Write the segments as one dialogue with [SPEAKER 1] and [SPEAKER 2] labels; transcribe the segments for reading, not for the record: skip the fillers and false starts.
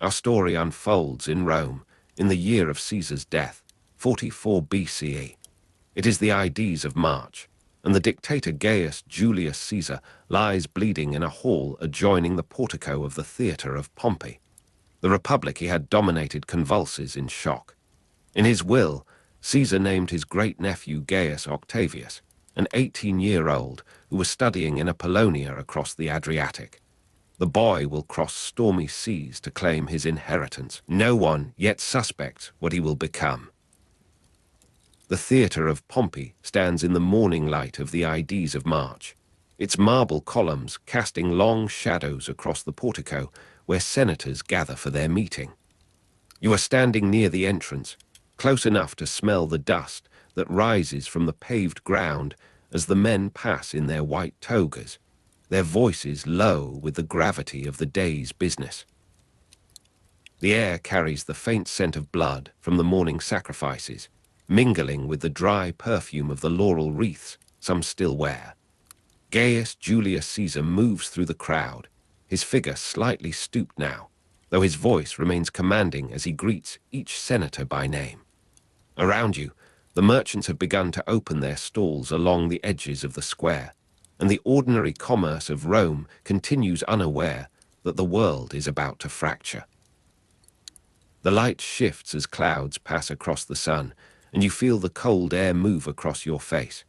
[SPEAKER 1] Our story unfolds in Rome, in the year of Caesar's death, 44 BCE. It is the Ides of March, and the dictator Gaius Julius Caesar lies bleeding in a hall adjoining the portico of the theatre of Pompey. The republic he had dominated convulses in shock. In his will, Caesar named his great-nephew Gaius Octavius, an 18-year-old who was studying in Apollonia across the Adriatic. The boy will cross stormy seas to claim his inheritance. No one yet suspects what he will become. The theatre of Pompey stands in the morning light of the Ides of March, its marble columns casting long shadows across the portico where senators gather for their meeting. You are standing near the entrance, close enough to smell the dust that rises from the paved ground as the men pass in their white togas, their voices low with the gravity of the day's business. The air carries the faint scent of blood from the morning sacrifices, mingling with the dry perfume of the laurel wreaths some still wear. Gaius Julius Caesar moves through the crowd, his figure slightly stooped now, though his voice remains commanding as he greets each senator by name. Around you, the merchants have begun to open their stalls along the edges of the square, and the ordinary commerce of Rome continues unaware that the world is about to fracture. The light shifts as clouds pass across the sun, and you feel the cold air move across your face.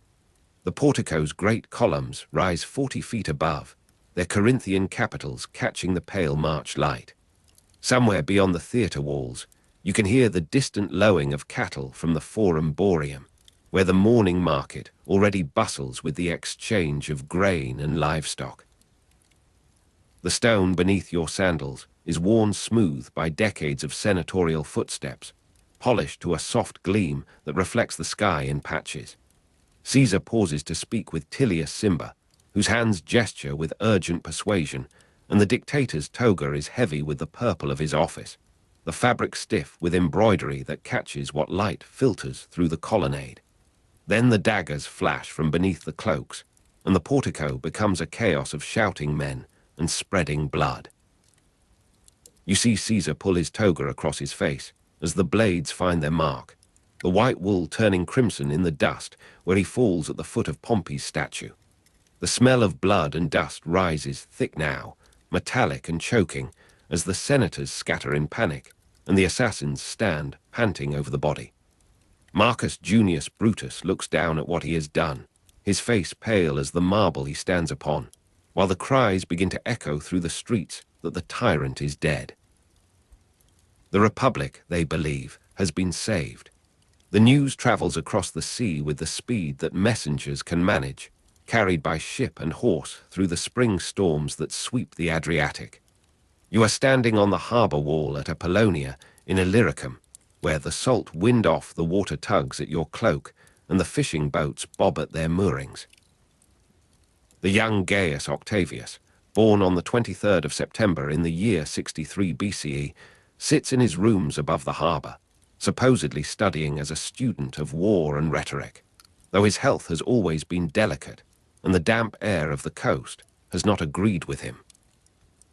[SPEAKER 1] The portico's great columns rise 40 feet above, their Corinthian capitals catching the pale March light. Somewhere beyond the theatre walls, you can hear the distant lowing of cattle from the Forum Boarium, where the morning market already bustles with the exchange of grain and livestock. The stone beneath your sandals is worn smooth by decades of senatorial footsteps, polished to a soft gleam that reflects the sky in patches. Caesar pauses to speak with Tilius Cimber, whose hands gesture with urgent persuasion, and the dictator's toga is heavy with the purple of his office, the fabric stiff with embroidery that catches what light filters through the colonnade. Then the daggers flash from beneath the cloaks, and the portico becomes a chaos of shouting men and spreading blood. You see Caesar pull his toga across his face as the blades find their mark, the white wool turning crimson in the dust where he falls at the foot of Pompey's statue. The smell of blood and dust rises thick now, metallic and choking, as the senators scatter in panic, and the assassins stand panting over the body. Marcus Junius Brutus looks down at what he has done, his face pale as the marble he stands upon, while the cries begin to echo through the streets that the tyrant is dead. The Republic, they believe, has been saved. The news travels across the sea with the speed that messengers can manage, carried by ship and horse through the spring storms that sweep the Adriatic. You are standing on the harbour wall at Apollonia in Illyricum, where the salt wind off the water tugs at your cloak and the fishing boats bob at their moorings. The young Gaius Octavius, born on the 23rd of September in the year 63 BCE, sits in his rooms above the harbour, supposedly studying as a student of war and rhetoric, though his health has always been delicate, and the damp air of the coast has not agreed with him.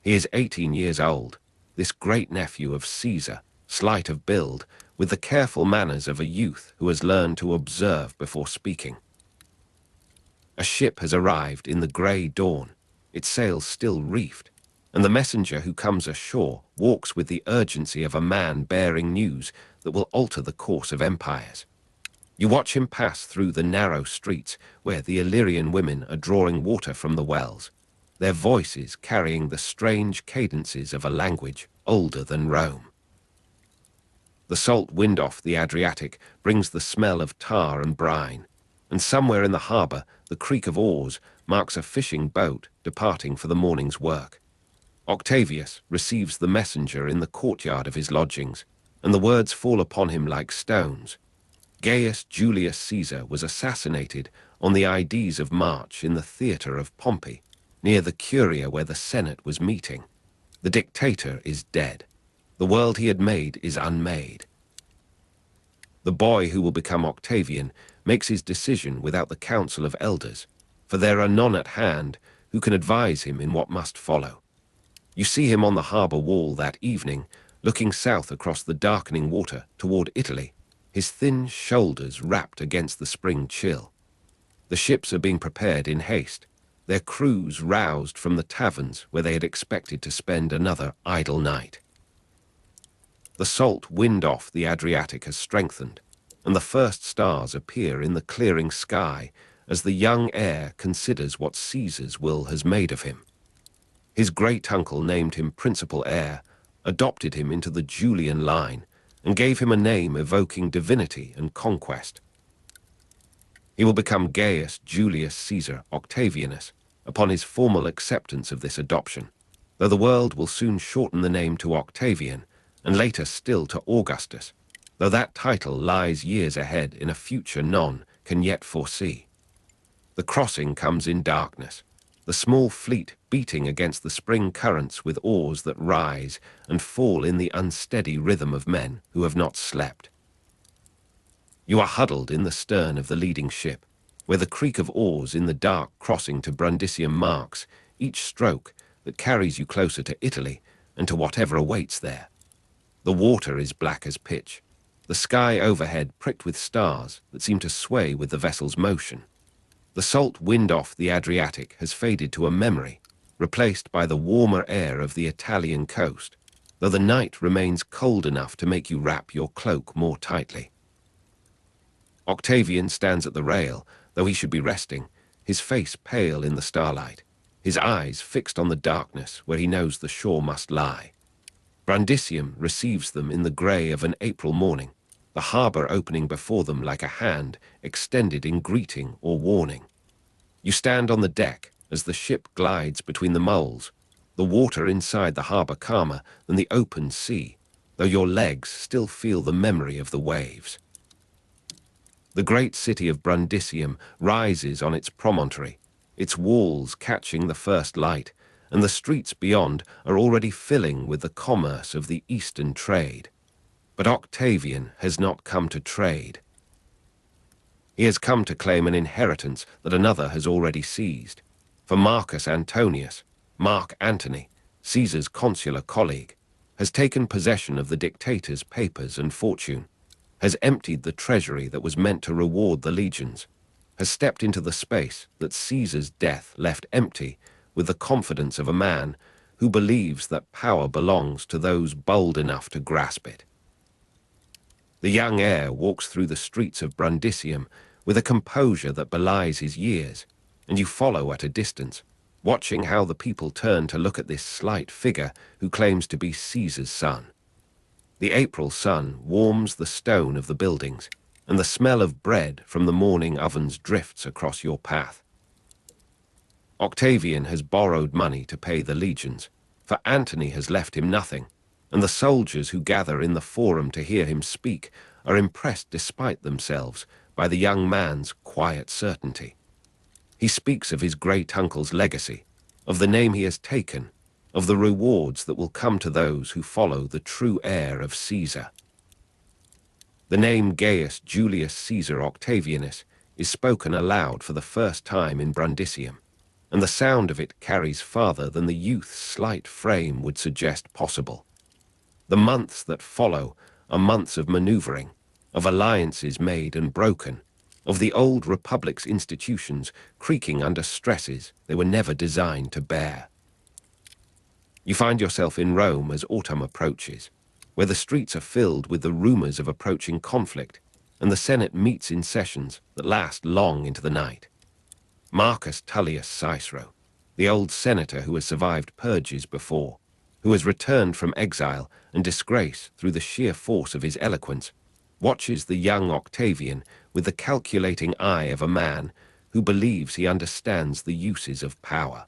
[SPEAKER 1] He is 18 years old, this great-nephew of Caesar, slight of build, with the careful manners of a youth who has learned to observe before speaking. A ship has arrived in the grey dawn, its sails still reefed, and the messenger who comes ashore walks with the urgency of a man bearing news that will alter the course of empires. You watch him pass through the narrow streets where the Illyrian women are drawing water from the wells, their voices carrying the strange cadences of a language older than Rome. The salt wind off the Adriatic brings the smell of tar and brine, and somewhere in the harbour the creak of oars marks a fishing boat departing for the morning's work. Octavius receives the messenger in the courtyard of his lodgings, and the words fall upon him like stones. Gaius Julius Caesar was assassinated on the Ides of March in the theatre of Pompey, near the Curia where the Senate was meeting. The dictator is dead. The world he had made is unmade. The boy who will become Octavian makes his decision without the council of elders, for there are none at hand who can advise him in what must follow. You see him on the harbour wall that evening, looking south across the darkening water toward Italy, his thin shoulders wrapped against the spring chill. The ships are being prepared in haste, their crews roused from the taverns where they had expected to spend another idle night. The salt wind off the Adriatic has strengthened, and the first stars appear in the clearing sky as the young heir considers what Caesar's will has made of him. His great-uncle named him principal heir, adopted him into the Julian line, and gave him a name evoking divinity and conquest. He will become Gaius Julius Caesar Octavianus upon his formal acceptance of this adoption, though the world will soon shorten the name to Octavian, and later still to Augustus, though that title lies years ahead in a future none can yet foresee. The crossing comes in darkness, the small fleet beating against the spring currents with oars that rise and fall in the unsteady rhythm of men who have not slept. You are huddled in the stern of the leading ship, where the creak of oars in the dark crossing to Brundisium marks each stroke that carries you closer to Italy and to whatever awaits there. The water is black as pitch, the sky overhead pricked with stars that seem to sway with the vessel's motion. The salt wind off the Adriatic has faded to a memory, replaced by the warmer air of the Italian coast, though the night remains cold enough to make you wrap your cloak more tightly. Octavian stands at the rail, though he should be resting, his face pale in the starlight, his eyes fixed on the darkness where he knows the shore must lie. Brundisium receives them in the grey of an April morning, the harbour opening before them like a hand extended in greeting or warning. You stand on the deck as the ship glides between the moles, the water inside the harbour calmer than the open sea, though your legs still feel the memory of the waves. The great city of Brundisium rises on its promontory, its walls catching the first light, and the streets beyond are already filling with the commerce of the eastern trade. But Octavian has not come to trade. He has come to claim an inheritance that another has already seized. For Marcus Antonius, Mark Antony, Caesar's consular colleague, has taken possession of the dictator's papers and fortune, has emptied the treasury that was meant to reward the legions, has stepped into the space that Caesar's death left empty with the confidence of a man who believes that power belongs to those bold enough to grasp it. The young heir walks through the streets of Brundisium with a composure that belies his years, and you follow at a distance, watching how the people turn to look at this slight figure who claims to be Caesar's son. The April sun warms the stone of the buildings, and the smell of bread from the morning ovens drifts across your path. Octavian has borrowed money to pay the legions, for Antony has left him nothing, and the soldiers who gather in the forum to hear him speak are impressed despite themselves by the young man's quiet certainty. He speaks of his great-uncle's legacy, of the name he has taken, of the rewards that will come to those who follow the true heir of Caesar. The name Gaius Julius Caesar Octavianus is spoken aloud for the first time in Brundisium, and the sound of it carries farther than the youth's slight frame would suggest possible. The months that follow are months of maneuvering, of alliances made and broken, of the old republic's institutions creaking under stresses they were never designed to bear. You find yourself in Rome as autumn approaches, where the streets are filled with the rumors of approaching conflict, and the Senate meets in sessions that last long into the night. Marcus Tullius Cicero, the old senator who has survived purges before, who has returned from exile and disgrace through the sheer force of his eloquence, watches the young Octavian with the calculating eye of a man who believes he understands the uses of power.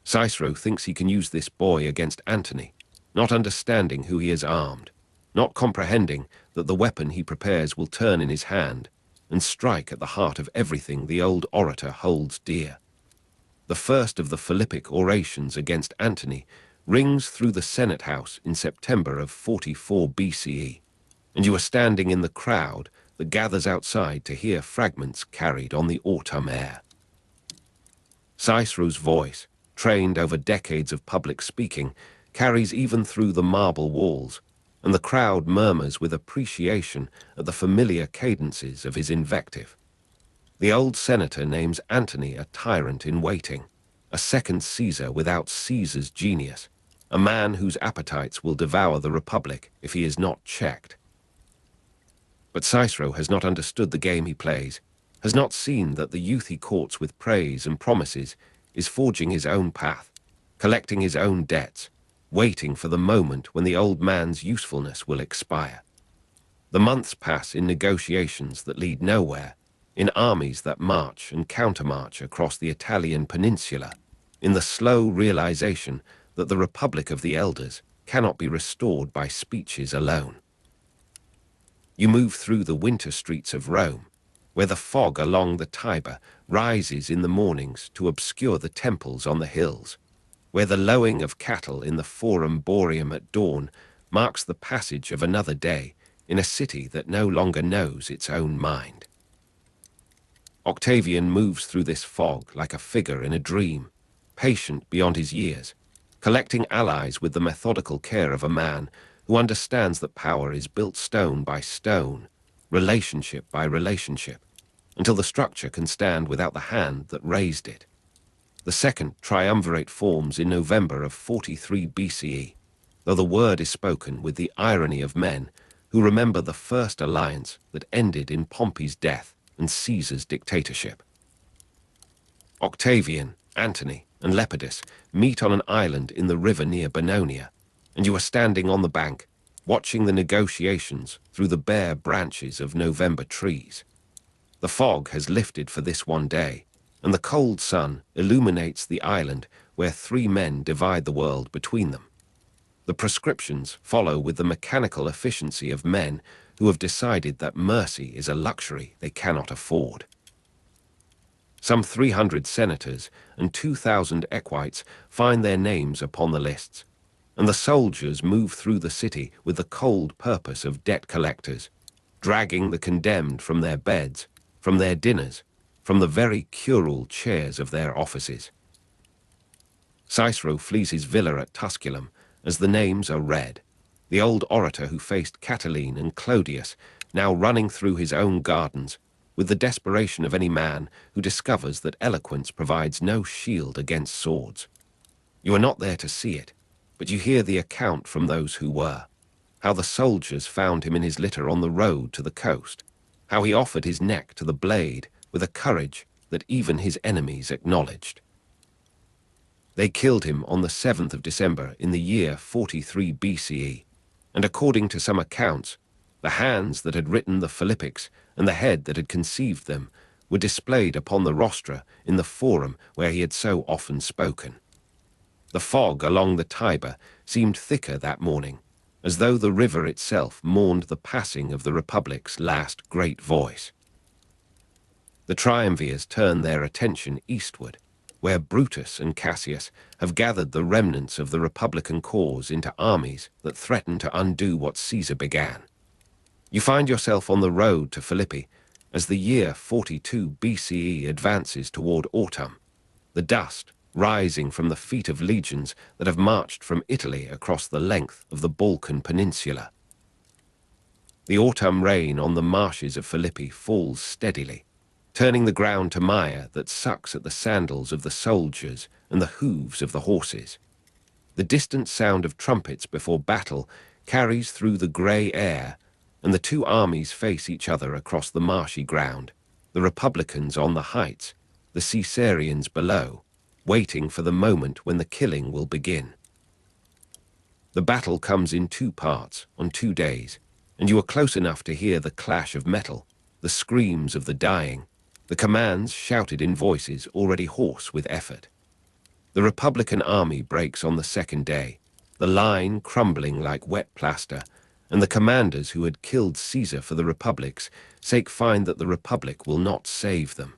[SPEAKER 1] Cicero thinks he can use this boy against Antony, not understanding who he has armed, not comprehending that the weapon he prepares will turn in his hand and strike at the heart of everything the old orator holds dear. The first of the Philippic orations against Antony rings through the Senate House in September of 44 BCE, and you are standing in the crowd that gathers outside to hear fragments carried on the autumn air. Cicero's voice, trained over decades of public speaking, carries even through the marble walls, and the crowd murmurs with appreciation at the familiar cadences of his invective. The old senator names Antony a tyrant in waiting, a second Caesar without Caesar's genius, a man whose appetites will devour the Republic if he is not checked. But Cicero has not understood the game he plays, has not seen that the youth he courts with praise and promises is forging his own path, collecting his own debts, waiting for the moment when the old man's usefulness will expire. The months pass in negotiations that lead nowhere, in armies that march and countermarch across the Italian peninsula, in the slow realization that the Republic of the Elders cannot be restored by speeches alone. You move through the winter streets of Rome, where the fog along the Tiber rises in the mornings to obscure the temples on the hills, where the lowing of cattle in the Forum Boarium at dawn marks the passage of another day in a city that no longer knows its own mind. Octavian moves through this fog like a figure in a dream, patient beyond his years, collecting allies with the methodical care of a man who understands that power is built stone by stone, relationship by relationship, until the structure can stand without the hand that raised it. The second triumvirate forms in November of 43 BCE, though the word is spoken with the irony of men who remember the first alliance that ended in Pompey's death and Caesar's dictatorship. Octavian, Antony, and Lepidus meet on an island in the river near Bononia, and you are standing on the bank, watching the negotiations through the bare branches of November trees. The fog has lifted for this one day, and the cold sun illuminates the island where three men divide the world between them. The prescriptions follow with the mechanical efficiency of men who have decided that mercy is a luxury they cannot afford. Some 300 senators and 2,000 equites find their names upon the lists, and the soldiers move through the city with the cold purpose of debt collectors, dragging the condemned from their beds, from their dinners, from the very curule chairs of their offices. Cicero flees his villa at Tusculum as the names are read, the old orator who faced Catiline and Clodius now running through his own gardens with the desperation of any man who discovers that eloquence provides no shield against swords. You are not there to see it, but you hear the account from those who were, how the soldiers found him in his litter on the road to the coast, how he offered his neck to the blade with a courage that even his enemies acknowledged. They killed him on the 7th of December in the year 43 BCE, and according to some accounts, the hands that had written the Philippics and the head that had conceived them were displayed upon the rostra in the forum where he had so often spoken. The fog along the Tiber seemed thicker that morning, as though the river itself mourned the passing of the Republic's last great voice. The triumvirs turn their attention eastward, where Brutus and Cassius have gathered the remnants of the Republican cause into armies that threaten to undo what Caesar began. You find yourself on the road to Philippi as the year 42 BCE advances toward autumn, the dust rising from the feet of legions that have marched from Italy across the length of the Balkan Peninsula. The autumn rain on the marshes of Philippi falls steadily, turning the ground to mire that sucks at the sandals of the soldiers and the hooves of the horses. The distant sound of trumpets before battle carries through the grey air, and the two armies face each other across the marshy ground, the Republicans on the heights, the Caesarians below, waiting for the moment when the killing will begin. The battle comes in two parts, on 2 days, and you are close enough to hear the clash of metal, the screams of the dying, the commands shouted in voices already hoarse with effort. The Republican army breaks on the second day, the line crumbling like wet plaster, and the commanders who had killed Caesar for the Republic's sake find that the Republic will not save them.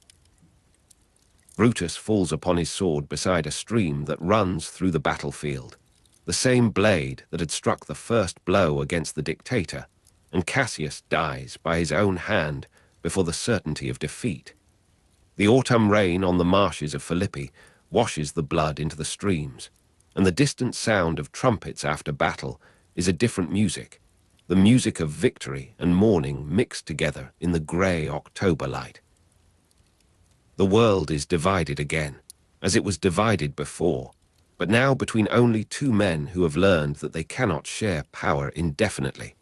[SPEAKER 1] Brutus falls upon his sword beside a stream that runs through the battlefield, the same blade that had struck the first blow against the dictator, and Cassius dies by his own hand before the certainty of defeat. The autumn rain on the marshes of Philippi washes the blood into the streams, and the distant sound of trumpets after battle is a different music, the music of victory and mourning mixed together in the grey October light. The world is divided again, as it was divided before, but now between only two men who have learned that they cannot share power indefinitely.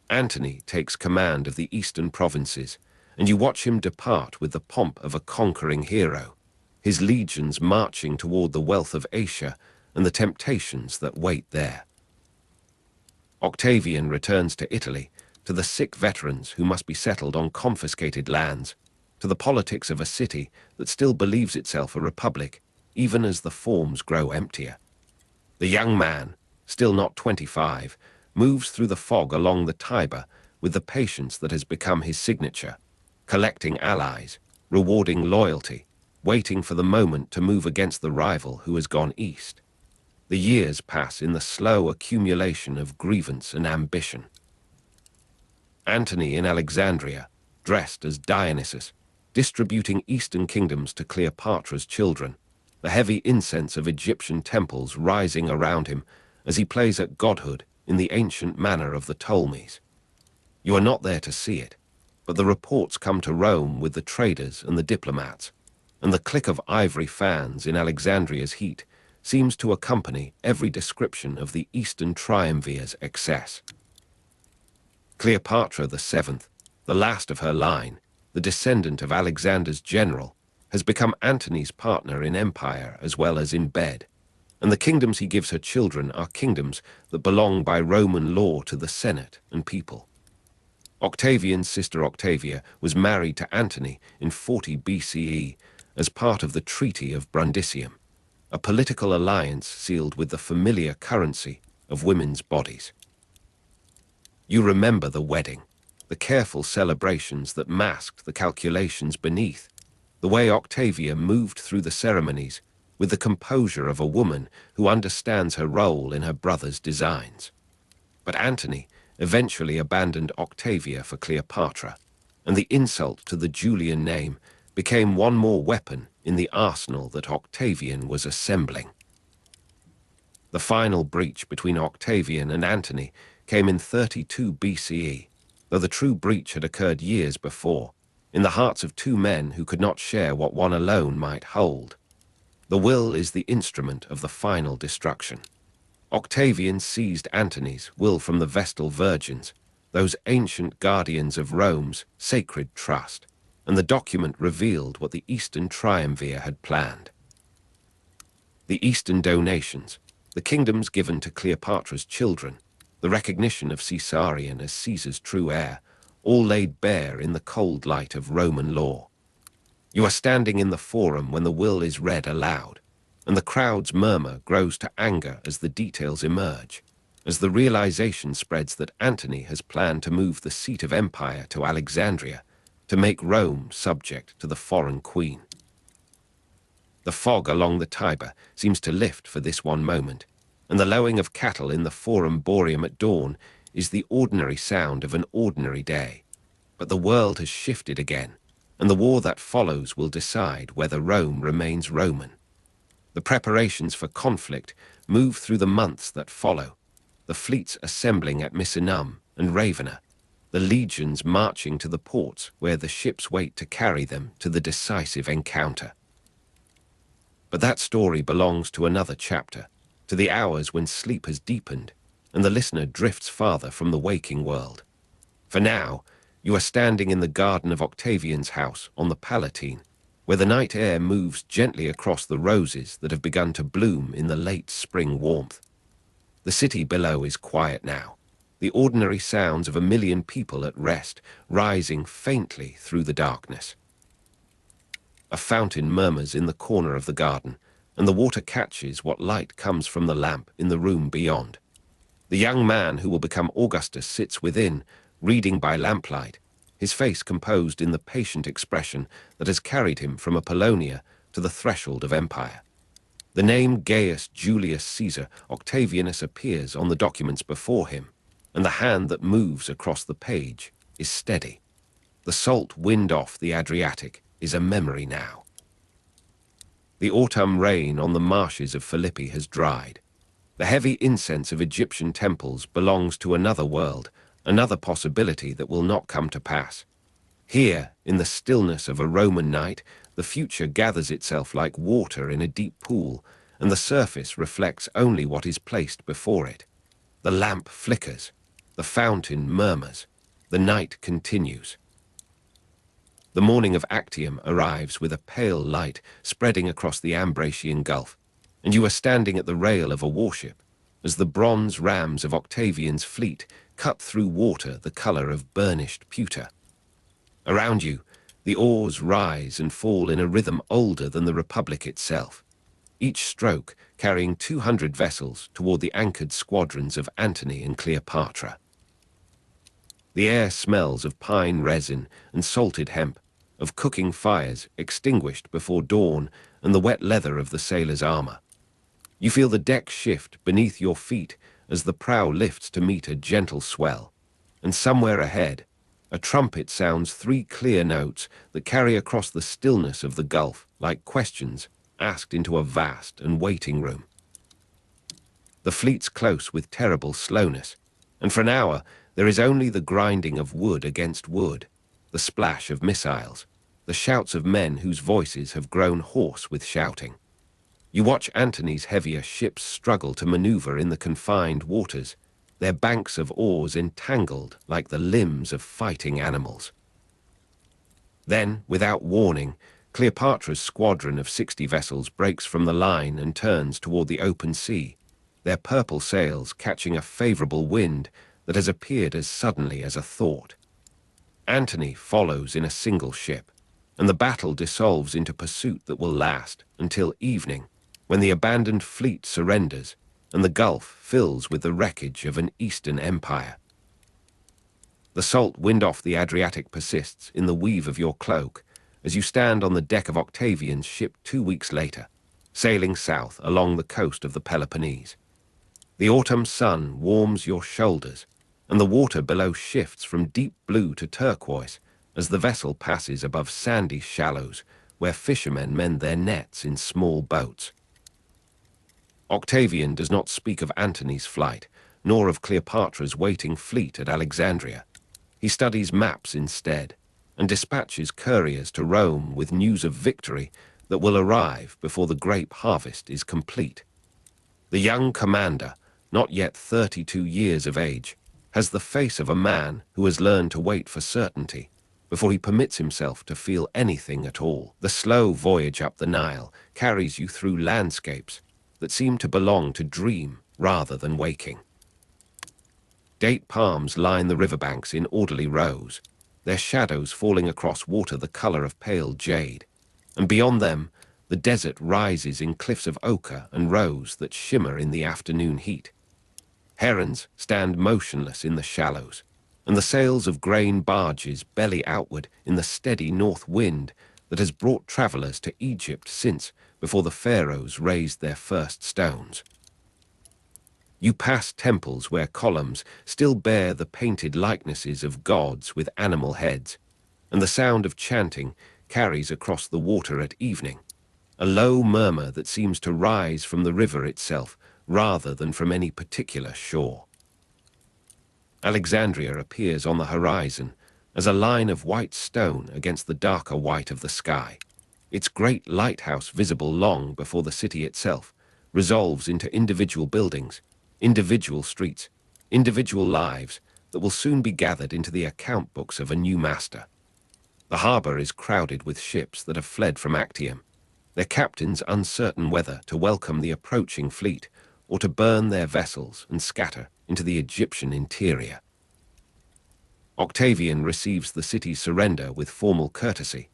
[SPEAKER 1] Antony takes command of the eastern provinces, and you watch him depart with the pomp of a conquering hero, his legions marching toward the wealth of Asia and the temptations that wait there. Octavian returns to Italy, to the sick veterans who must be settled on confiscated lands, to the politics of a city that still believes itself a republic, even as the forms grow emptier. The young man, still not 25, moves through the fog along the Tiber with the patience that has become his signature, collecting allies, rewarding loyalty, waiting for the moment to move against the rival who has gone east. The years pass in the slow accumulation of grievance and ambition. Antony in Alexandria, dressed as Dionysus, distributing eastern kingdoms to Cleopatra's children, the heavy incense of Egyptian temples rising around him as he plays at godhood in the ancient manner of the Ptolemies. You are not there to see it, but the reports come to Rome with the traders and the diplomats, and the click of ivory fans in Alexandria's heat seems to accompany every description of the Eastern triumvir's excess. Cleopatra VII, the last of her line, the descendant of Alexander's general, has become Antony's partner in empire as well as in bed, and the kingdoms he gives her children are kingdoms that belong by Roman law to the Senate and people. Octavian's sister Octavia was married to Antony in 40 BCE as part of the Treaty of Brundisium, a political alliance sealed with the familiar currency of women's bodies. You remember the wedding, the careful celebrations that masked the calculations beneath, the way Octavia moved through the ceremonies with the composure of a woman who understands her role in her brother's designs. But Antony eventually abandoned Octavia for Cleopatra, and the insult to the Julian name became one more weapon in the arsenal that Octavian was assembling. The final breach between Octavian and Antony came in 32 BCE, though the true breach had occurred years before, in the hearts of two men who could not share what one alone might hold. The will is the instrument of the final destruction. Octavian seized Antony's will from the Vestal Virgins, those ancient guardians of Rome's sacred trust, and the document revealed what the Eastern Triumvir had planned. The Eastern donations, the kingdoms given to Cleopatra's children, the recognition of Caesarion as Caesar's true heir, all laid bare in the cold light of Roman law. You are standing in the forum when the will is read aloud, and the crowd's murmur grows to anger as the details emerge, as the realization spreads that Antony has planned to move the seat of empire to Alexandria, to make Rome subject to the foreign queen. The fog along the Tiber seems to lift for this one moment, and the lowing of cattle in the Forum Boreum at dawn is the ordinary sound of an ordinary day. But the world has shifted again, and the war that follows will decide whether Rome remains Roman. The preparations for conflict move through the months that follow, the fleets assembling at Misenum and Ravenna, the legions marching to the ports where the ships wait to carry them to the decisive encounter. But that story belongs to another chapter, to the hours when sleep has deepened and the listener drifts farther from the waking world. For now, you are standing in the garden of Octavian's house on the Palatine, where the night air moves gently across the roses that have begun to bloom in the late spring warmth. The city below is quiet now, the ordinary sounds of a million people at rest rising faintly through the darkness. A fountain murmurs in the corner of the garden, and the water catches what light comes from the lamp in the room beyond. The young man who will become Augustus sits within, reading by lamplight, his face composed in the patient expression that has carried him from Apollonia to the threshold of empire. The name Gaius Julius Caesar Octavianus appears on the documents before him, and the hand that moves across the page is steady. The salt wind off the Adriatic is a memory now. The autumn rain on the marshes of Philippi has dried. The heavy incense of Egyptian temples belongs to another world, another possibility that will not come to pass. Here, in the stillness of a Roman night, the future gathers itself like water in a deep pool, and the surface reflects only what is placed before it. The lamp flickers, the fountain murmurs, the night continues. The morning of Actium arrives with a pale light spreading across the Ambracian Gulf, and you are standing at the rail of a warship, as the bronze rams of Octavian's fleet cut through water the color of burnished pewter. Around you, the oars rise and fall in a rhythm older than the Republic itself, each stroke carrying 200 vessels toward the anchored squadrons of Antony and Cleopatra. The air smells of pine resin and salted hemp, of cooking fires extinguished before dawn and the wet leather of the sailor's armor. You feel the deck shift beneath your feet as the prow lifts to meet a gentle swell, and somewhere ahead, a trumpet sounds 3 clear notes that carry across the stillness of the gulf like questions asked into a vast and waiting room. The fleet's close with terrible slowness, and for an hour there is only the grinding of wood against wood, the splash of missiles, the shouts of men whose voices have grown hoarse with shouting. You watch Antony's heavier ships struggle to maneuver in the confined waters, their banks of oars entangled like the limbs of fighting animals. Then, without warning, Cleopatra's squadron of 60 vessels breaks from the line and turns toward the open sea, their purple sails catching a favorable wind that has appeared as suddenly as a thought. Antony follows in a single ship, and the battle dissolves into pursuit that will last until evening, when the abandoned fleet surrenders and the Gulf fills with the wreckage of an Eastern empire. The salt wind off the Adriatic persists in the weave of your cloak as you stand on the deck of Octavian's ship 2 weeks later, sailing south along the coast of the Peloponnese. The autumn sun warms your shoulders, and the water below shifts from deep blue to turquoise as the vessel passes above sandy shallows where fishermen mend their nets in small boats. Octavian does not speak of Antony's flight, nor of Cleopatra's waiting fleet at Alexandria. He studies maps instead, and dispatches couriers to Rome with news of victory that will arrive before the grape harvest is complete. The young commander, not yet 32 years of age, has the face of a man who has learned to wait for certainty before he permits himself to feel anything at all. The slow voyage up the Nile carries you through landscapes that seem to belong to dream rather than waking. Date palms line the riverbanks in orderly rows, their shadows falling across water the color of pale jade, and beyond them, the desert rises in cliffs of ochre and rose that shimmer in the afternoon heat. Herons stand motionless in the shallows, and the sails of grain barges belly outward in the steady north wind that has brought travelers to Egypt since before the pharaohs raised their first stones. You pass temples where columns still bear the painted likenesses of gods with animal heads, and the sound of chanting carries across the water at evening, a low murmur that seems to rise from the river itself rather than from any particular shore. Alexandria appears on the horizon as a line of white stone against the darker white of the sky. Its great lighthouse, visible long before the city itself, resolves into individual buildings, individual streets, individual lives that will soon be gathered into the account books of a new master. The harbor is crowded with ships that have fled from Actium, their captains uncertain whether to welcome the approaching fleet or to burn their vessels and scatter into the Egyptian interior. Octavian receives the city's surrender with formal courtesy,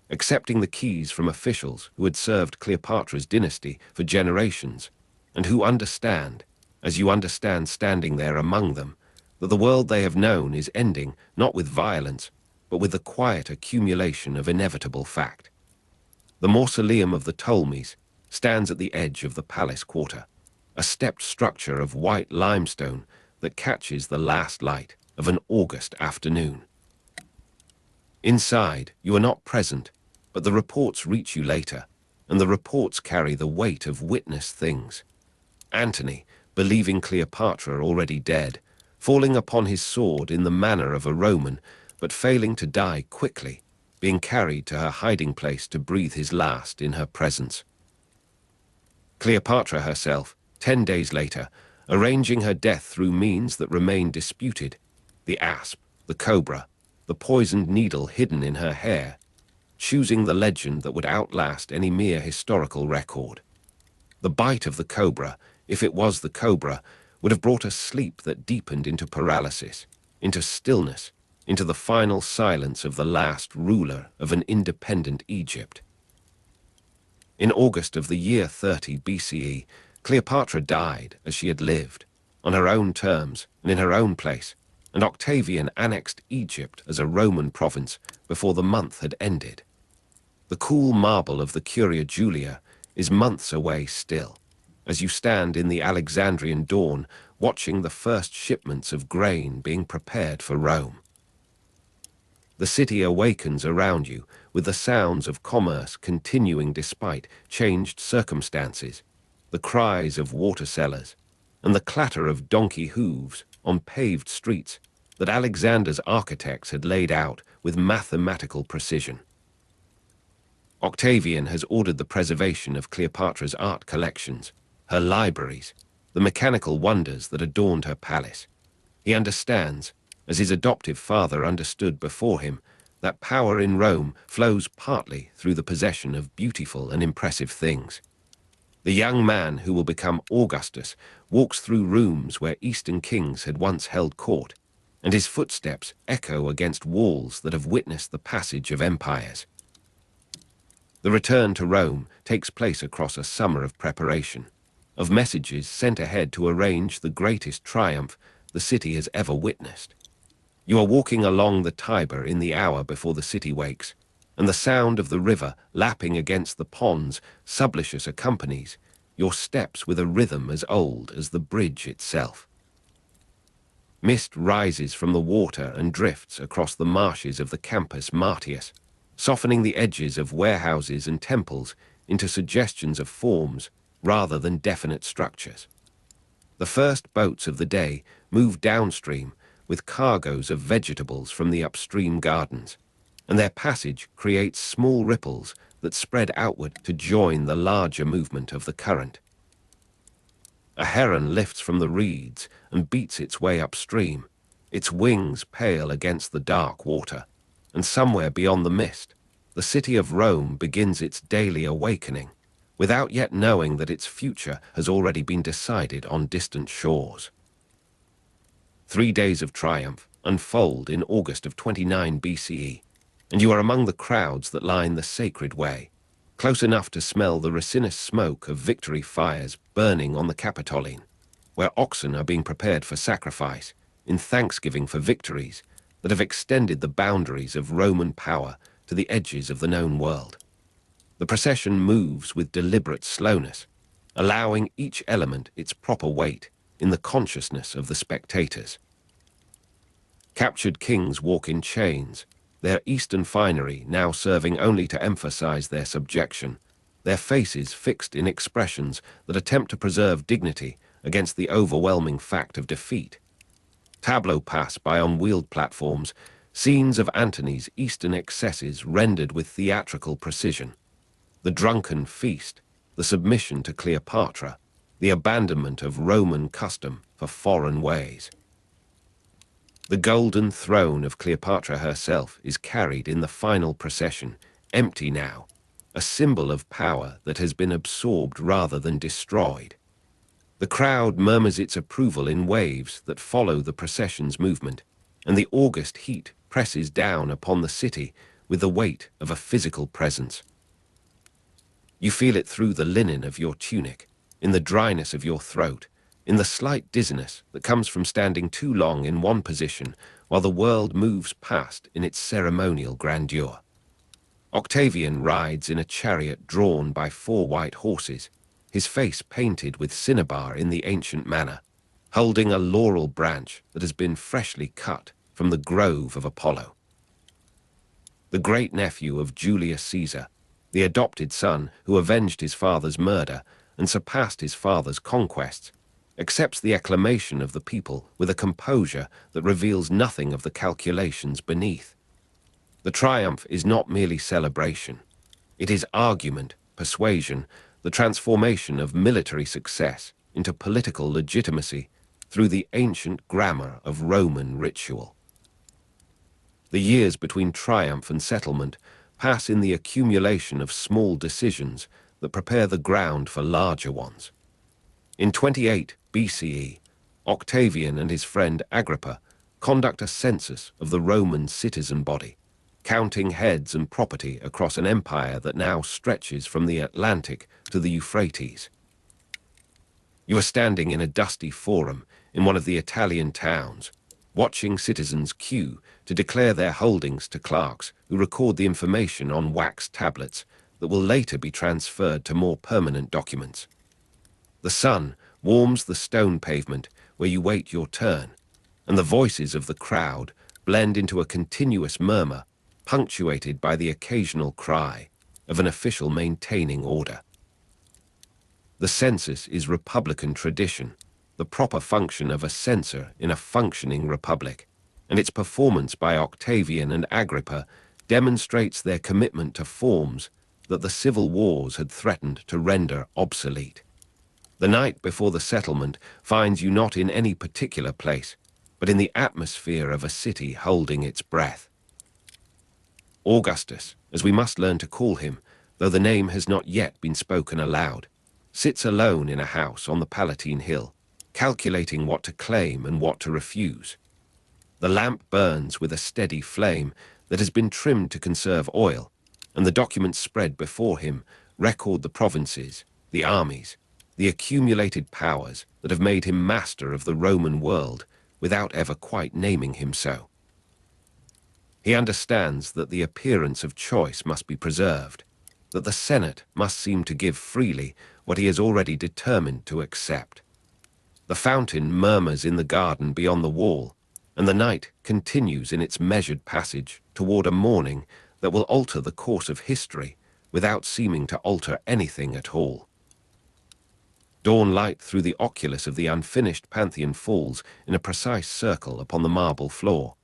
[SPEAKER 1] accepting the keys from officials who had served Cleopatra's dynasty for generations, and who understand, as you understand standing there among them, that the world they have known is ending not with violence, but with the quiet accumulation of inevitable fact. The mausoleum of the Ptolemies stands at the edge of the palace quarter, a stepped structure of white limestone that catches the last light of an August afternoon. Inside, you are not present, but the reports reach you later, and the reports carry the weight of witnessed things. Antony, believing Cleopatra already dead, falling upon his sword in the manner of a Roman, but failing to die quickly, being carried to her hiding place to breathe his last in her presence. Cleopatra herself, 10 days later, arranging her death through means that remain disputed, the asp, the cobra, the poisoned needle hidden in her hair, choosing the legend that would outlast any mere historical record. The bite of the cobra, if it was the cobra, would have brought a sleep that deepened into paralysis, into stillness, into the final silence of the last ruler of an independent Egypt. In August of the year 30 BCE, Cleopatra died as she had lived, on her own terms and in her own place, and Octavian annexed Egypt as a Roman province before the month had ended. The cool marble of the Curia Julia is months away still, as you stand in the Alexandrian dawn watching the first shipments of grain being prepared for Rome. The city awakens around you with the sounds of commerce continuing despite changed circumstances, the cries of water sellers, and the clatter of donkey hooves on paved streets that Alexander's architects had laid out with mathematical precision. Octavian has ordered the preservation of Cleopatra's art collections, her libraries, the mechanical wonders that adorned her palace. He understands, as his adoptive father understood before him, that power in Rome flows partly through the possession of beautiful and impressive things. The young man who will become Augustus walks through rooms where Eastern kings had once held court, and his footsteps echo against walls that have witnessed the passage of empires. The return to Rome takes place across a summer of preparation, of messages sent ahead to arrange the greatest triumph the city has ever witnessed. You are walking along the Tiber in the hour before the city wakes, and the sound of the river lapping against the ponds Sublicious accompanies your steps with a rhythm as old as the bridge itself. Mist rises from the water and drifts across the marshes of the Campus Martius, softening the edges of warehouses and temples into suggestions of forms rather than definite structures. The first boats of the day move downstream with cargoes of vegetables from the upstream gardens, and their passage creates small ripples that spread outward to join the larger movement of the current. A heron lifts from the reeds and beats its way upstream, its wings pale against the dark water, and somewhere beyond the mist, the city of Rome begins its daily awakening, without yet knowing that its future has already been decided on distant shores. 3 days of triumph unfold in August of 29 BCE, and you are among the crowds that line the sacred way, close enough to smell the resinous smoke of victory fires burning on the Capitoline, where oxen are being prepared for sacrifice in thanksgiving for victories that have extended the boundaries of Roman power to the edges of the known world. The procession moves with deliberate slowness, allowing each element its proper weight in the consciousness of the spectators. Captured kings walk in chains, their Eastern finery now serving only to emphasize their subjection, their faces fixed in expressions that attempt to preserve dignity against the overwhelming fact of defeat. Tableaux pass by on wheeled platforms, scenes of Antony's Eastern excesses rendered with theatrical precision. The drunken feast, the submission to Cleopatra, the abandonment of Roman custom for foreign ways. The golden throne of Cleopatra herself is carried in the final procession, empty now, a symbol of power that has been absorbed rather than destroyed. The crowd murmurs its approval in waves that follow the procession's movement, and the August heat presses down upon the city with the weight of a physical presence. You feel it through the linen of your tunic, in the dryness of your throat, in the slight dizziness that comes from standing too long in one position while the world moves past in its ceremonial grandeur. Octavian rides in a chariot drawn by 4 white horses, his face painted with cinnabar in the ancient manner, holding a laurel branch that has been freshly cut from the grove of Apollo. The great-nephew of Julius Caesar, the adopted son who avenged his father's murder and surpassed his father's conquests, accepts the acclamation of the people with a composure that reveals nothing of the calculations beneath. The triumph is not merely celebration. It is argument, persuasion, the transformation of military success into political legitimacy through the ancient grammar of Roman ritual. The years between triumph and settlement pass in the accumulation of small decisions that prepare the ground for larger ones. In 28 BCE, Octavian and his friend Agrippa conduct a census of the Roman citizen body, counting heads and property across an empire that now stretches from the Atlantic to the Euphrates. You are standing in a dusty forum in one of the Italian towns, watching citizens queue to declare their holdings to clerks who record the information on wax tablets that will later be transferred to more permanent documents. The sun warms the stone pavement where you wait your turn, and the voices of the crowd blend into a continuous murmur, punctuated by the occasional cry of an official maintaining order. The census is republican tradition, the proper function of a censor in a functioning republic, and its performance by Octavian and Agrippa demonstrates their commitment to forms that the civil wars had threatened to render obsolete. The night before the settlement finds you not in any particular place, but in the atmosphere of a city holding its breath. Augustus, as we must learn to call him, though the name has not yet been spoken aloud, sits alone in a house on the Palatine hill, calculating what to claim and what to refuse. The lamp burns with a steady flame that has been trimmed to conserve oil, and the documents spread before him record the provinces, the armies, the accumulated powers that have made him master of the Roman world without ever quite naming him so. He understands that the appearance of choice must be preserved, that the Senate must seem to give freely what he has already determined to accept. The fountain murmurs in the garden beyond the wall, and the night continues in its measured passage toward a morning that will alter the course of history without seeming to alter anything at all. Dawn light through the oculus of the unfinished Pantheon falls in a precise circle upon the marble floor,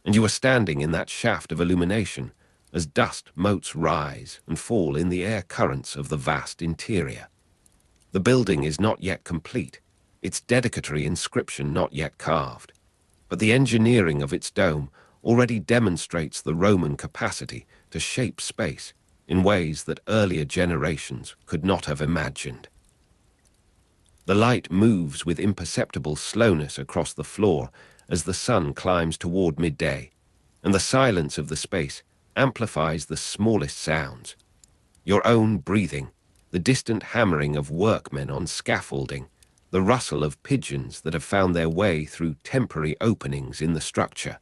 [SPEAKER 1] and you are standing in that shaft of illumination as dust motes rise and fall in the air currents of the vast interior. The building is not yet complete, its dedicatory inscription not yet carved, but the engineering of its dome already demonstrates the Roman capacity to shape space in ways that earlier generations could not have imagined. The light moves with imperceptible slowness across the floor as the sun climbs toward midday, and the silence of the space amplifies the smallest sounds. Your own breathing, the distant hammering of workmen on scaffolding, the rustle of pigeons that have found their way through temporary openings in the structure.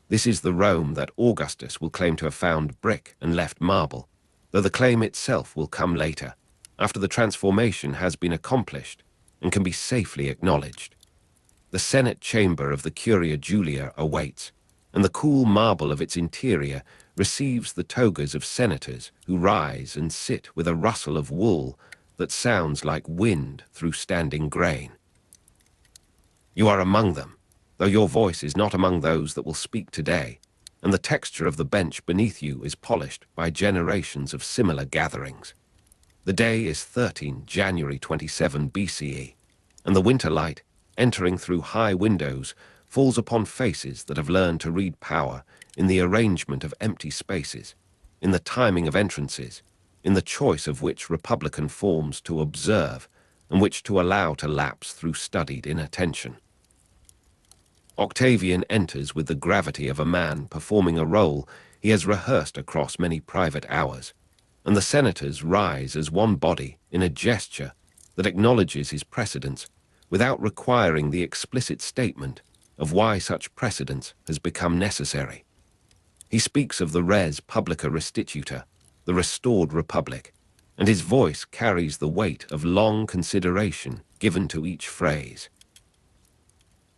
[SPEAKER 1] This is the Rome that Augustus will claim to have found brick and left marble, though the claim itself will come later, after the transformation has been accomplished and can be safely acknowledged. The Senate chamber of the Curia Julia awaits, and the cool marble of its interior receives the togas of senators who rise and sit with a rustle of wool that sounds like wind through standing grain. You are among them, though your voice is not among those that will speak today, and the texture of the bench beneath you is polished by generations of similar gatherings. The day is 13 January 27 BCE, and the winter light, entering through high windows, falls upon faces that have learned to read power in the arrangement of empty spaces, in the timing of entrances, in the choice of which republican forms to observe and which to allow to lapse through studied inattention. Octavian enters with the gravity of a man performing a role he has rehearsed across many private hours, and the senators rise as one body in a gesture that acknowledges his precedence without requiring the explicit statement of why such precedence has become necessary. He speaks of the res publica restituta, the restored republic, and his voice carries the weight of long consideration given to each phrase.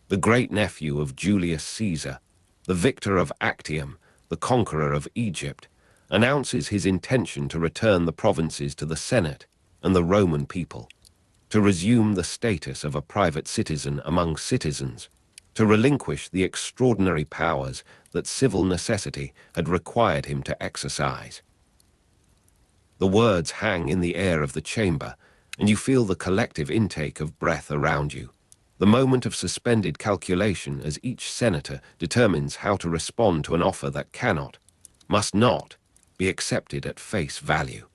[SPEAKER 1] The great-nephew of Julius Caesar, the victor of Actium, the conqueror of Egypt, announces his intention to return the provinces to the Senate and the Roman people, to resume the status of a private citizen among citizens, to relinquish the extraordinary powers that civil necessity had required him to exercise. The words hang in the air of the chamber, and you feel the collective intake of breath around you, the moment of suspended calculation as each senator determines how to respond to an offer that cannot, must not, be accepted at face value.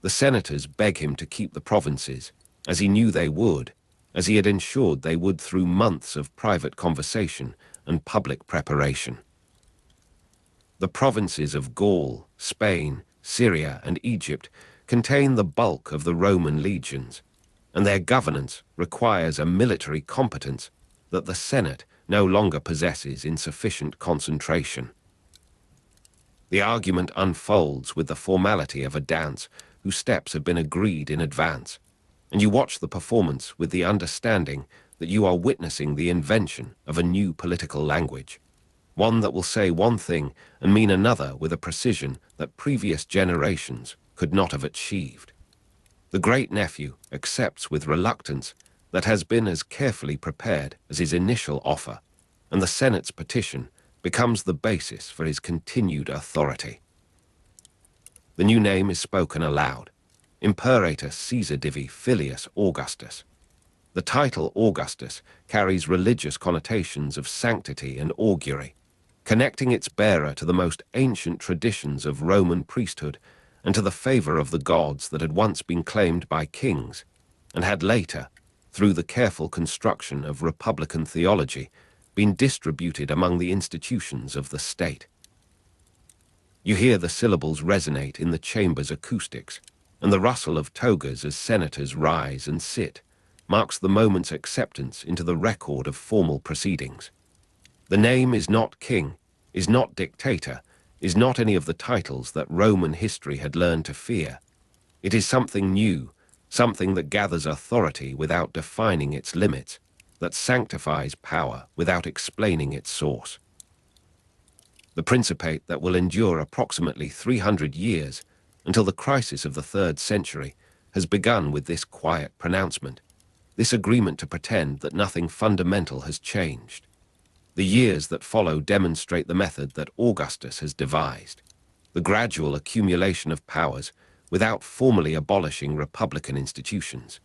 [SPEAKER 1] The senators beg him to keep the provinces, as he knew they would, as he had ensured they would through months of private conversation and public preparation. The provinces of Gaul, Spain, Syria, and Egypt contain the bulk of the Roman legions, and their governance requires a military competence that the Senate no longer possesses in sufficient concentration. The argument unfolds with the formality of a dance whose steps have been agreed in advance, and you watch the performance with the understanding that you are witnessing the invention of a new political language, one that will say one thing and mean another with a precision that previous generations could not have achieved. The great-nephew accepts with reluctance that has been as carefully prepared as his initial offer, and the Senate's petition becomes the basis for his continued authority. The new name is spoken aloud: Imperator Caesar Divi Filius Augustus. The title Augustus carries religious connotations of sanctity and augury, connecting its bearer to the most ancient traditions of Roman priesthood and to the favor of the gods that had once been claimed by kings and had later, through the careful construction of republican theology, been distributed among the institutions of the state. You hear the syllables resonate in the chamber's acoustics, and the rustle of togas as senators rise and sit marks the moment's acceptance into the record of formal proceedings. The name is not king, is not dictator, is not any of the titles that Roman history had learned to fear. It is something new, something that gathers authority without defining its limits, that sanctifies power without explaining its source. The principate that will endure approximately 300 years until the crisis of the 3rd century has begun with this quiet pronouncement, this agreement to pretend that nothing fundamental has changed. The years that follow demonstrate the method that Augustus has devised, the gradual accumulation of powers without formally abolishing republican institutions,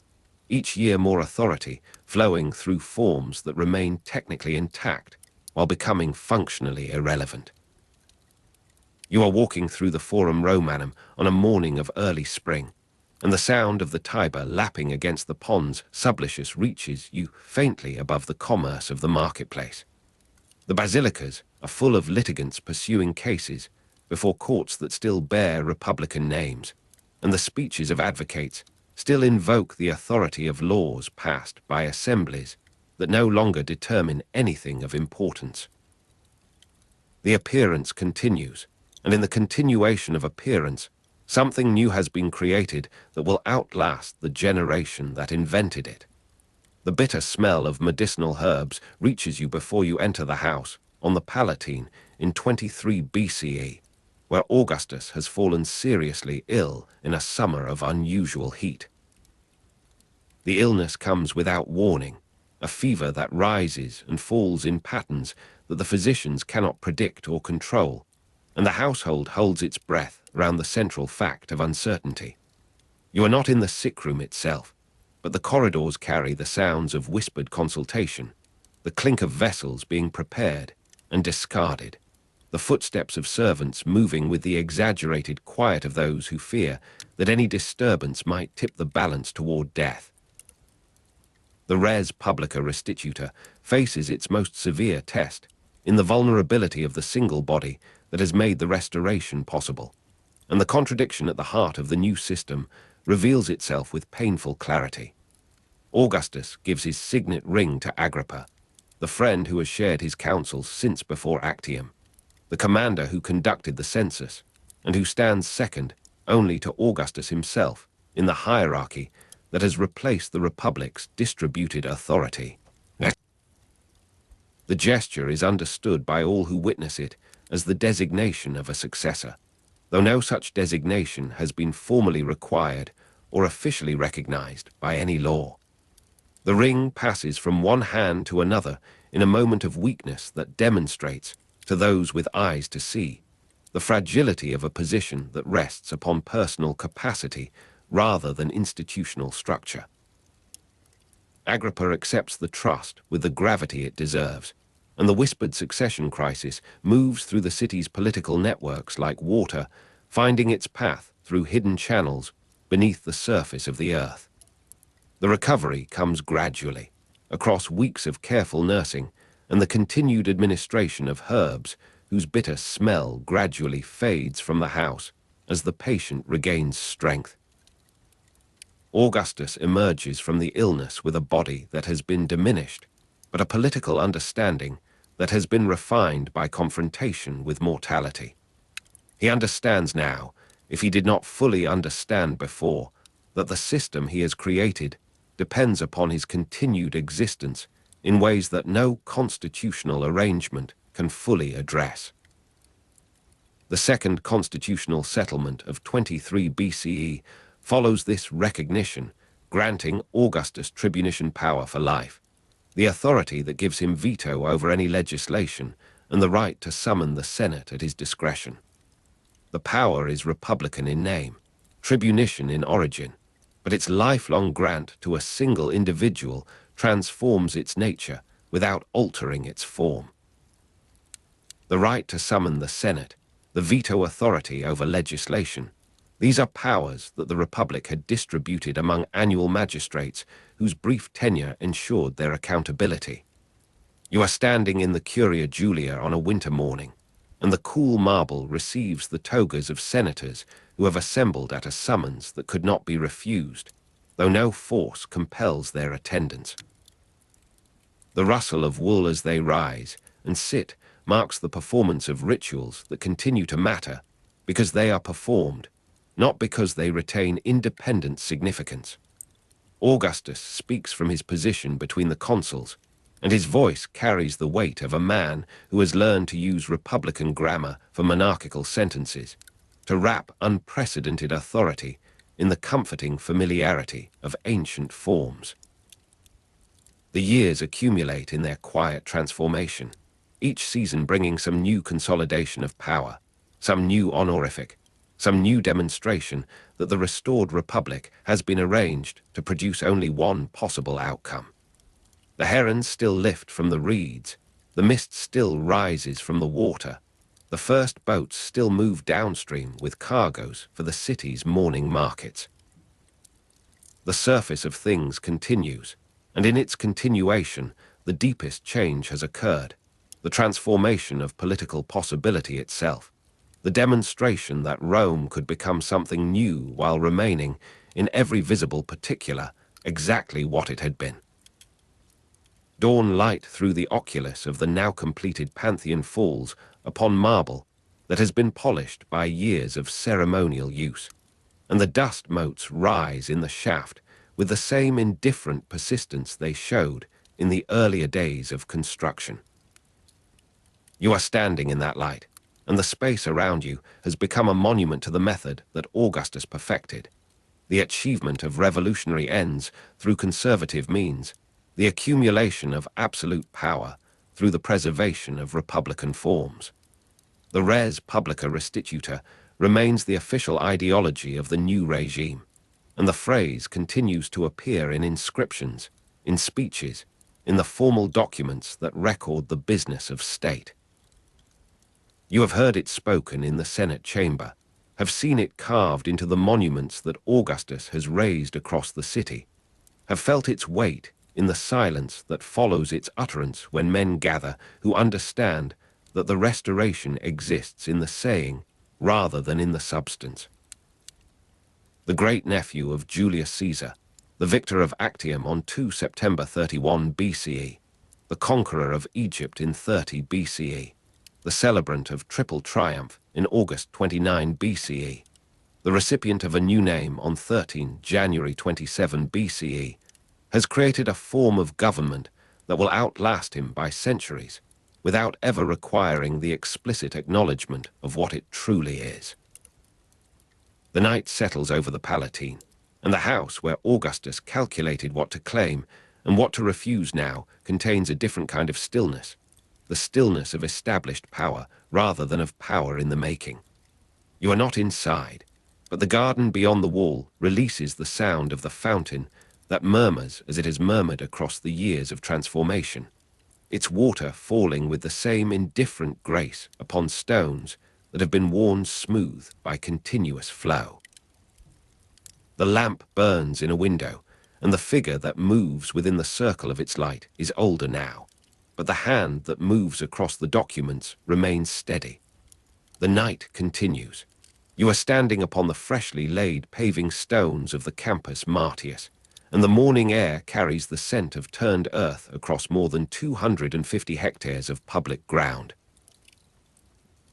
[SPEAKER 1] each year more authority flowing through forms that remain technically intact while becoming functionally irrelevant. You are walking through the Forum Romanum on a morning of early spring, and the sound of the Tiber lapping against the pond's sublicious reaches you faintly above the commerce of the marketplace. The basilicas are full of litigants pursuing cases before courts that still bear republican names, and the speeches of advocates still invoke the authority of laws passed by assemblies that no longer determine anything of importance. The appearance continues, and in the continuation of appearance, something new has been created that will outlast the generation that invented it. The bitter smell of medicinal herbs reaches you before you enter the house on the Palatine in 23 BCE, where Augustus has fallen seriously ill in a summer of unusual heat. The illness comes without warning, a fever that rises and falls in patterns that the physicians cannot predict or control, and the household holds its breath around the central fact of uncertainty. You are not in the sick room itself, but the corridors carry the sounds of whispered consultation, the clink of vessels being prepared and discarded, the footsteps of servants moving with the exaggerated quiet of those who fear that any disturbance might tip the balance toward death. The res publica restituta faces its most severe test in the vulnerability of the single body that has made the restoration possible, and the contradiction at the heart of the new system reveals itself with painful clarity. Augustus gives his signet ring to Agrippa, the friend who has shared his counsels since before Actium, the commander who conducted the census, and who stands second only to Augustus himself in the hierarchy that has replaced the Republic's distributed authority. The gesture is understood by all who witness it as the designation of a successor, though no such designation has been formally required or officially recognized by any law. The ring passes from one hand to another in a moment of weakness that demonstrates, to those with eyes to see, the fragility of a position that rests upon personal capacity rather than institutional structure. Agrippa accepts the trust with the gravity it deserves, and the whispered succession crisis moves through the city's political networks like water, finding its path through hidden channels beneath the surface of the earth. The recovery comes gradually, across weeks of careful nursing and the continued administration of herbs whose bitter smell gradually fades from the house as the patient regains strength. Augustus emerges from the illness with a body that has been diminished, but a political understanding that has been refined by confrontation with mortality. He understands now, if he did not fully understand before, that the system he has created depends upon his continued existence in ways that no constitutional arrangement can fully address. The second constitutional settlement of 23 BCE follows this recognition, granting Augustus tribunician power for life, the authority that gives him veto over any legislation and the right to summon the Senate at his discretion. The power is republican in name, tribunician in origin, but its lifelong grant to a single individual transforms its nature without altering its form. The right to summon the Senate, the veto authority over legislation, these are powers that the Republic had distributed among annual magistrates whose brief tenure ensured their accountability. You are standing in the Curia Julia on a winter morning, and the cool marble receives the togas of senators who have assembled at a summons that could not be refused, though no force compels their attendance. The rustle of wool as they rise and sit marks the performance of rituals that continue to matter because they are performed, not because they retain independent significance. Augustus speaks from his position between the consuls, and his voice carries the weight of a man who has learned to use republican grammar for monarchical sentences, to wrap unprecedented authority in the comforting familiarity of ancient forms. The years accumulate in their quiet transformation, each season bringing some new consolidation of power, some new honorific, some new demonstration that the restored republic has been arranged to produce only one possible outcome. The herons still lift from the reeds, the mist still rises from the water, the first boats still move downstream with cargoes for the city's morning markets. The surface of things continues, and in its continuation, the deepest change has occurred, the transformation of political possibility itself, the demonstration that Rome could become something new while remaining, in every visible particular, exactly what it had been. Dawn light through the oculus of the now completed Pantheon falls upon marble that has been polished by years of ceremonial use, and the dust motes rise in the shaft with the same indifferent persistence they showed in the earlier days of construction. You are standing in that light, and the space around you has become a monument to the method that Augustus perfected, the achievement of revolutionary ends through conservative means, the accumulation of absolute power through the preservation of republican forms. The res publica restituta remains the official ideology of the new regime, and the phrase continues to appear in inscriptions, in speeches, in the formal documents that record the business of state. You have heard it spoken in the Senate chamber, have seen it carved into the monuments that Augustus has raised across the city, have felt its weight in the silence that follows its utterance when men gather who understand that the restoration exists in the saying rather than in the substance. The great-nephew of Julius Caesar, the victor of Actium on 2 September 31 BCE, the conqueror of Egypt in 30 BCE, the celebrant of Triple Triumph in August 29 BCE, the recipient of a new name on 13 January 27 BCE, has created a form of government that will outlast him by centuries, without ever requiring the explicit acknowledgement of what it truly is. The night settles over the Palatine, and the house where Augustus calculated what to claim and what to refuse now contains a different kind of stillness, the stillness of established power rather than of power in the making. You are not inside, but the garden beyond the wall releases the sound of the fountain that murmurs as it has murmured across the years of transformation, its water falling with the same indifferent grace upon stones that have been worn smooth by continuous flow. The lamp burns in a window, and the figure that moves within the circle of its light is older now, but the hand that moves across the documents remains steady. The night continues. You are standing upon the freshly laid paving stones of the campus Martius, and the morning air carries the scent of turned earth across more than 250 hectares of public ground.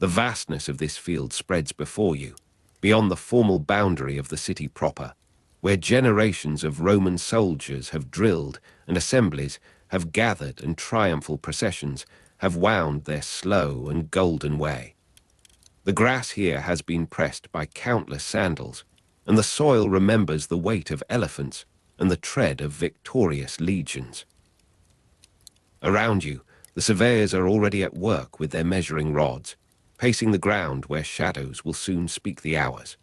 [SPEAKER 1] The vastness of this field spreads before you, beyond the formal boundary of the city proper, where generations of Roman soldiers have drilled and assemblies have gathered and triumphal processions have wound their slow and golden way. The grass here has been pressed by countless sandals, and the soil remembers the weight of elephants and the tread of victorious legions. Around you, the surveyors are already at work with their measuring rods, pacing the ground where shadows will soon speak the hours.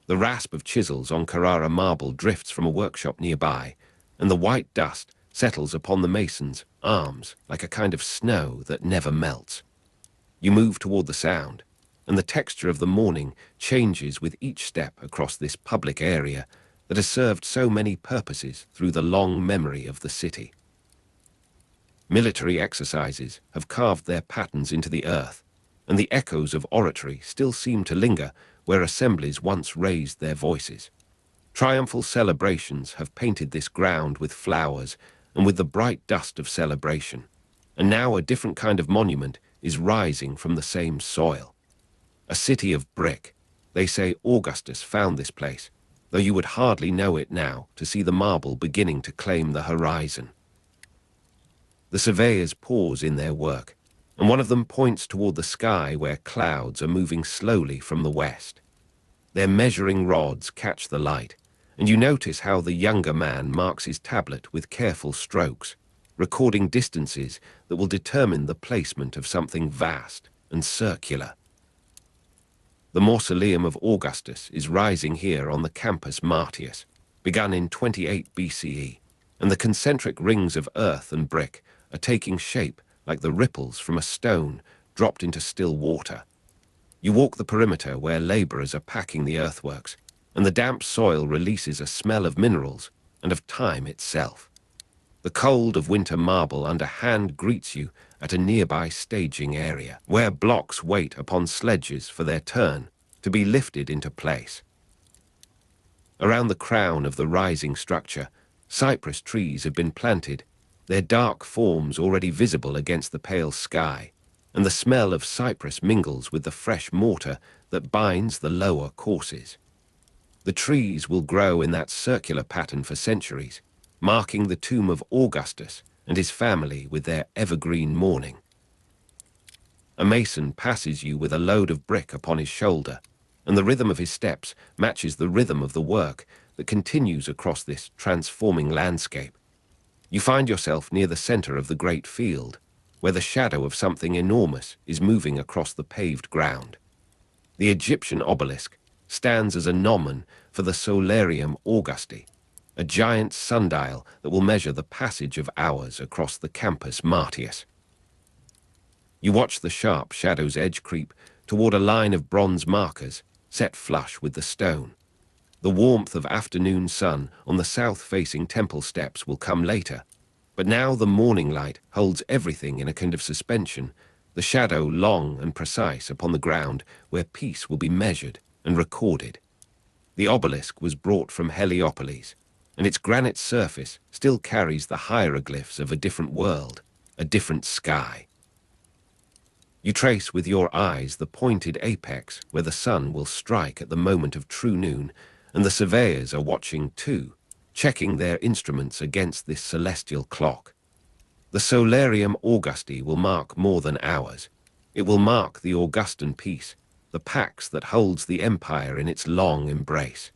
[SPEAKER 1] The rasp of chisels on Carrara marble drifts from a workshop nearby, and the white dust settles upon the mason's arms like a kind of snow that never melts. You move toward the sound, and the texture of the morning changes with each step across this public area that has served so many purposes through the long memory of the city. Military exercises have carved their patterns into the earth, and the echoes of oratory still seem to linger where assemblies once raised their voices. Triumphal celebrations have painted this ground with flowers and with the bright dust of celebration, and now a different kind of monument is rising from the same soil. A city of brick. They say Augustus found this place, though you would hardly know it now to see the marble beginning to claim the horizon. The surveyors pause in their work, and one of them points toward the sky where clouds are moving slowly from the west. Their measuring rods catch the light, and you notice how the younger man marks his tablet with careful strokes, recording distances that will determine the placement of something vast and circular. The mausoleum of Augustus is rising here on the campus Martius, begun in 28 BCE, and the concentric rings of earth and brick are taking shape like the ripples from a stone dropped into still water. You walk the perimeter where laborers are packing the earthworks, and the damp soil releases a smell of minerals and of time itself. The cold of winter marble under hand greets you at a nearby staging area, where blocks wait upon sledges for their turn to be lifted into place. Around the crown of the rising structure, cypress trees have been planted, their dark forms already visible against the pale sky, and the smell of cypress mingles with the fresh mortar that binds the lower courses. The trees will grow in that circular pattern for centuries, marking the tomb of Augustus and his family with their evergreen mourning. A mason passes you with a load of brick upon his shoulder, and the rhythm of his steps matches the rhythm of the work that continues across this transforming landscape. You find yourself near the center of the great field, where the shadow of something enormous is moving across the paved ground. The Egyptian obelisk stands as a gnomon for the Solarium Augusti, a giant sundial that will measure the passage of hours across the campus Martius. You watch the sharp shadow's edge creep toward a line of bronze markers set flush with the stone. The warmth of afternoon sun on the south-facing temple steps will come later, but now the morning light holds everything in a kind of suspension, the shadow long and precise upon the ground where peace will be measured and recorded. The obelisk was brought from Heliopolis, and its granite surface still carries the hieroglyphs of a different world, a different sky. You trace with your eyes the pointed apex where the sun will strike at the moment of true noon, and the surveyors are watching too, checking their instruments against this celestial clock. The Solarium Augusti will mark more than hours. It will mark the Augustan peace, the pax that holds the empire in its long embrace.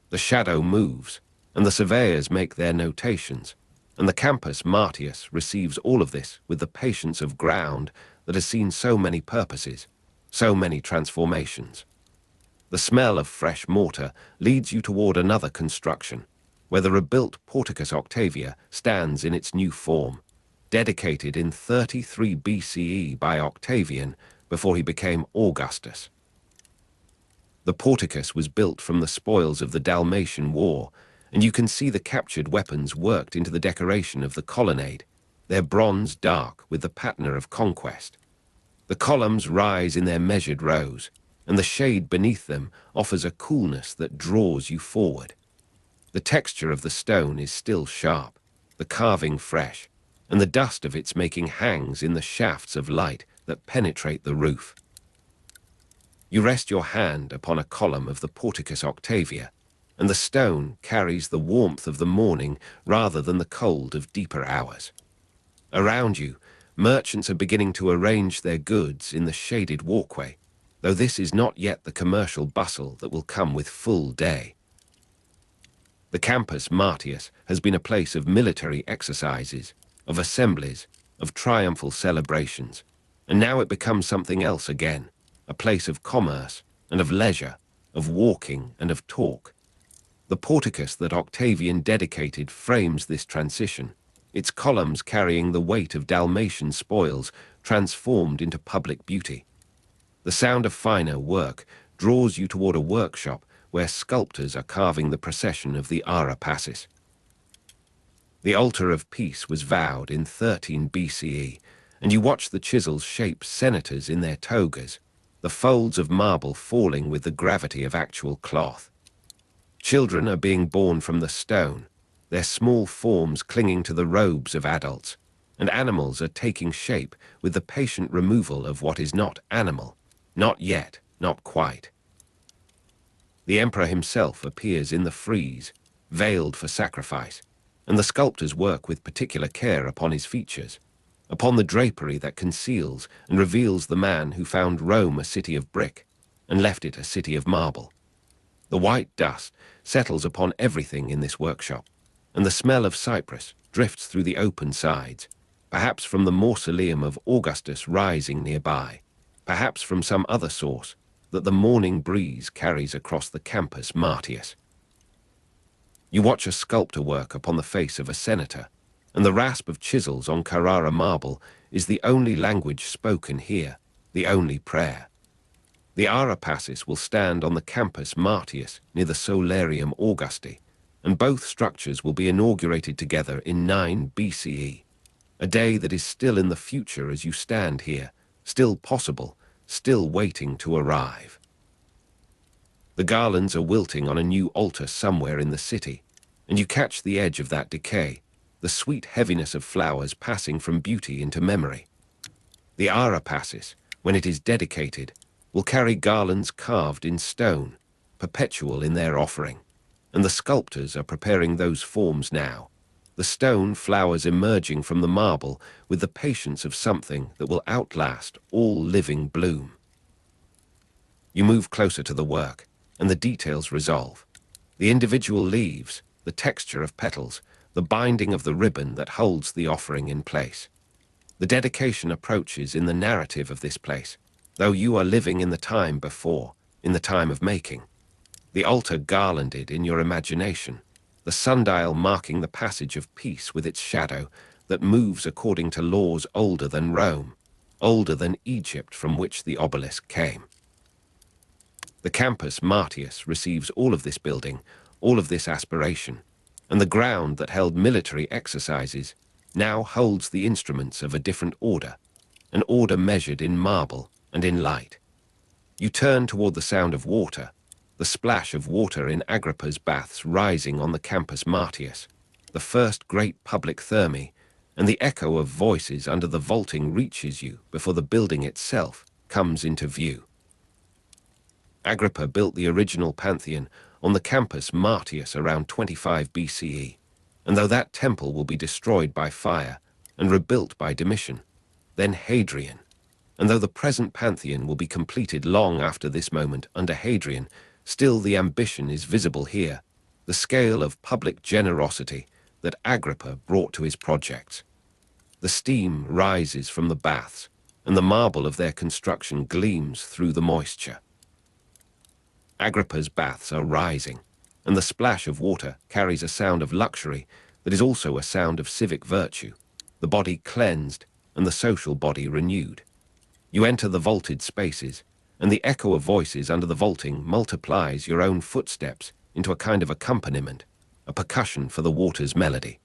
[SPEAKER 1] The shadow moves, and the surveyors make their notations, and the campus Martius receives all of this with the patience of ground that has seen so many purposes, so many transformations. The smell of fresh mortar leads you toward another construction, where the rebuilt Porticus Octavia stands in its new form, dedicated in 33 BCE by Octavian before he became Augustus. The Porticus was built from the spoils of the Dalmatian War, and you can see the captured weapons worked into the decoration of the colonnade, their bronze dark with the patina of conquest. The columns rise in their measured rows, and the shade beneath them offers a coolness that draws you forward. The texture of the stone is still sharp, the carving fresh, and the dust of its making hangs in the shafts of light that penetrate the roof. You rest your hand upon a column of the Porticus Octavia, and the stone carries the warmth of the morning rather than the cold of deeper hours. Around you, merchants are beginning to arrange their goods in the shaded walkway, though this is not yet the commercial bustle that will come with full day. The campus Martius has been a place of military exercises, of assemblies, of triumphal celebrations, and now it becomes something else again, a place of commerce and of leisure, of walking and of talk. The porticus that Octavian dedicated frames this transition, its columns carrying the weight of Dalmatian spoils transformed into public beauty. The sound of finer work draws you toward a workshop where sculptors are carving the procession of the Ara Passis. The altar of peace was vowed in 13 BCE, and you watch the chisels shape senators in their togas, the folds of marble falling with the gravity of actual cloth. Children are being born from the stone, their small forms clinging to the robes of adults, and animals are taking shape with the patient removal of what is not animal, not yet, not quite. The emperor himself appears in the frieze, veiled for sacrifice, and the sculptors work with particular care upon his features, upon the drapery that conceals and reveals the man who found Rome a city of brick and left it a city of marble. The white dust settles upon everything in this workshop, and the smell of cypress drifts through the open sides, perhaps from the mausoleum of Augustus rising nearby, perhaps from some other source that the morning breeze carries across the campus Martius. You watch a sculptor work upon the face of a senator, and the rasp of chisels on Carrara marble is the only language spoken here, the only prayer. The Ara Passis will stand on the campus Martius near the Solarium Augusti, and both structures will be inaugurated together in 9 BCE, a day that is still in the future as you stand here, still possible, still waiting to arrive. The garlands are wilting on a new altar somewhere in the city, and you catch the edge of that decay, the sweet heaviness of flowers passing from beauty into memory. The Ara Passis, when it is dedicated, will carry garlands carved in stone, perpetual in their offering, and the sculptors are preparing those forms now, the stone flowers emerging from the marble with the patience of something that will outlast all living bloom. You move closer to the work, and the details resolve. The individual leaves, the texture of petals, the binding of the ribbon that holds the offering in place. The dedication approaches in the narrative of this place, though you are living in the time before, in the time of making. The altar garlanded in your imagination, the sundial marking the passage of peace with its shadow that moves according to laws older than Rome, older than Egypt from which the obelisk came. The campus Martius receives all of this building, all of this aspiration, and the ground that held military exercises now holds the instruments of a different order, an order measured in marble and in light. You turn toward the sound of water, the splash of water in Agrippa's baths rising on the campus Martius, the first great public thermae, and the echo of voices under the vaulting reaches you before the building itself comes into view. Agrippa built the original Pantheon on the campus Martius around 25 BCE, and though that temple will be destroyed by fire and rebuilt by Domitian, then Hadrian, And though the present Pantheon will be completed long after this moment under Hadrian, still the ambition is visible here, the scale of public generosity that Agrippa brought to his projects. The steam rises from the baths, and the marble of their construction gleams through the moisture. Agrippa's baths are rising, and the splash of water carries a sound of luxury that is also a sound of civic virtue, the body cleansed and the social body renewed. You enter the vaulted spaces, and the echo of voices under the vaulting multiplies your own footsteps into a kind of accompaniment, a percussion for the water's melody.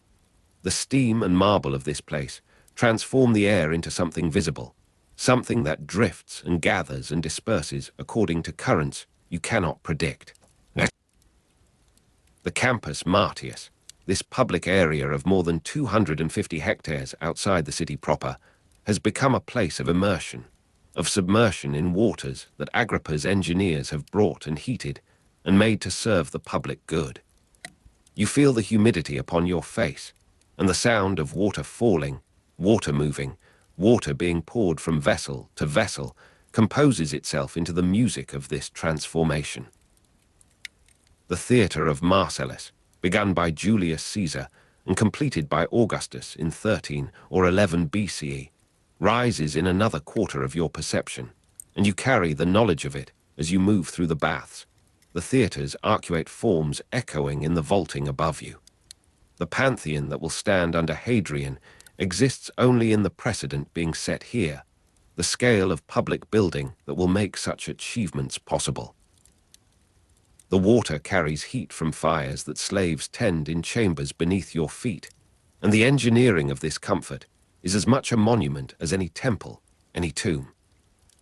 [SPEAKER 1] The steam and marble of this place transform the air into something visible, something that drifts and gathers and disperses according to currents you cannot predict. The Campus Martius, this public area of more than 250 hectares outside the city proper, has become a place of immersion, of submersion in waters that Agrippa's engineers have brought and heated and made to serve the public good. You feel the humidity upon your face, and the sound of water falling, water moving, water being poured from vessel to vessel, composes itself into the music of this transformation. The theatre of Marcellus, begun by Julius Caesar and completed by Augustus in 13 or 11 BCE, rises in another quarter of your perception, and you carry the knowledge of it as you move through the baths, the theatre's arcuate forms echoing in the vaulting above you. The Pantheon that will stand under Hadrian exists only in the precedent being set here, the scale of public building that will make such achievements possible. The water carries heat from fires that slaves tend in chambers beneath your feet, and the engineering of this comfort is as much a monument as any temple, any tomb.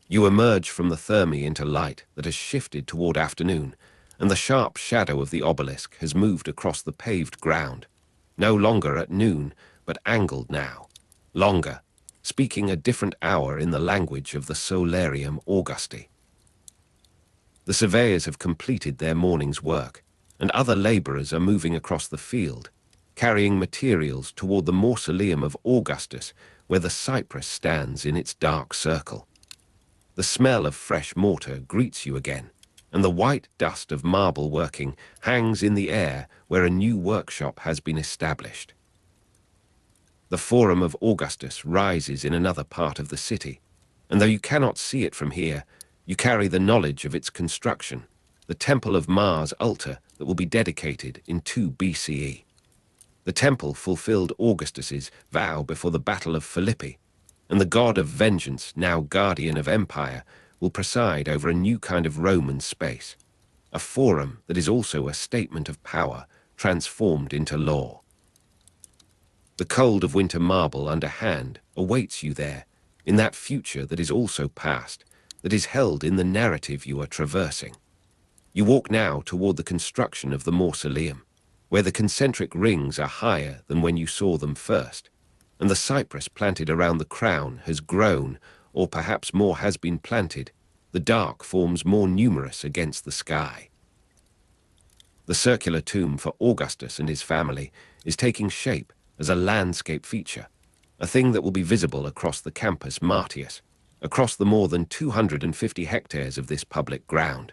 [SPEAKER 1] You emerge from the Thermae into light that has shifted toward afternoon, and the sharp shadow of the obelisk has moved across the paved ground, no longer at noon, but angled now, longer, speaking a different hour in the language of the Solarium Augusti. The surveyors have completed their morning's work, and other laborers are moving across the field, carrying materials toward the mausoleum of Augustus, where the cypress stands in its dark circle. The smell of fresh mortar greets you again, and the white dust of marble working hangs in the air where a new workshop has been established. The Forum of Augustus rises in another part of the city, and though you cannot see it from here, you carry the knowledge of its construction, the temple of Mars altar that will be dedicated in 2 BCE. The temple fulfilled Augustus's vow before the Battle of Philippi, and the god of vengeance, now guardian of empire, will preside over a new kind of Roman space, a forum that is also a statement of power transformed into law. The cold of winter marble underhand awaits you there, in that future that is also past, that is held in the narrative you are traversing. You walk now toward the construction of the mausoleum, where the concentric rings are higher than when you saw them first, and the cypress planted around the crown has grown, or perhaps more has been planted, the dark forms more numerous against the sky. The circular tomb for Augustus and his family is taking shape as a landscape feature, a thing that will be visible across the Campus Martius, across the more than 250 hectares of this public ground.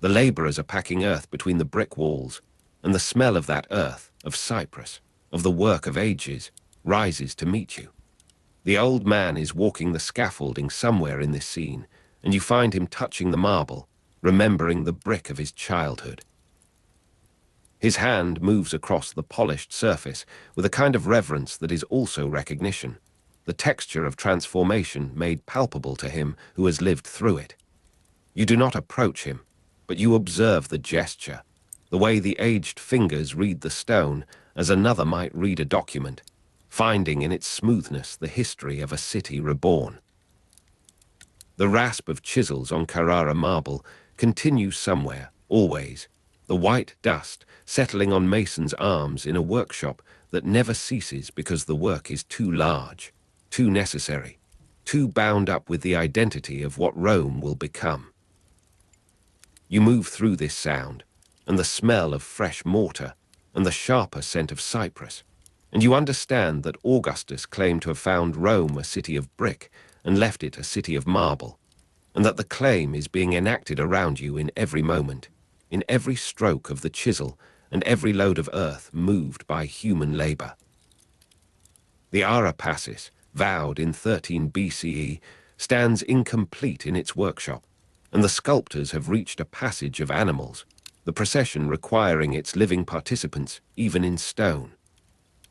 [SPEAKER 1] The laborers are packing earth between the brick walls, and the smell of that earth, of cypress, of the work of ages, rises to meet you. The old man is walking the scaffolding somewhere in this scene, and you find him touching the marble, remembering the brick of his childhood. His hand moves across the polished surface with a kind of reverence that is also recognition, the texture of transformation made palpable to him who has lived through it. You do not approach him, but you observe the gesture, the way the aged fingers read the stone as another might read a document, finding in its smoothness the history of a city reborn. The rasp of chisels on Carrara marble continues somewhere, always, the white dust settling on masons' arms in a workshop that never ceases because the work is too large, too necessary, too bound up with the identity of what Rome will become. You move through this sound, and the smell of fresh mortar, and the sharper scent of cypress, and you understand that Augustus claimed to have found Rome a city of brick, and left it a city of marble, and that the claim is being enacted around you in every moment, in every stroke of the chisel and every load of earth moved by human labor. The Arapacis, vowed in 13 BCE, stands incomplete in its workshop, and the sculptors have reached a passage of animals, the procession requiring its living participants even in stone.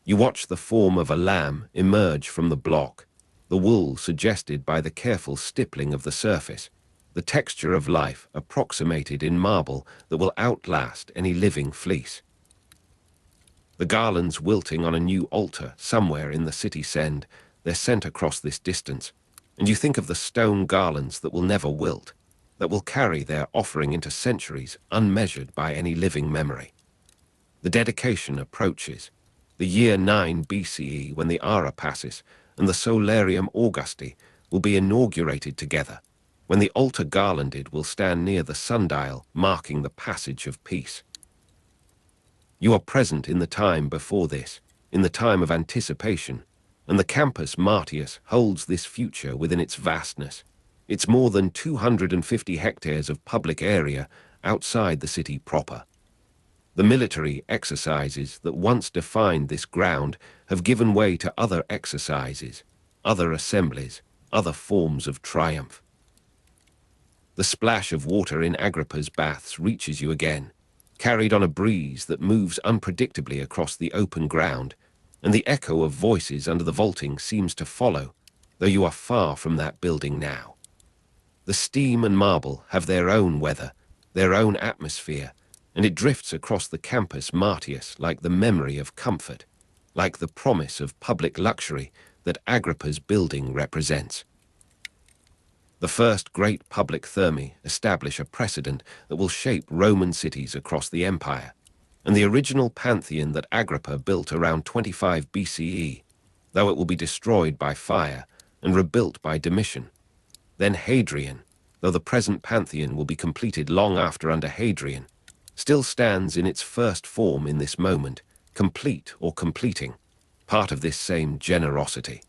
[SPEAKER 1] You watch the form of a lamb emerge from the block, the wool suggested by the careful stippling of the surface, the texture of life approximated in marble that will outlast any living fleece. The garlands wilting on a new altar somewhere in the city send their scent across this distance, and you think of the stone garlands that will never wilt, that will carry their offering into centuries unmeasured by any living memory. The dedication approaches, the year 9 BCE, when the Arapacis and the Solarium Augusti will be inaugurated together, when the altar garlanded will stand near the sundial marking the passage of peace. You are present in the time before this, in the time of anticipation, and the Campus Martius holds this future within its vastness, its more than 250 hectares of public area outside the city proper. The military exercises that once defined this ground have given way to other exercises, other assemblies, other forms of triumph. The splash of water in Agrippa's baths reaches you again, carried on a breeze that moves unpredictably across the open ground, and the echo of voices under the vaulting seems to follow, though you are far from that building now. The steam and marble have their own weather, their own atmosphere, and it drifts across the Campus Martius like the memory of comfort, like the promise of public luxury that Agrippa's building represents. The first great public thermae establish a precedent that will shape Roman cities across the empire, and the original Pantheon that Agrippa built around 25 BCE, though it will be destroyed by fire and rebuilt by Domitian. Then Hadrian, though the present Pantheon will be completed long after under Hadrian, still stands in its first form in this moment, complete or completing, part of this same generosity.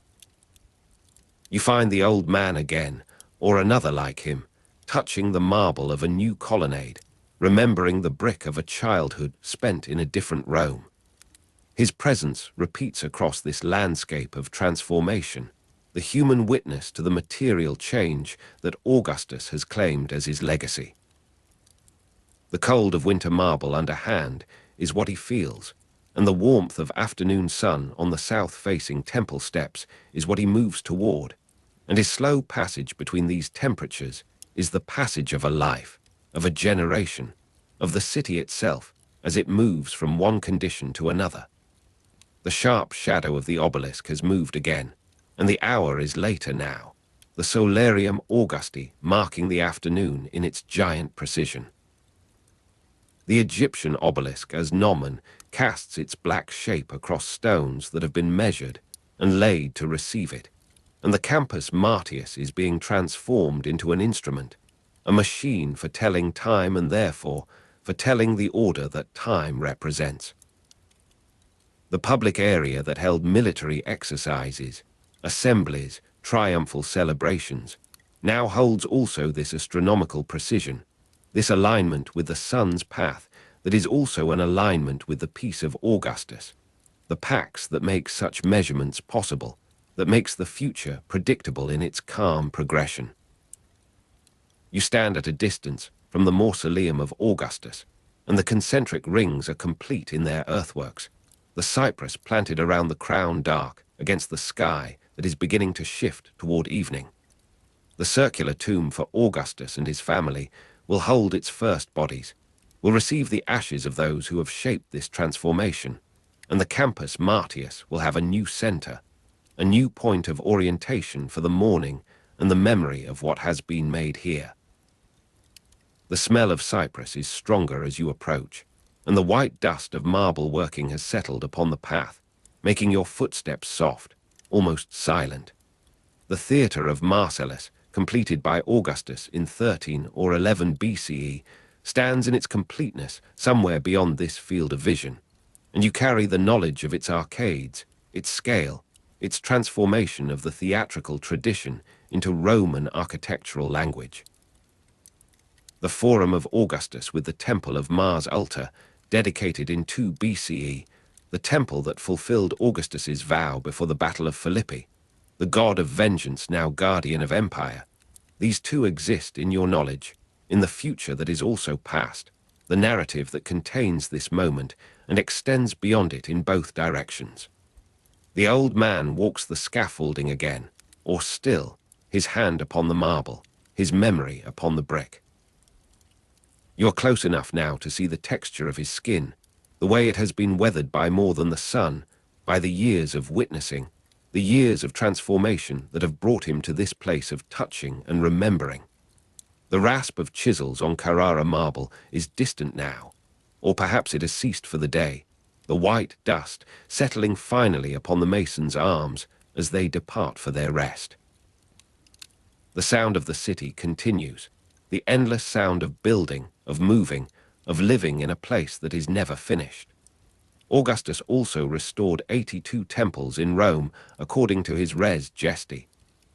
[SPEAKER 1] You find the old man again, or another like him, touching the marble of a new colonnade, remembering the brick of a childhood spent in a different Rome. His presence repeats across this landscape of transformation, the human witness to the material change that Augustus has claimed as his legacy. The cold of winter marble underhand is what he feels, and the warmth of afternoon sun on the south-facing temple steps is what he moves toward, and his slow passage between these temperatures is the passage of a life, of a generation, of the city itself as it moves from one condition to another. The sharp shadow of the obelisk has moved again, and the hour is later now, the Solarium Augusti marking the afternoon in its giant precision. The Egyptian obelisk as gnomon casts its black shape across stones that have been measured and laid to receive it, and the Campus Martius is being transformed into an instrument, a machine for telling time and therefore for telling the order that time represents. The public area that held military exercises, assemblies, triumphal celebrations, now holds also this astronomical precision, this alignment with the sun's path that is also an alignment with the peace of Augustus, the pax that makes such measurements possible, that makes the future predictable in its calm progression. You stand at a distance from the mausoleum of Augustus, and the concentric rings are complete in their earthworks, the cypress planted around the crown dark against the sky that is beginning to shift toward evening. The circular tomb for Augustus and his family will hold its first bodies, will receive the ashes of those who have shaped this transformation, and the Campus Martius will have a new center, a new point of orientation for the mourning and the memory of what has been made here. The smell of cypress is stronger as you approach, and the white dust of marble working has settled upon the path, making your footsteps soft, almost silent. The theatre of Marcellus, completed by Augustus in 13 or 11 BCE, stands in its completeness somewhere beyond this field of vision, and you carry the knowledge of its arcades, its scale, its transformation of the theatrical tradition into Roman architectural language. The Forum of Augustus with the Temple of Mars Ultor, dedicated in 2 BCE, the temple that fulfilled Augustus's vow before the Battle of Philippi, the god of vengeance now guardian of empire. These two exist in your knowledge, in the future that is also past, the narrative that contains this moment and extends beyond it in both directions. The old man walks the scaffolding again, or still, his hand upon the marble, his memory upon the brick. You're close enough now to see the texture of his skin, the way it has been weathered by more than the sun, by the years of witnessing, the years of transformation that have brought him to this place of touching and remembering. The rasp of chisels on Carrara marble is distant now, or perhaps it has ceased for the day, the white dust settling finally upon the mason's arms as they depart for their rest. The sound of the city continues, the endless sound of building, of moving, of living in a place that is never finished. Augustus also restored 82 temples in Rome according to his res gesti,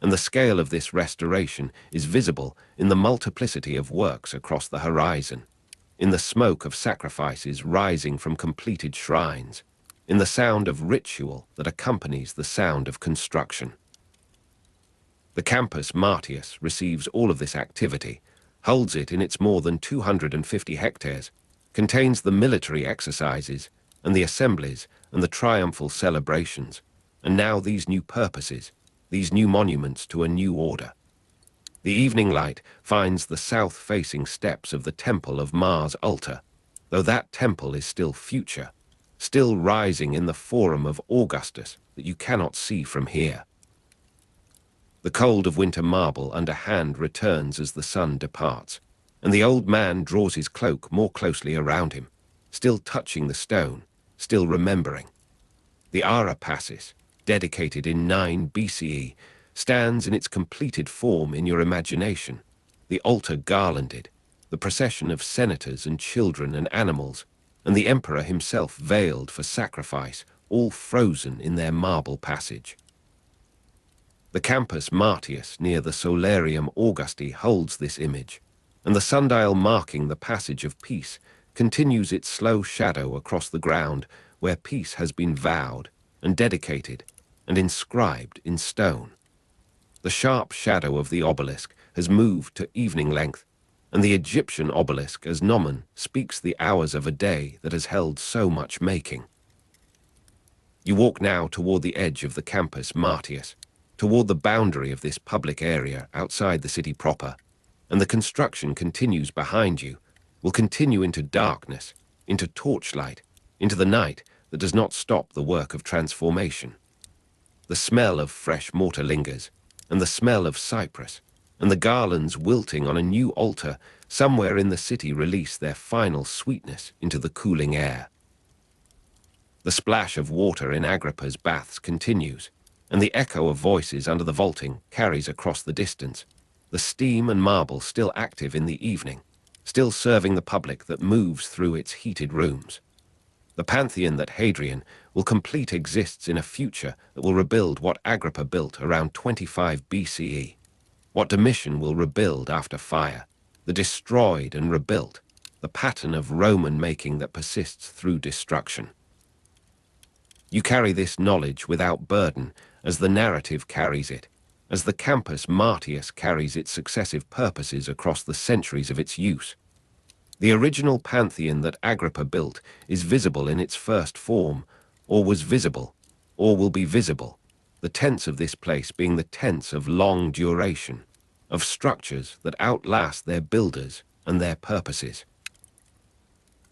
[SPEAKER 1] and the scale of this restoration is visible in the multiplicity of works across the horizon, in the smoke of sacrifices rising from completed shrines, in the sound of ritual that accompanies the sound of construction. The Campus Martius receives all of this activity, holds it in its more than 250 hectares, contains the military exercises and the assemblies and the triumphal celebrations, and now these new purposes, these new monuments to a new order. The evening light finds the south-facing steps of the Temple of Mars Ultor, though that temple is still future, still rising in the Forum of Augustus that you cannot see from here. The cold of winter marble under hand returns as the sun departs, and the old man draws his cloak more closely around him, still touching the stone, still remembering. The Ara Passis, dedicated in 9 BCE, stands in its completed form in your imagination, the altar garlanded, the procession of senators and children and animals, and the emperor himself veiled for sacrifice, all frozen in their marble passage. The Campus Martius near the Solarium Augusti holds this image, and the sundial marking the passage of peace continues its slow shadow across the ground where peace has been vowed and dedicated and inscribed in stone. The sharp shadow of the obelisk has moved to evening length, and the Egyptian obelisk as gnomon speaks the hours of a day that has held so much making. You walk now toward the edge of the Campus Martius, toward the boundary of this public area outside the city proper, and the construction continues behind you, will continue into darkness, into torchlight, into the night that does not stop the work of transformation. The smell of fresh mortar lingers, and the smell of cypress, and the garlands wilting on a new altar somewhere in the city release their final sweetness into the cooling air. The splash of water in Agrippa's baths continues, and the echo of voices under the vaulting carries across the distance, the steam and marble still active in the evening, still serving the public that moves through its heated rooms. The Pantheon that Hadrian will complete exists in a future that will rebuild what Agrippa built around 25 BCE, what Domitian will rebuild after fire, the destroyed and rebuilt, the pattern of Roman making that persists through destruction. You carry this knowledge without burden as the narrative carries it, as the Campus Martius carries its successive purposes across the centuries of its use. The original Pantheon that Agrippa built is visible in its first form, or was visible, or will be visible, the tense of this place being the tense of long duration, of structures that outlast their builders and their purposes.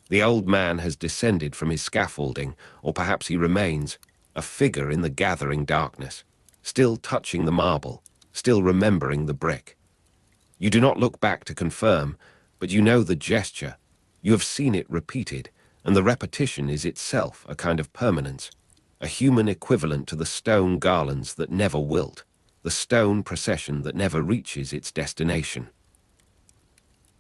[SPEAKER 1] The old man has descended from his scaffolding, or perhaps he remains, a figure in the gathering darkness, still touching the marble, still remembering the brick. You do not look back to confirm, but you know the gesture. You have seen it repeated, and the repetition is itself a kind of permanence, a human equivalent to the stone garlands that never wilt, the stone procession that never reaches its destination.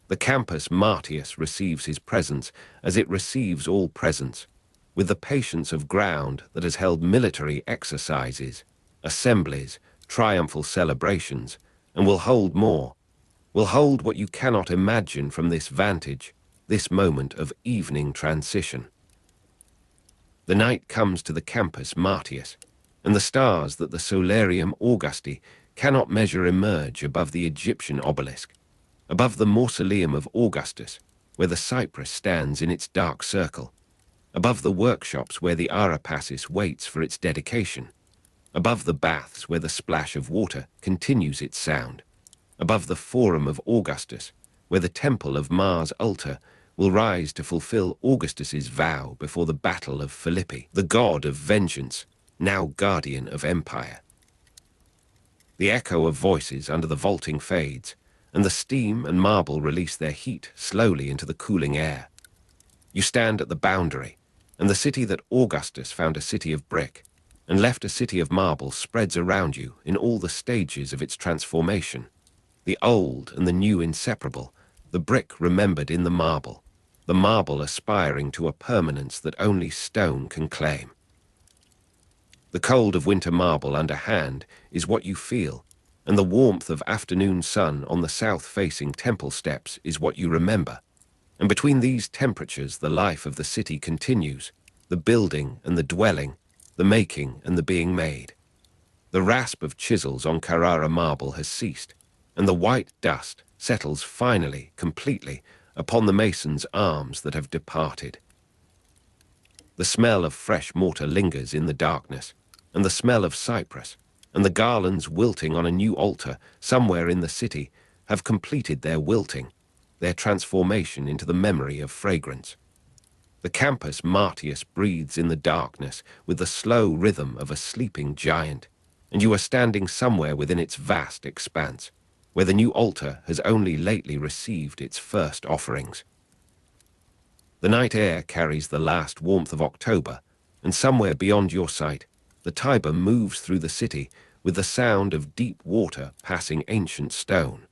[SPEAKER 1] The Campus Martius receives his presence as it receives all presence, with the patience of ground that has held military exercises, assemblies, triumphal celebrations, and will hold more, will hold what you cannot imagine from this vantage, this moment of evening transition. The night comes to the campus Martius, and the stars that the Solarium Augusti cannot measure emerge above the Egyptian obelisk, above the mausoleum of Augustus, where the cypress stands in its dark circle, above the workshops where the Arapacis waits for its dedication, above the baths where the splash of water continues its sound, above the Forum of Augustus, where the temple of Mars Ultor will rise to fulfill Augustus's vow before the battle of Philippi, the god of vengeance, now guardian of empire. The echo of voices under the vaulting fades, and the steam and marble release their heat slowly into the cooling air. You stand at the boundary, and the city that Augustus found a city of brick, and left a city of marble spreads around you in all the stages of its transformation. The old and the new inseparable, the brick remembered in the marble aspiring to a permanence that only stone can claim. The cold of winter marble underhand is what you feel, and the warmth of afternoon sun on the south-facing temple steps is what you remember. And between these temperatures the life of the city continues, the building and the dwelling, the making and the being made. The rasp of chisels on Carrara marble has ceased, and the white dust settles finally, completely, upon the mason's arms that have departed. The smell of fresh mortar lingers in the darkness, and the smell of cypress, and the garlands wilting on a new altar somewhere in the city have completed their wilting, their transformation into the memory of fragrance. The campus Martius breathes in the darkness with the slow rhythm of a sleeping giant, and you are standing somewhere within its vast expanse, where the new altar has only lately received its first offerings. The night air carries the last warmth of October, and somewhere beyond your sight, the Tiber moves through the city with the sound of deep water passing ancient stone.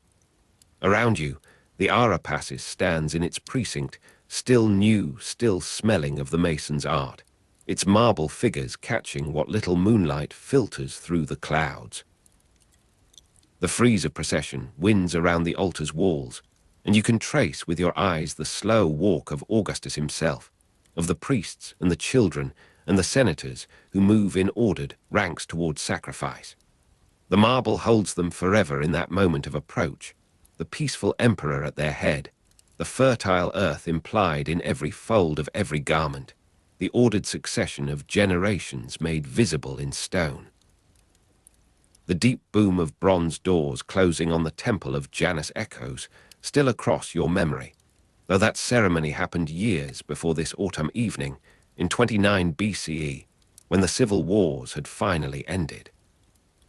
[SPEAKER 1] Around you, the Arapacis stands in its precinct, still new, still smelling of the mason's art, its marble figures catching what little moonlight filters through the clouds. The freezer procession winds around the altar's walls, and you can trace with your eyes the slow walk of Augustus himself, of the priests and the children and the senators who move in ordered ranks towards sacrifice. The marble holds them forever in that moment of approach, the peaceful emperor at their head, the fertile earth implied in every fold of every garment, the ordered succession of generations made visible in stone. The deep boom of bronze doors closing on the temple of Janus echoes still across your memory, though that ceremony happened years before this autumn evening in 29 BCE, when the civil wars had finally ended.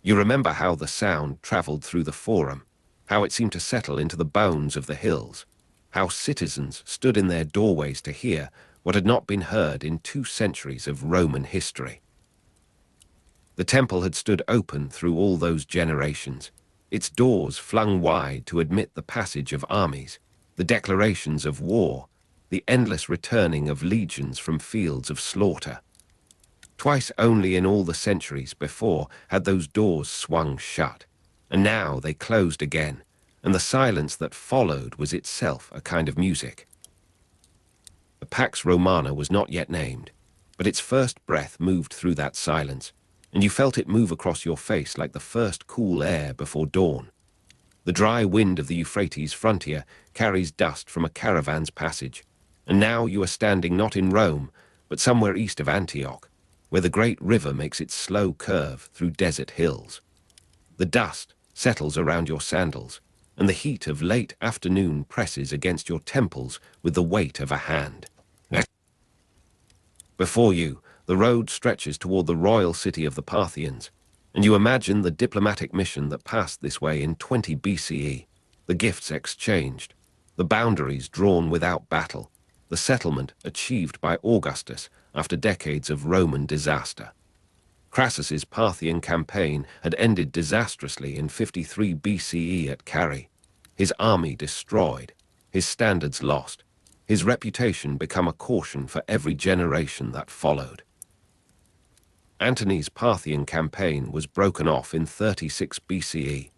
[SPEAKER 1] You remember how the sound traveled through the forum, how it seemed to settle into the bones of the hills, how citizens stood in their doorways to hear what had not been heard in 2 centuries of Roman history. The temple had stood open through all those generations, its doors flung wide to admit the passage of armies, the declarations of war, the endless returning of legions from fields of slaughter. Twice only in all the centuries before had those doors swung shut, and now they closed again, and the silence that followed was itself a kind of music. The Pax Romana was not yet named, but its first breath moved through that silence, and you felt it move across your face like the first cool air before dawn. The dry wind of the Euphrates frontier carries dust from a caravan's passage, and now you are standing not in Rome, but somewhere east of Antioch, where the great river makes its slow curve through desert hills. The dust settles around your sandals, and the heat of late afternoon presses against your temples with the weight of a hand. Before you, the road stretches toward the royal city of the Parthians, and you imagine the diplomatic mission that passed this way in 20 BCE, the gifts exchanged, the boundaries drawn without battle, the settlement achieved by Augustus after decades of Roman disaster. Crassus's Parthian campaign had ended disastrously in 53 BCE at Carrhae, his army destroyed, his standards lost, his reputation become a caution for every generation that followed. Antony's Parthian campaign was broken off in 36 BCE.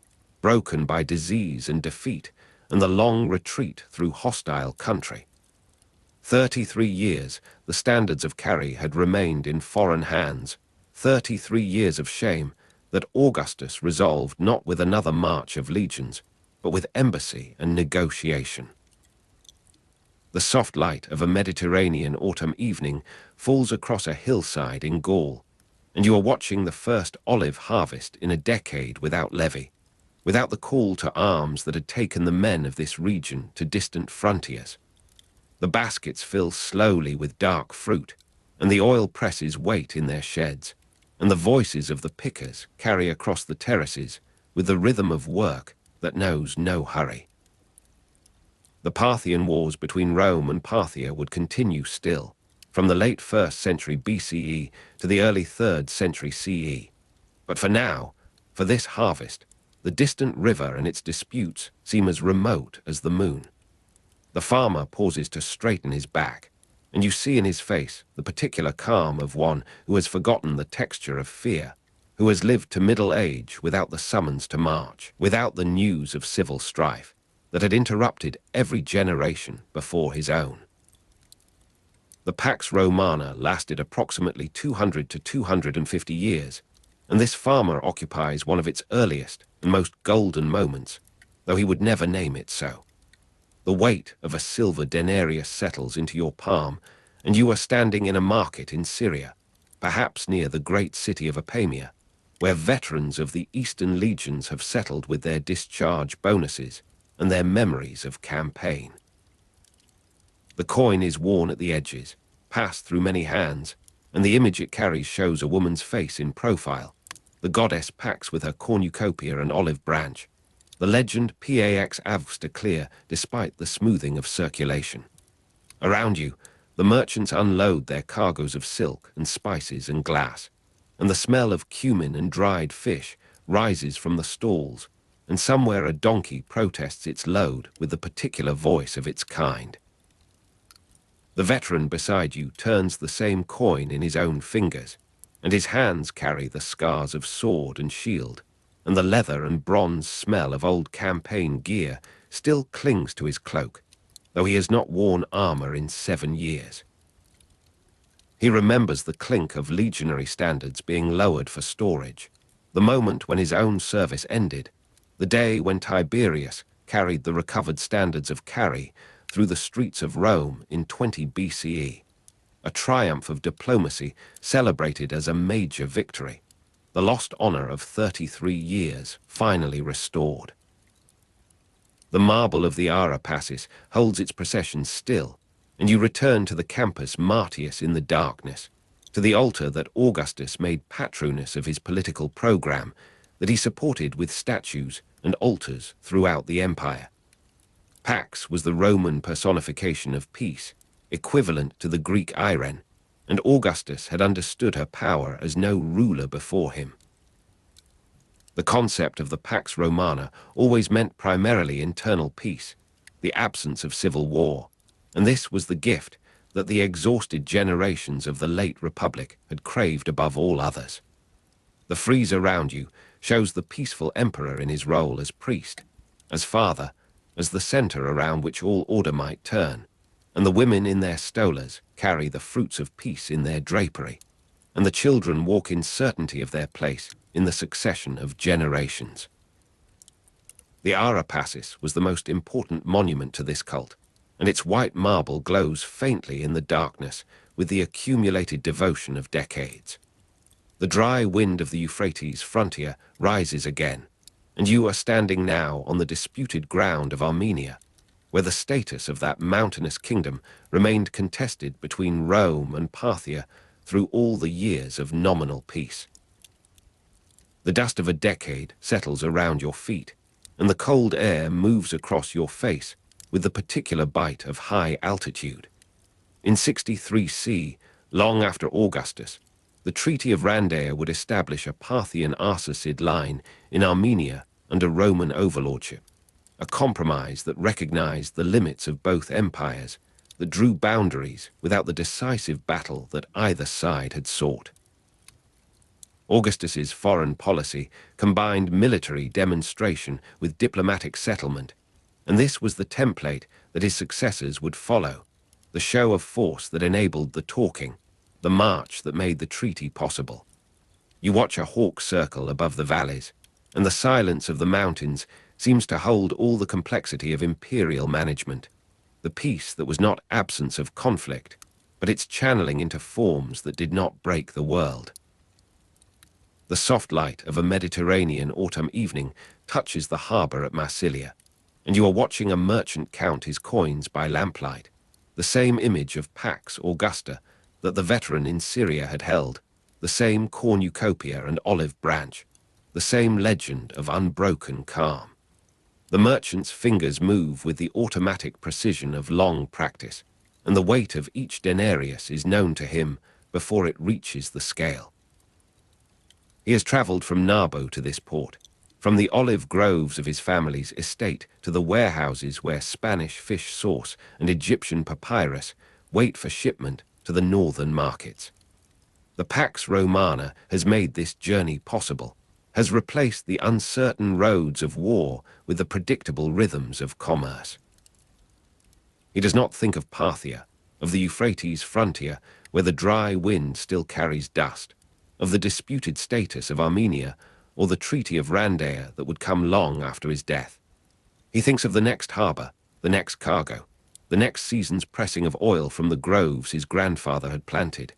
[SPEAKER 1] broken by disease and defeat, and the long retreat through hostile country. 33 years, the standards of Carry had remained in foreign hands. 33 years of shame that Augustus resolved not with another march of legions, but with embassy and negotiation. The soft light of a Mediterranean autumn evening falls across a hillside in Gaul, and you are watching the first olive harvest in a decade without levy, without the call to arms that had taken the men of this region to distant frontiers. The baskets fill slowly with dark fruit, and the oil presses wait in their sheds, and the voices of the pickers carry across the terraces with the rhythm of work that knows no hurry. The Parthian wars between Rome and Parthia would continue still, from the late 1st century BCE to the early 3rd century CE. But for now, for this harvest, the distant river and its disputes seem as remote as the moon. The farmer pauses to straighten his back, and you see in his face the particular calm of one who has forgotten the texture of fear, who has lived to middle age without the summons to march, without the news of civil strife that had interrupted every generation before his own. The Pax Romana lasted approximately 200 to 250 years, and this farmer occupies one of its earliest and most golden moments, though he would never name it so. The weight of a silver denarius settles into your palm, and you are standing in a market in Syria, perhaps near the great city of Apamea, where veterans of the Eastern legions have settled with their discharge bonuses and their memories of campaign. The coin is worn at the edges, passed through many hands, and the image it carries shows a woman's face in profile, the goddess Pax with her cornucopia and olive branch, the legend Pax Avsta clear despite the smoothing of circulation. Around you, the merchants unload their cargoes of silk and spices and glass, and the smell of cumin and dried fish rises from the stalls, and somewhere a donkey protests its load with the particular voice of its kind. The veteran beside you turns the same coin in his own fingers, and his hands carry the scars of sword and shield, and the leather and bronze smell of old campaign gear still clings to his cloak, though he has not worn armor in 7 years. He remembers the clink of legionary standards being lowered for storage, the moment when his own service ended, the day when Tiberius carried the recovered standards of Carry through the streets of Rome in 20 BCE, a triumph of diplomacy celebrated as a major victory, the lost honor of 33 years finally restored. The marble of the Ara Passis holds its procession still, and you return to the Campus Martius in the darkness, to the altar that Augustus made patronus of his political program, that he supported with statues and altars throughout the empire. Pax was the Roman personification of peace, equivalent to the Greek Irene, and Augustus had understood her power as no ruler before him. The concept of the Pax Romana always meant primarily internal peace, the absence of civil war, and this was the gift that the exhausted generations of the late Republic had craved above all others. The frieze around you shows the peaceful emperor in his role as priest, as father, as the center around which all order might turn, and the women in their stolas carry the fruits of peace in their drapery, and the children walk in certainty of their place in the succession of generations. The Ara Passis was the most important monument to this cult, and its white marble glows faintly in the darkness with the accumulated devotion of decades. The dry wind of the Euphrates frontier rises again, and you are standing now on the disputed ground of Armenia, where the status of that mountainous kingdom remained contested between Rome and Parthia through all the years of nominal peace. The dust of a decade settles around your feet, and the cold air moves across your face with the particular bite of high altitude. In 63 C, long after Augustus, the Treaty of Rhandaea would establish a Parthian Arsacid line in Armenia under Roman overlordship, a compromise that recognized the limits of both empires, that drew boundaries without the decisive battle that either side had sought. Augustus's foreign policy combined military demonstration with diplomatic settlement, and this was the template that his successors would follow, the show of force that enabled the talking, the march that made the treaty possible. You watch a hawk circle above the valleys, and the silence of the mountains seems to hold all the complexity of imperial management, the peace that was not absence of conflict, but its channeling into forms that did not break the world. The soft light of a Mediterranean autumn evening touches the harbour at Marsilia, and you are watching a merchant count his coins by lamplight, the same image of Pax Augusta that the veteran in Syria had held, the same cornucopia and olive branch, the same legend of unbroken calm. The merchant's fingers move with the automatic precision of long practice, and the weight of each denarius is known to him before it reaches the scale. He has travelled from Narbo to this port, from the olive groves of his family's estate to the warehouses where Spanish fish sauce and Egyptian papyrus wait for shipment to the northern markets. The Pax Romana has made this journey possible, has replaced the uncertain roads of war with the predictable rhythms of commerce. He does not think of Parthia, of the Euphrates frontier where the dry wind still carries dust, of the disputed status of Armenia or the Treaty of Rhandaea that would come long after his death. He thinks of the next harbour, the next cargo, the next season's pressing of oil from the groves his grandfather had planted.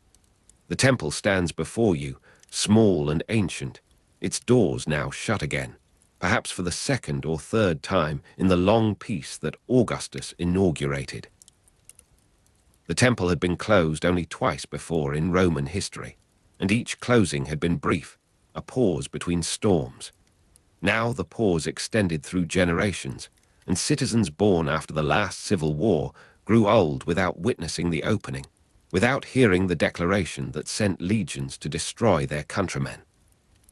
[SPEAKER 1] The temple stands before you, small and ancient, its doors now shut again, perhaps for the second or third time in the long peace that Augustus inaugurated. The temple had been closed only twice before in Roman history, and each closing had been brief, a pause between storms. Now the pause extended through generations, and citizens born after the last civil war grew old without witnessing the opening, without hearing the declaration that sent legions to destroy their countrymen.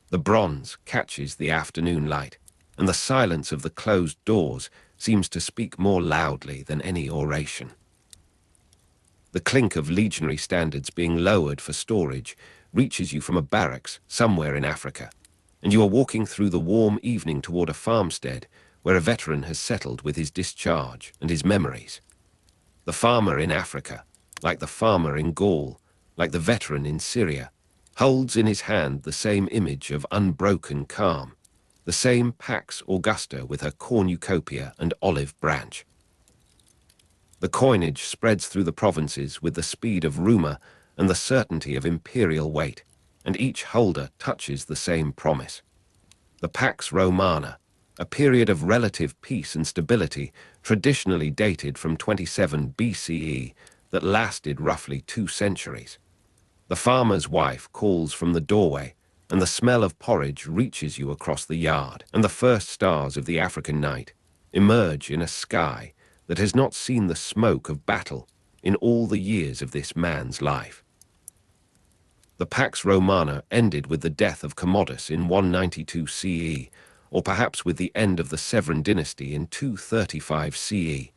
[SPEAKER 1] The bronze catches the afternoon light, and the silence of the closed doors seems to speak more loudly than any oration. The clink of legionary standards being lowered for storage reaches you from a barracks somewhere in Africa, and you are walking through the warm evening toward a farmstead where a veteran has settled with his discharge and his memories. The farmer in Africa, like the farmer in Gaul, like the veteran in Syria, holds in his hand the same image of unbroken calm, the same Pax Augusta with her cornucopia and olive branch. The coinage spreads through the provinces with the speed of rumour and the certainty of imperial weight, and each holder touches the same promise. The Pax Romana, a period of relative peace and stability traditionally dated from 27 BCE that lasted roughly 2 centuries. The farmer's wife calls from the doorway, and the smell of porridge reaches you across the yard, and the first stars of the African night emerge in a sky that has not seen the smoke of battle in all the years of this man's life. The Pax Romana ended with the death of Commodus in 192 CE, or perhaps with the end of the Severan dynasty in 235 CE.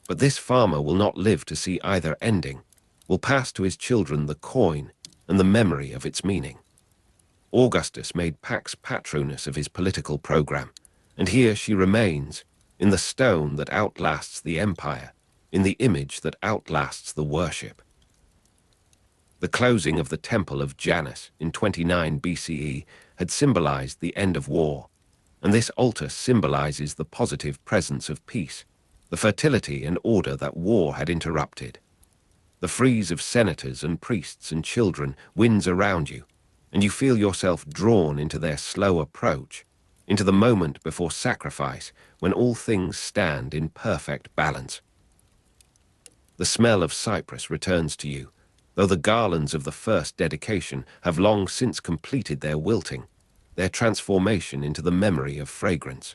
[SPEAKER 1] But this farmer will not live to see either ending, will pass to his children the coin and the memory of its meaning. Augustus made Pax Patronus of his political program, and here she remains, in the stone that outlasts the empire, in the image that outlasts the worship. The closing of the temple of Janus in 29 BCE had symbolized the end of war, and this altar symbolizes the positive presence of peace, the fertility and order that war had interrupted. The frieze of senators and priests and children winds around you, and you feel yourself drawn into their slow approach, into the moment before sacrifice when all things stand in perfect balance. The smell of cypress returns to you, though the garlands of the first dedication have long since completed their wilting, their transformation into the memory of fragrance.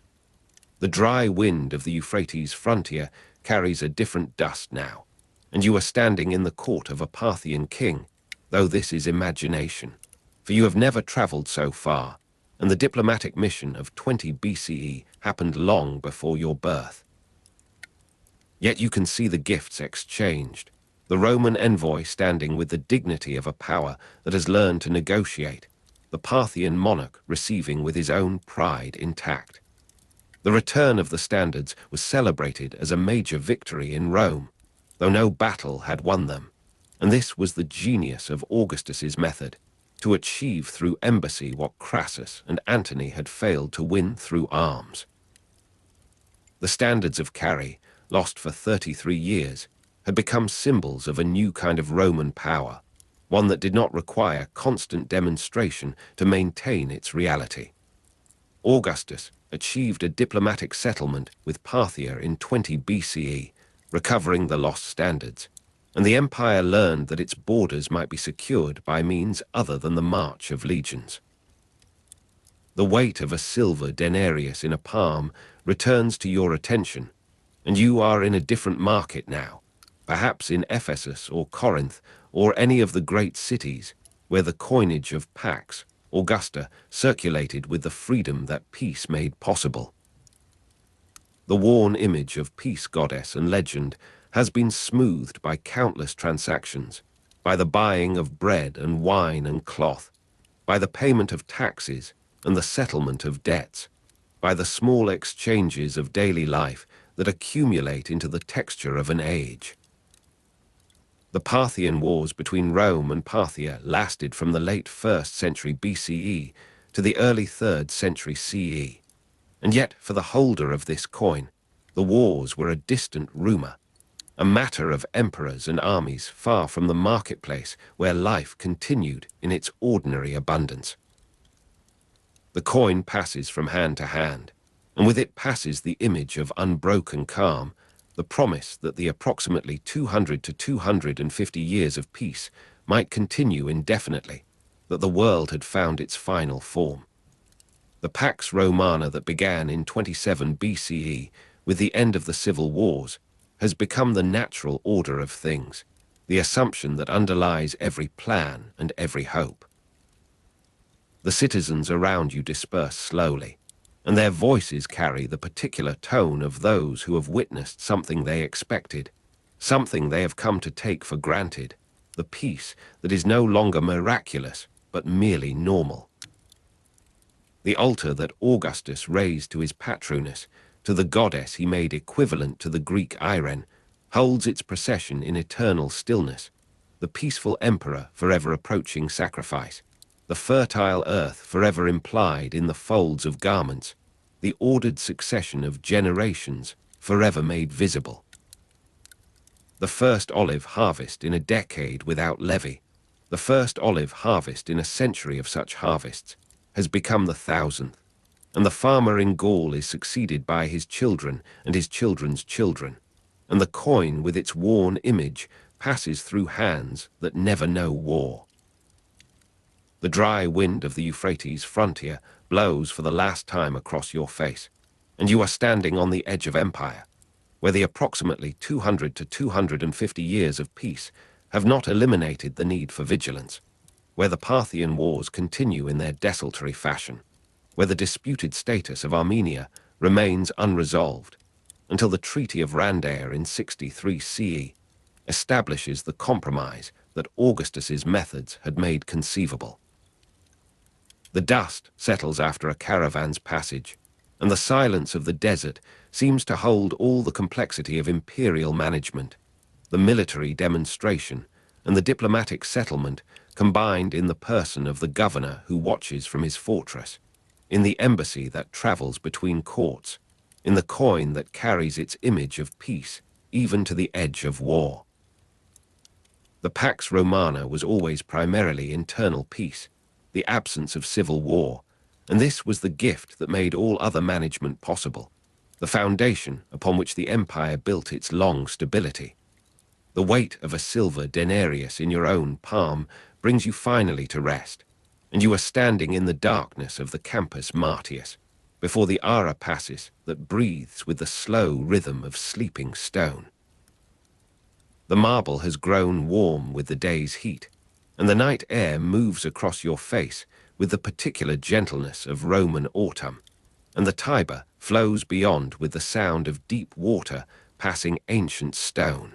[SPEAKER 1] The dry wind of the Euphrates frontier carries a different dust now, and you are standing in the court of a Parthian king, though this is imagination, for you have never travelled so far, and the diplomatic mission of 20 BCE happened long before your birth. Yet you can see the gifts exchanged, the Roman envoy standing with the dignity of a power that has learned to negotiate, the Parthian monarch receiving with his own pride intact. The return of the standards was celebrated as a major victory in Rome, though no battle had won them, and this was the genius of Augustus's method, to achieve through embassy what Crassus and Antony had failed to win through arms. The standards of Carrhae, lost for 33 years, had become symbols of a new kind of Roman power, one that did not require constant demonstration to maintain its reality. Augustus achieved a diplomatic settlement with Parthia in 20 BCE, recovering the lost standards, and the empire learned that its borders might be secured by means other than the march of legions. The weight of a silver denarius in a palm returns to your attention, and you are in a different market now, perhaps in Ephesus or Corinth or any of the great cities where the coinage of Pax Augusta circulated with the freedom that peace made possible. The worn image of peace goddess and legend has been smoothed by countless transactions, by the buying of bread and wine and cloth, by the payment of taxes and the settlement of debts, by the small exchanges of daily life that accumulate into the texture of an age. The Parthian wars between Rome and Parthia lasted from the late 1st century BCE to the early 3rd century CE, and yet for the holder of this coin, the wars were a distant rumor, a matter of emperors and armies far from the marketplace where life continued in its ordinary abundance. The coin passes from hand to hand, and with it passes the image of unbroken calm, the promise that the approximately 200 to 250 years of peace might continue indefinitely, that the world had found its final form. The Pax Romana that began in 27 BCE with the end of the civil wars has become the natural order of things, the assumption that underlies every plan and every hope. The citizens around you disperse slowly, and their voices carry the particular tone of those who have witnessed something they expected, something they have come to take for granted, the peace that is no longer miraculous but merely normal. The altar that Augustus raised to his patroness, to the goddess he made equivalent to the Greek Irene, holds its procession in eternal stillness, the peaceful emperor forever approaching sacrifice, the fertile earth forever implied in the folds of garments, the ordered succession of generations forever made visible. The first olive harvest in a decade without levy, the first olive harvest in a century of such harvests, has become the 1000th, and the farmer in Gaul is succeeded by his children and his children's children, and the coin with its worn image passes through hands that never know war. The dry wind of the Euphrates frontier blows for the last time across your face, and you are standing on the edge of empire, where the approximately 200 to 250 years of peace have not eliminated the need for vigilance, where the Parthian wars continue in their desultory fashion, where the disputed status of Armenia remains unresolved, until the Treaty of Randair in 63 CE establishes the compromise that Augustus's methods had made conceivable. The dust settles after a caravan's passage, and the silence of the desert seems to hold all the complexity of imperial management, the military demonstration, and the diplomatic settlement combined in the person of the governor who watches from his fortress, in the embassy that travels between courts, in the coin that carries its image of peace even to the edge of war. The Pax Romana was always primarily internal peace, the absence of civil war, and this was the gift that made all other management possible, the foundation upon which the empire built its long stability. The weight of a silver denarius in your own palm brings you finally to rest, and you are standing in the darkness of the Campus Martius, before the Ara Passis that breathes with the slow rhythm of sleeping stone. The marble has grown warm with the day's heat, and the night air moves across your face with the particular gentleness of Roman autumn, and the Tiber flows beyond with the sound of deep water passing ancient stone.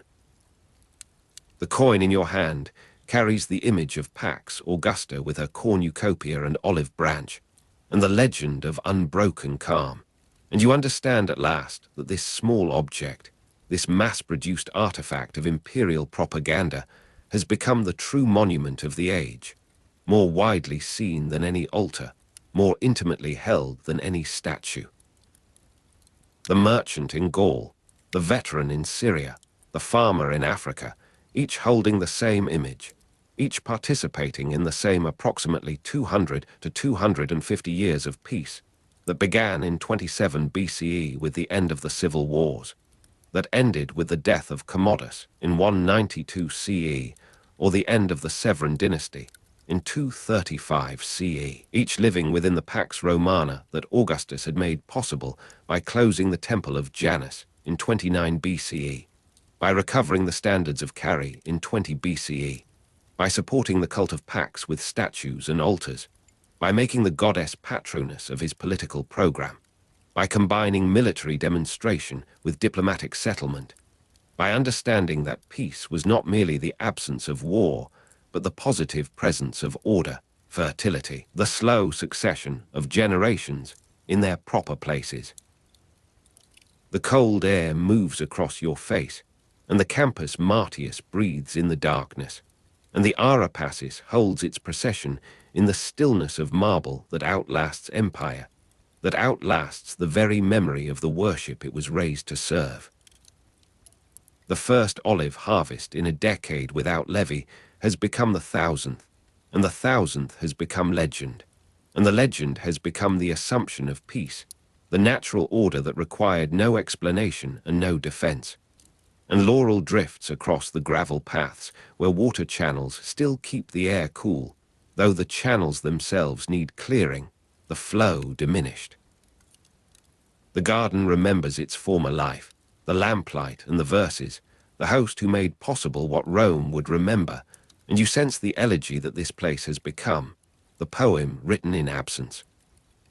[SPEAKER 1] The coin in your hand carries the image of Pax Augusta with her cornucopia and olive branch, and the legend of unbroken calm. And you understand at last that this small object, this mass-produced artifact of imperial propaganda, has become the true monument of the age, more widely seen than any altar, more intimately held than any statue. The merchant in Gaul, the veteran in Syria, the farmer in Africa, each holding the same image, each participating in the same approximately 200 to 250 years of peace that began in 27 BCE with the end of the civil wars, that ended with the death of Commodus in 192 CE, or the end of the Severan dynasty in 235 CE, each living within the Pax Romana that Augustus had made possible by closing the temple of Janus in 29 BCE, by recovering the standards of Cari in 20 BCE, by supporting the cult of Pax with statues and altars, by making the goddess patroness of his political program, by combining military demonstration with diplomatic settlement, by understanding that peace was not merely the absence of war, but the positive presence of order, fertility, the slow succession of generations in their proper places. The cold air moves across your face, and the Campus Martius breathes in the darkness, and the Arapacis holds its procession in the stillness of marble that outlasts empire, that outlasts the very memory of the worship it was raised to serve. The first olive harvest in a decade without levy has become the 1,000th, and the 1,000th has become legend, and the legend has become the assumption of peace, the natural order that required no explanation and no defense. And laurel drifts across the gravel paths where water channels still keep the air cool, though the channels themselves need clearing, the flow diminished. The garden remembers its former life, the lamplight and the verses, the host who made possible what Rome would remember, and you sense the elegy that this place has become, the poem written in absence.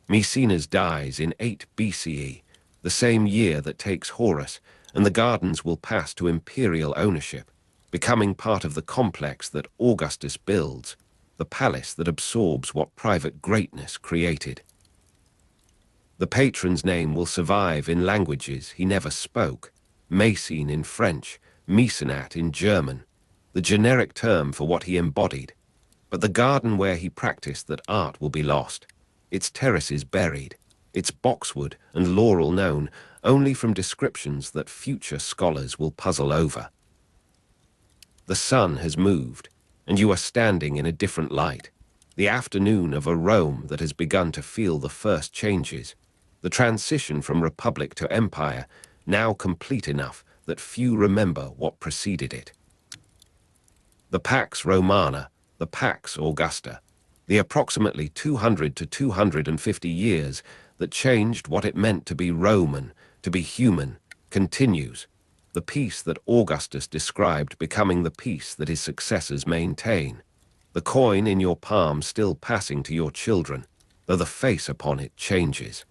[SPEAKER 1] Maecenas dies in 8 BCE, the same year that takes Horus, and the gardens will pass to imperial ownership, becoming part of the complex that Augustus builds, the palace that absorbs what private greatness created. The patron's name will survive in languages he never spoke, Macene in French, Mecenat in German, the generic term for what he embodied, but the garden where he practiced that art will be lost, its terraces buried, its boxwood and laurel known only from descriptions that future scholars will puzzle over. The sun has moved, and you are standing in a different light, the afternoon of a Rome that has begun to feel the first changes, the transition from republic to empire, now complete enough that few remember what preceded it. The Pax Romana, the Pax Augusta, the approximately 200 to 250 years that changed what it meant to be Roman, to be human, continues, the peace that Augustus described becoming the peace that his successors maintain, the coin in your palm still passing to your children, though the face upon it changes.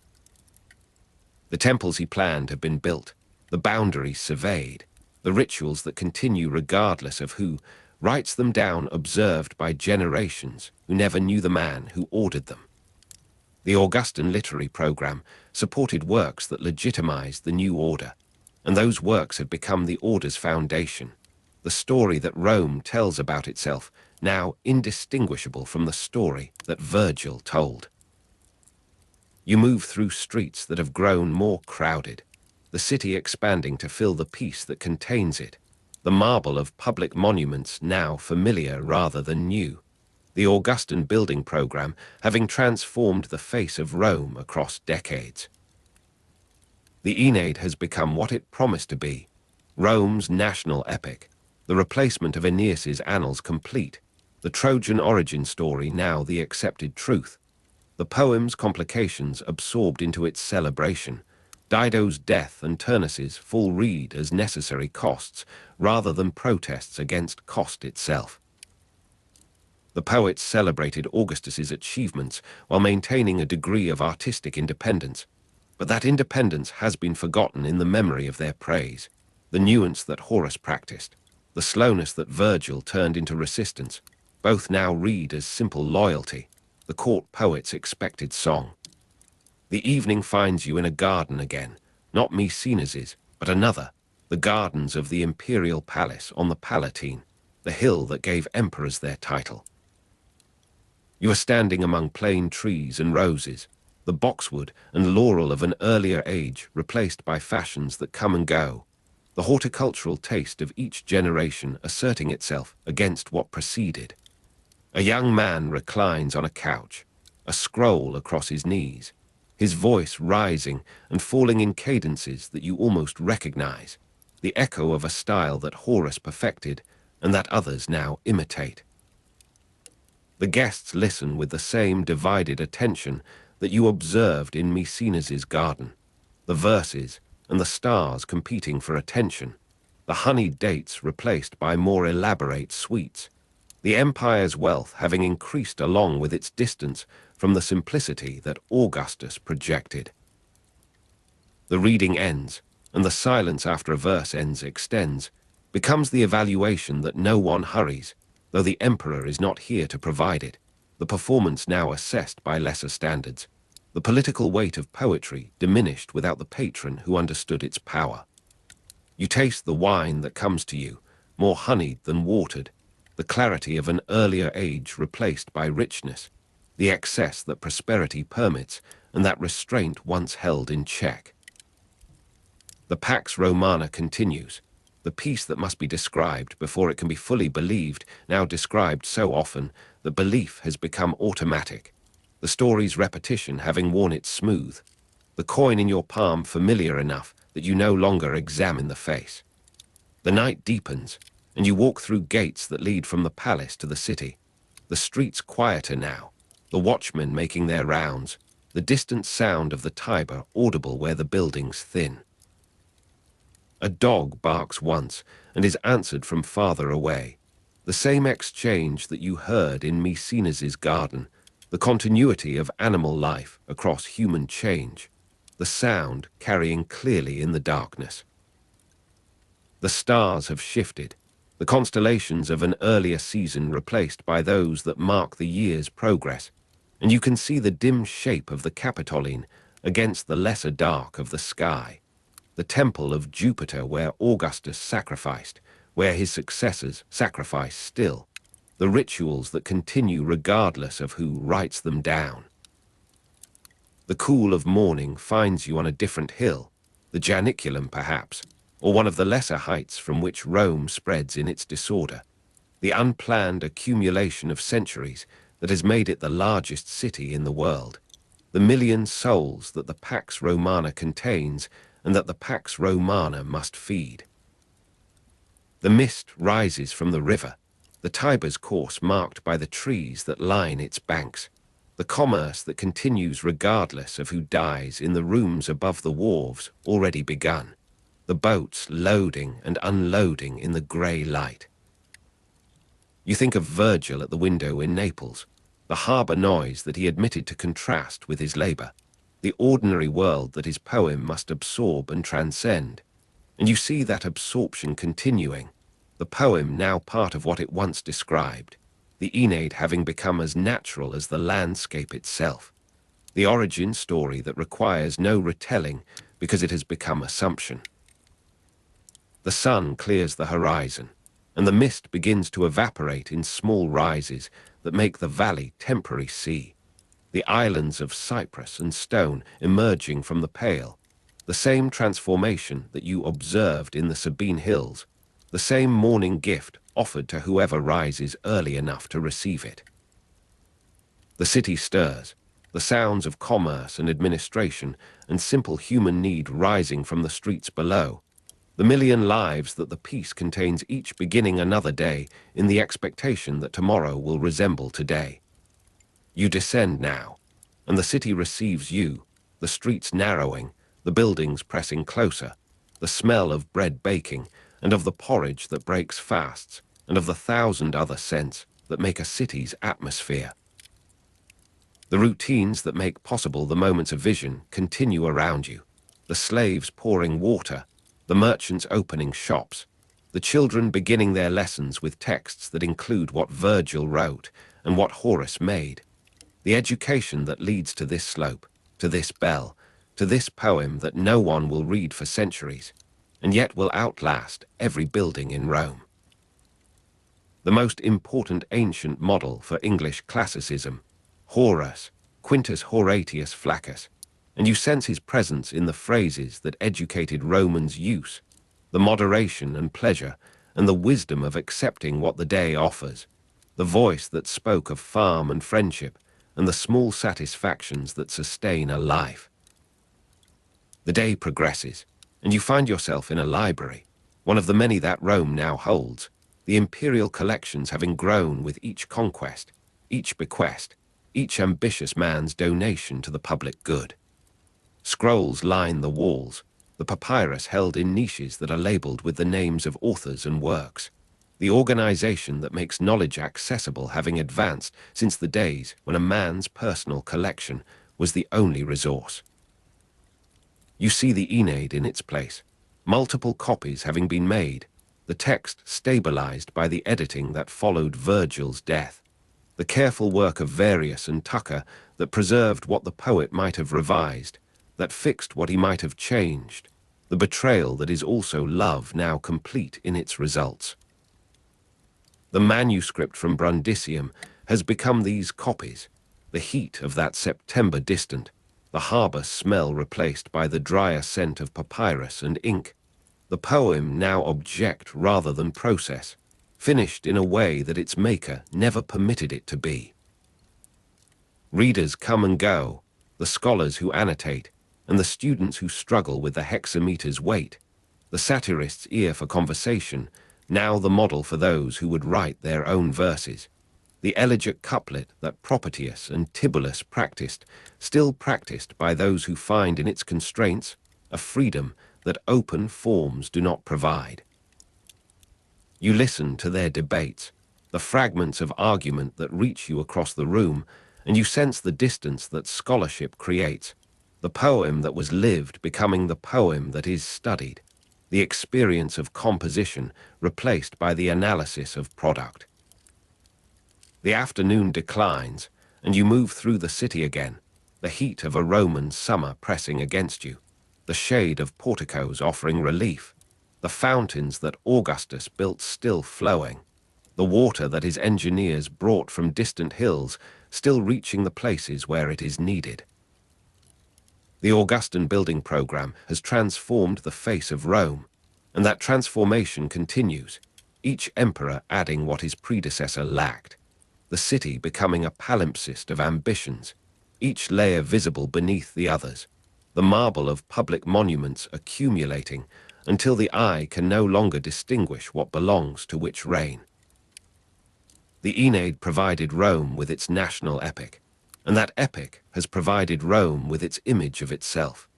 [SPEAKER 1] The temples he planned have been built, the boundaries surveyed, the rituals that continue regardless of who writes them down, observed by generations who never knew the man who ordered them. The Augustan literary program supported works that legitimized the new order, and those works have become the order's foundation, the story that Rome tells about itself, now indistinguishable from the story that Virgil told. You move through streets that have grown more crowded, the city expanding to fill the peace that contains it, the marble of public monuments now familiar rather than new, the Augustan building program having transformed the face of Rome across decades. The Aeneid has become what it promised to be, Rome's national epic, the replacement of Aeneas's annals complete, the Trojan origin story now the accepted truth, the poem's complications absorbed into its celebration, Dido's death and Turnus's full read as necessary costs rather than protests against cost itself. The poets celebrated Augustus's achievements while maintaining a degree of artistic independence, but that independence has been forgotten in the memory of their praise, the nuance that Horace practiced, The slowness that Virgil turned into resistance, both now read as simple loyalty, the court poet's expected song. The evening finds you in a garden again, not Maecenas', but another, the gardens of the imperial palace on the Palatine, the hill that gave emperors their title. You are standing among plane trees and roses, the boxwood and laurel of an earlier age replaced by fashions that come and go, the horticultural taste of each generation asserting itself against what preceded. A young man reclines on a couch, a scroll across his knees, his voice rising and falling in cadences that you almost recognize, the echo of a style that Horace perfected and that others now imitate. The guests listen with the same divided attention that you observed in Maecenas' garden, the verses and the stars competing for attention, the honeyed dates replaced by more elaborate sweets, the empire's wealth having increased along with its distance from the simplicity that Augustus projected. The reading ends, and the silence after a verse ends extends, becomes the evaluation that no one hurries, though the emperor is not here to provide it, the performance now assessed by lesser standards, the political weight of poetry diminished without the patron who understood its power. You taste the wine that comes to you, more honeyed than watered, the clarity of an earlier age replaced by richness, the excess that prosperity permits and that restraint once held in check. The Pax Romana continues, the peace that must be described before it can be fully believed, now described so often that belief has become automatic, the story's repetition having worn it smooth, the coin in your palm familiar enough that you no longer examine the face. The night deepens, and you walk through gates that lead from the palace to the city, the streets quieter now, the watchmen making their rounds, the distant sound of the Tiber audible where the buildings thin. A dog barks once and is answered from farther away, the same exchange that you heard in Maecenas' garden, the continuity of animal life across human change, the sound carrying clearly in the darkness. The stars have shifted, the constellations of an earlier season replaced by those that mark the year's progress, and you can see the dim shape of the Capitoline against the lesser dark of the sky, the temple of Jupiter where Augustus sacrificed, where his successors sacrifice still, the rituals that continue regardless of who writes them down. The cool of morning finds you on a different hill, the Janiculum perhaps, or one of the lesser heights from which Rome spreads in its disorder, the unplanned accumulation of centuries that has made it the largest city in the world, the million souls that the Pax Romana contains and that the Pax Romana must feed. The mist rises from the river, the Tiber's course marked by the trees that line its banks, the commerce that continues regardless of who dies in the rooms above the wharves already begun, the boats loading and unloading in the grey light. You think of Virgil at the window in Naples, the harbour noise that he admitted to contrast with his labour, the ordinary world that his poem must absorb and transcend, and you see that absorption continuing, the poem now part of what it once described, the Aeneid having become as natural as the landscape itself, the origin story that requires no retelling because it has become assumption. The sun clears the horizon, and the mist begins to evaporate in small rises that make the valley temporary sea, the islands of cypress and stone emerging from the pale, the same transformation that you observed in the Sabine Hills, the same morning gift offered to whoever rises early enough to receive it. The city stirs, the sounds of commerce and administration and simple human need rising from the streets below, the million lives that the piece contains each beginning another day in the expectation that tomorrow will resemble today. You descend now, and the city receives you, the streets narrowing, the buildings pressing closer, the smell of bread baking, and of the porridge that breaks fasts, and of the thousand other scents that make a city's atmosphere. The routines that make possible the moments of vision continue around you, the slaves pouring water, the merchants opening shops, the children beginning their lessons with texts that include what Virgil wrote and what Horace made. The education that leads to this slope, to this bell, to this poem that no one will read for centuries, and yet will outlast every building in Rome. The most important ancient model for English classicism, Horace, Quintus Horatius Flaccus, and you sense his presence in the phrases that educated Romans' use, the moderation and pleasure, and the wisdom of accepting what the day offers, the voice that spoke of farm and friendship, and the small satisfactions that sustain a life. The day progresses, and you find yourself in a library, one of the many that Rome now holds, the imperial collections having grown with each conquest, each bequest, each ambitious man's donation to the public good. Scrolls line the walls, the papyrus held in niches that are labeled with the names of authors and works, the organization that makes knowledge accessible having advanced since the days when a man's personal collection was the only resource. You see the Aeneid in its place, multiple copies having been made, the text stabilized by the editing that followed Virgil's death, the careful work of Varius and Tucker that preserved what the poet might have revised, that fixed what he might have changed, the betrayal that is also love now complete in its results. The manuscript from Brundisium has become these copies, the heat of that September distant, the harbour smell replaced by the drier scent of papyrus and ink, the poem now object rather than process, finished in a way that its maker never permitted it to be. Readers come and go, the scholars who annotate, and the students who struggle with the hexameter's weight, the satirist's ear for conversation, now the model for those who would write their own verses, the elegiac couplet that Propertius and Tibullus practiced, still practiced by those who find in its constraints a freedom that open forms do not provide. You listen to their debates, the fragments of argument that reach you across the room, and you sense the distance that scholarship creates, the poem that was lived becoming the poem that is studied, the experience of composition replaced by the analysis of product. The afternoon declines, and you move through the city again, the heat of a Roman summer pressing against you, the shade of porticos offering relief, the fountains that Augustus built still flowing, the water that his engineers brought from distant hills still reaching the places where it is needed. The Augustan building program has transformed the face of Rome, and that transformation continues, each emperor adding what his predecessor lacked, the city becoming a palimpsest of ambitions, each layer visible beneath the others, the marble of public monuments accumulating until the eye can no longer distinguish what belongs to which reign. The Aeneid provided Rome with its national epic, and that epic has provided Rome with its image of itself,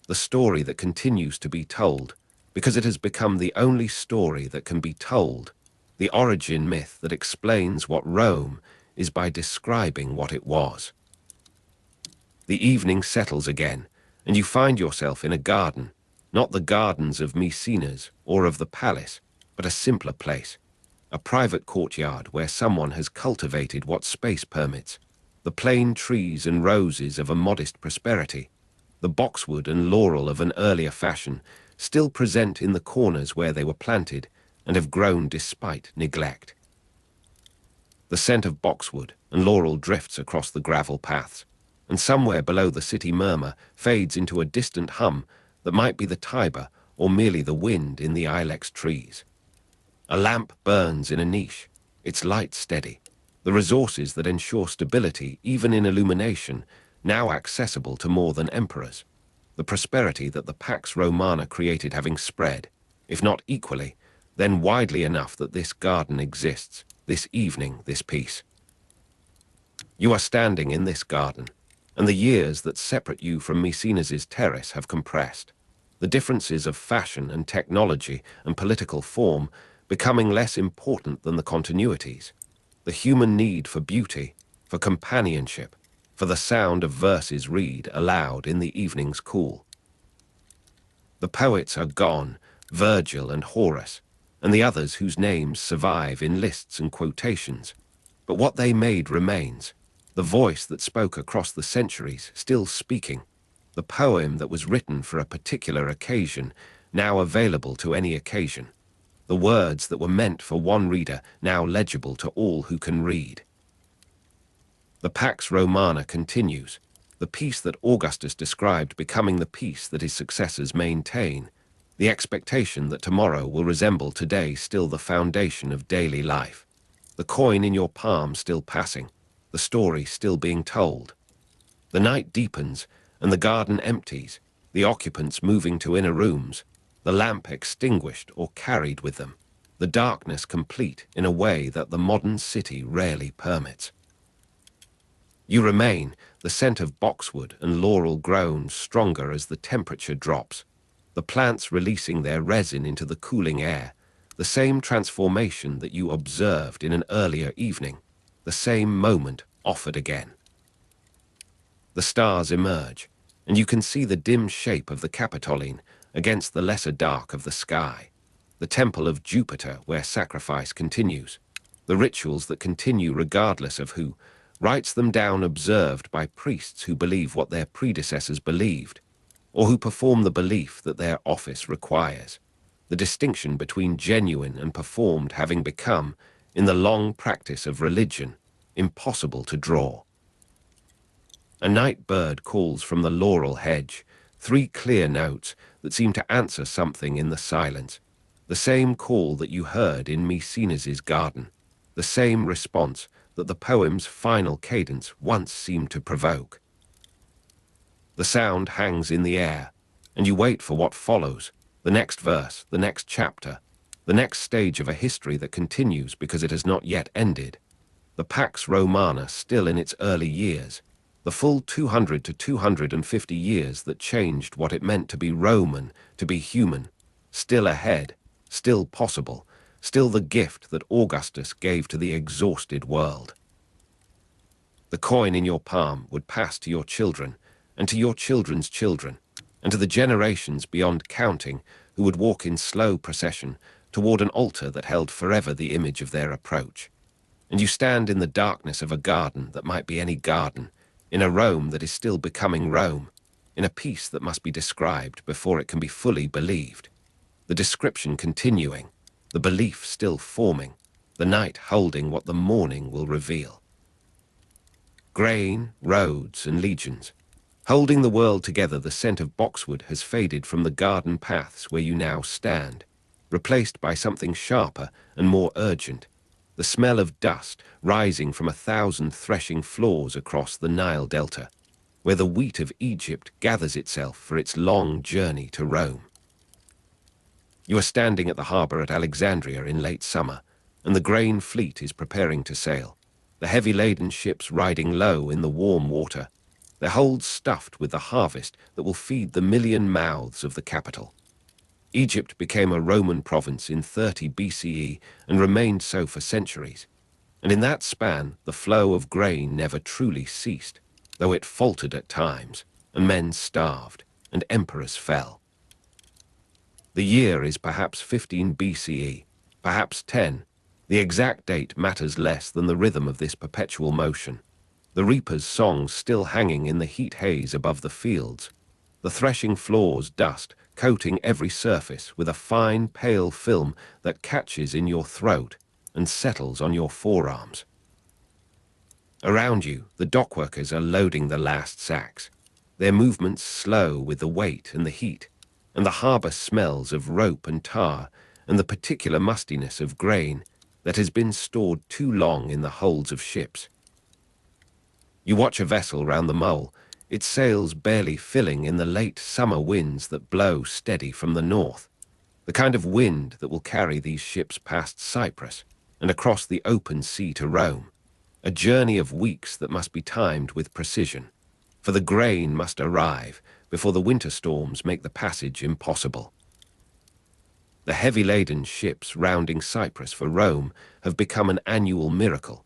[SPEAKER 1] the story that continues to be told, because it has become the only story that can be told, the origin myth that explains what Rome is by describing what it was. The evening settles again, and you find yourself in a garden, not the gardens of Maecenas or of the palace, but a simpler place, a private courtyard where someone has cultivated what space permits, the plain trees and roses of a modest prosperity, the boxwood and laurel of an earlier fashion, still present in the corners where they were planted and have grown despite neglect. The scent of boxwood and laurel drifts across the gravel paths, and somewhere below the city murmur fades into a distant hum that might be the Tiber or merely the wind in the ilex trees. A lamp burns in a niche, its light steady, the resources that ensure stability even in illumination, now accessible to more than emperors, the prosperity that the Pax Romana created having spread, if not equally, then widely enough that this garden exists, this evening, this peace. You are standing in this garden, and the years that separate you from Maecenas' terrace have compressed, the differences of fashion and technology and political form becoming less important than the continuities, the human need for beauty, for companionship, for the sound of verses read aloud in the evening's cool. The poets are gone, Virgil and Horace, and the others whose names survive in lists and quotations. But what they made remains. The voice that spoke across the centuries, still speaking. The poem that was written for a particular occasion, now available to any occasion. The words that were meant for one reader, now legible to all who can read. The Pax Romana continues, the peace that Augustus described becoming the peace that his successors maintain, the expectation that tomorrow will resemble today still the foundation of daily life, the coin in your palm still passing, the story still being told. The night deepens, and the garden empties, the occupants moving to inner rooms, the lamp extinguished or carried with them, the darkness complete in a way that the modern city rarely permits. You remain, the scent of boxwood and laurel grown stronger as the temperature drops, the plants releasing their resin into the cooling air, the same transformation that you observed in an earlier evening, the same moment offered again. The stars emerge, and you can see the dim shape of the Capitoline against the lesser dark of the sky, the temple of Jupiter where sacrifice continues, the rituals that continue regardless of who writes them down, observed by priests who believe what their predecessors believed, or who perform the belief that their office requires, the distinction between genuine and performed having become, in the long practice of religion, impossible to draw. A night bird calls from the laurel hedge, 3 clear notes that seem to answer something in the silence, the same call that you heard in Maecenas' garden, the same response that the poem's final cadence once seemed to provoke. The sound hangs in the air, and you wait for what follows, the next verse, the next chapter, the next stage of a history that continues because it has not yet ended. The Pax Romana still in its early years, the full 200 to 250 years that changed what it meant to be Roman, to be human, still ahead, still possible, still the gift that Augustus gave to the exhausted world. The coin in your palm would pass to your children, and to your children's children, and to the generations beyond counting who would walk in slow procession toward an altar that held forever the image of their approach. And you stand in the darkness of a garden that might be any garden, in a Rome that is still becoming Rome, in a peace that must be described before it can be fully believed. The description continuing, the belief still forming, the night holding what the morning will reveal. Grain, roads, and legions. Holding the world together, the scent of boxwood has faded from the garden paths where you now stand, replaced by something sharper and more urgent, the smell of dust rising from 1,000 threshing floors across the Nile Delta, where the wheat of Egypt gathers itself for its long journey to Rome. You are standing at the harbor at Alexandria in late summer, and the grain fleet is preparing to sail, the heavy-laden ships riding low in the warm water, their holds stuffed with the harvest that will feed the 1,000,000 mouths of the capital. Egypt became a Roman province in 30 BCE and remained so for centuries, and in that span the flow of grain never truly ceased, though it faltered at times, and men starved, and emperors fell. The year is perhaps 15 BCE, perhaps 10. The exact date matters less than the rhythm of this perpetual motion. The reaper's songs still hanging in the heat haze above the fields, the threshing floors dust coating every surface with a fine pale film that catches in your throat and settles on your forearms. Around you, the dockworkers are loading the last sacks, their movements slow with the weight and the heat, and the harbor smells of rope and tar and the particular mustiness of grain that has been stored too long in the holds of ships. You watch a vessel round the mole, its sails barely filling in the late summer winds that blow steady from the north, the kind of wind that will carry these ships past Cyprus and across the open sea to Rome, a journey of weeks that must be timed with precision, for the grain must arrive before the winter storms make the passage impossible. The heavy-laden ships rounding Cyprus for Rome have become an annual miracle,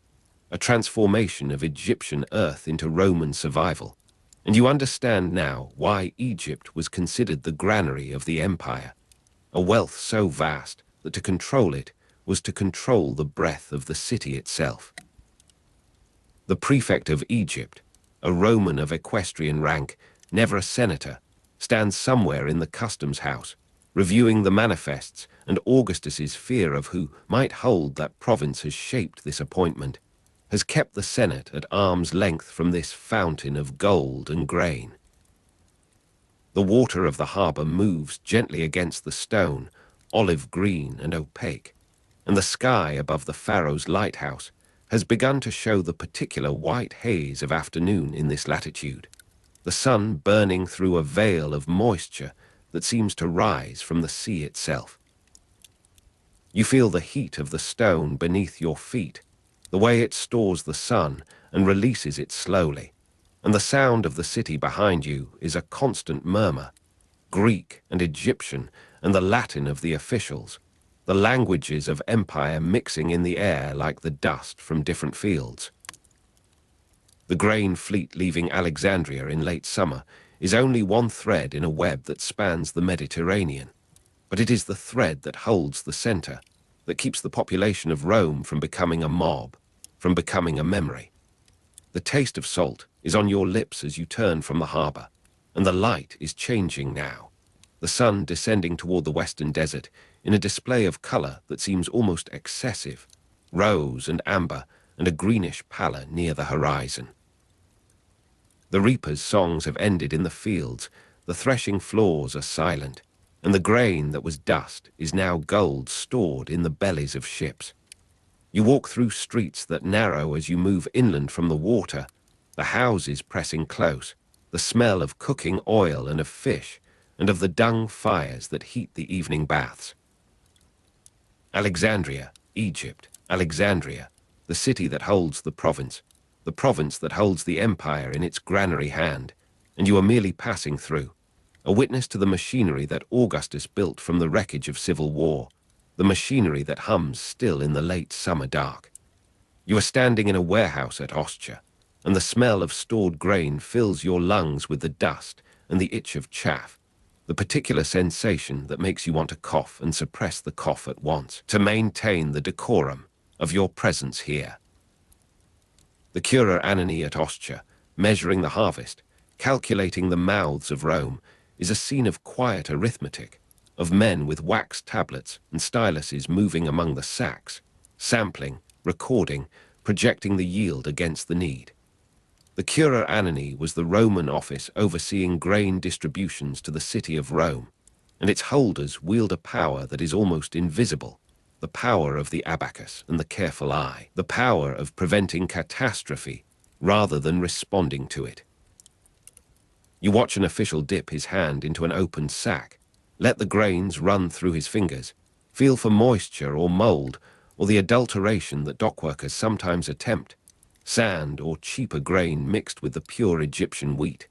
[SPEAKER 1] a transformation of Egyptian earth into Roman survival, and you understand now why Egypt was considered the granary of the empire, a wealth so vast that to control it was to control the breath of the city itself. The prefect of Egypt, a Roman of equestrian rank, never a senator, stands somewhere in the customs house, reviewing the manifests, and Augustus's fear of who might hold that province has shaped this appointment, has kept the Senate at arm's length from this fountain of gold and grain. The water of the harbour moves gently against the stone, olive green and opaque, and the sky above the Pharaoh's lighthouse has begun to show the particular white haze of afternoon in this latitude, the sun burning through a veil of moisture that seems to rise from the sea itself. You feel the heat of the stone beneath your feet, the way it stores the sun and releases it slowly, and the sound of the city behind you is a constant murmur, Greek and Egyptian and the Latin of the officials, the languages of empire mixing in the air like the dust from different fields. The grain fleet leaving Alexandria in late summer is only one thread in a web that spans the Mediterranean, but it is the thread that holds the center, that keeps the population of Rome from becoming a mob, from becoming a memory. The taste of salt is on your lips as you turn from the harbor, and the light is changing now, the sun descending toward the western desert in a display of color that seems almost excessive, rose and amber and a greenish pallor near the horizon. The reapers' songs have ended in the fields, the threshing floors are silent, and the grain that was dust is now gold stored in the bellies of ships. You walk through streets that narrow as you move inland from the water, the houses pressing close, the smell of cooking oil and of fish, and of the dung fires that heat the evening baths. Alexandria, Egypt, Alexandria, the city that holds the province that holds the empire in its granary hand, and you are merely passing through, a witness to the machinery that Augustus built from the wreckage of civil war, the machinery that hums still in the late summer dark. You are standing in a warehouse at Ostia, and the smell of stored grain fills your lungs with the dust and the itch of chaff, the particular sensation that makes you want to cough and suppress the cough at once, to maintain the decorum of your presence here. The Cura Annani at Ostia, measuring the harvest, calculating the mouths of Rome, is a scene of quiet arithmetic, of men with wax tablets and styluses moving among the sacks, sampling, recording, projecting the yield against the need. The Cura Annani was the Roman office overseeing grain distributions to the city of Rome, and its holders wield a power that is almost invisible, the power of the abacus and the careful eye, the power of preventing catastrophe rather than responding to it. You watch an official dip his hand into an opened sack, let the grains run through his fingers, feel for moisture or mold or the adulteration that dockworkers sometimes attempt, sand or cheaper grain mixed with the pure Egyptian wheat.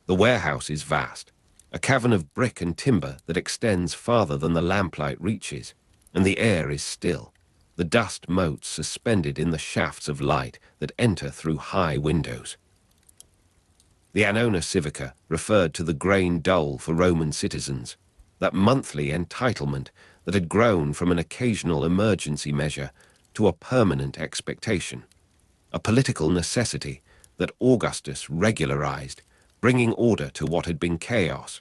[SPEAKER 1] The warehouse is vast, a cavern of brick and timber that extends farther than the lamplight reaches, and the air is still, the dust motes suspended in the shafts of light that enter through high windows. The Annona Civica referred to the grain dole for Roman citizens, that monthly entitlement that had grown from an occasional emergency measure to a permanent expectation, a political necessity that Augustus regularized, bringing order to what had been chaos,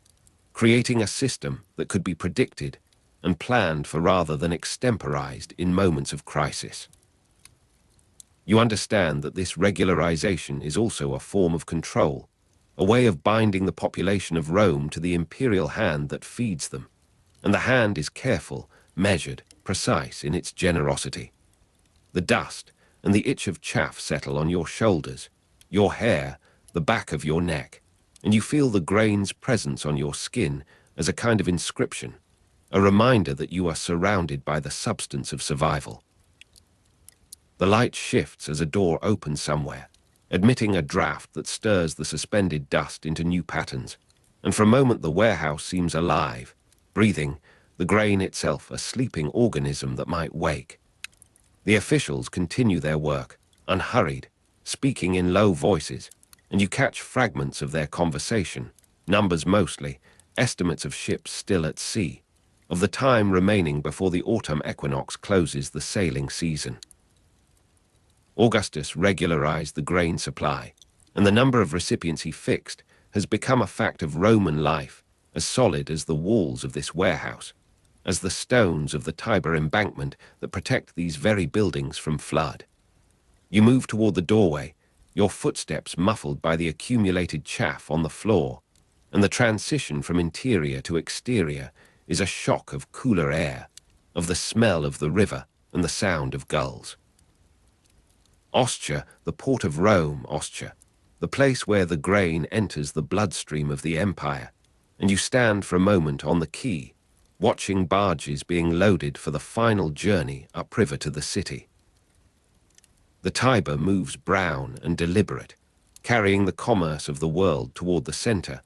[SPEAKER 1] creating a system that could be predicted and planned for rather than extemporized in moments of crisis. You understand that this regularization is also a form of control, a way of binding the population of Rome to the imperial hand that feeds them, and the hand is careful, measured, precise in its generosity. The dust and the itch of chaff settle on your shoulders, your hair, the back of your neck, and you feel the grain's presence on your skin as a kind of inscription, a reminder that you are surrounded by the substance of survival. The light shifts as a door opens somewhere, admitting a draft that stirs the suspended dust into new patterns, and for a moment the warehouse seems alive, breathing, the grain itself a sleeping organism that might wake. The officials continue their work, unhurried, speaking in low voices, and you catch fragments of their conversation, numbers mostly, estimates of ships still at sea, of the time remaining before the autumn equinox closes the sailing season. Augustus regularized the grain supply, and the number of recipients he fixed has become a fact of Roman life, as solid as the walls of this warehouse, as the stones of the Tiber embankment that protect these very buildings from flood. You move toward the doorway, your footsteps muffled by the accumulated chaff on the floor, and the transition from interior to exterior is a shock of cooler air, of the smell of the river and the sound of gulls. Ostia, the port of Rome, Ostia, the place where the grain enters the bloodstream of the empire, and you stand for a moment on the quay, watching barges being loaded for the final journey upriver to the city. The Tiber moves brown and deliberate, carrying the commerce of the world toward the center,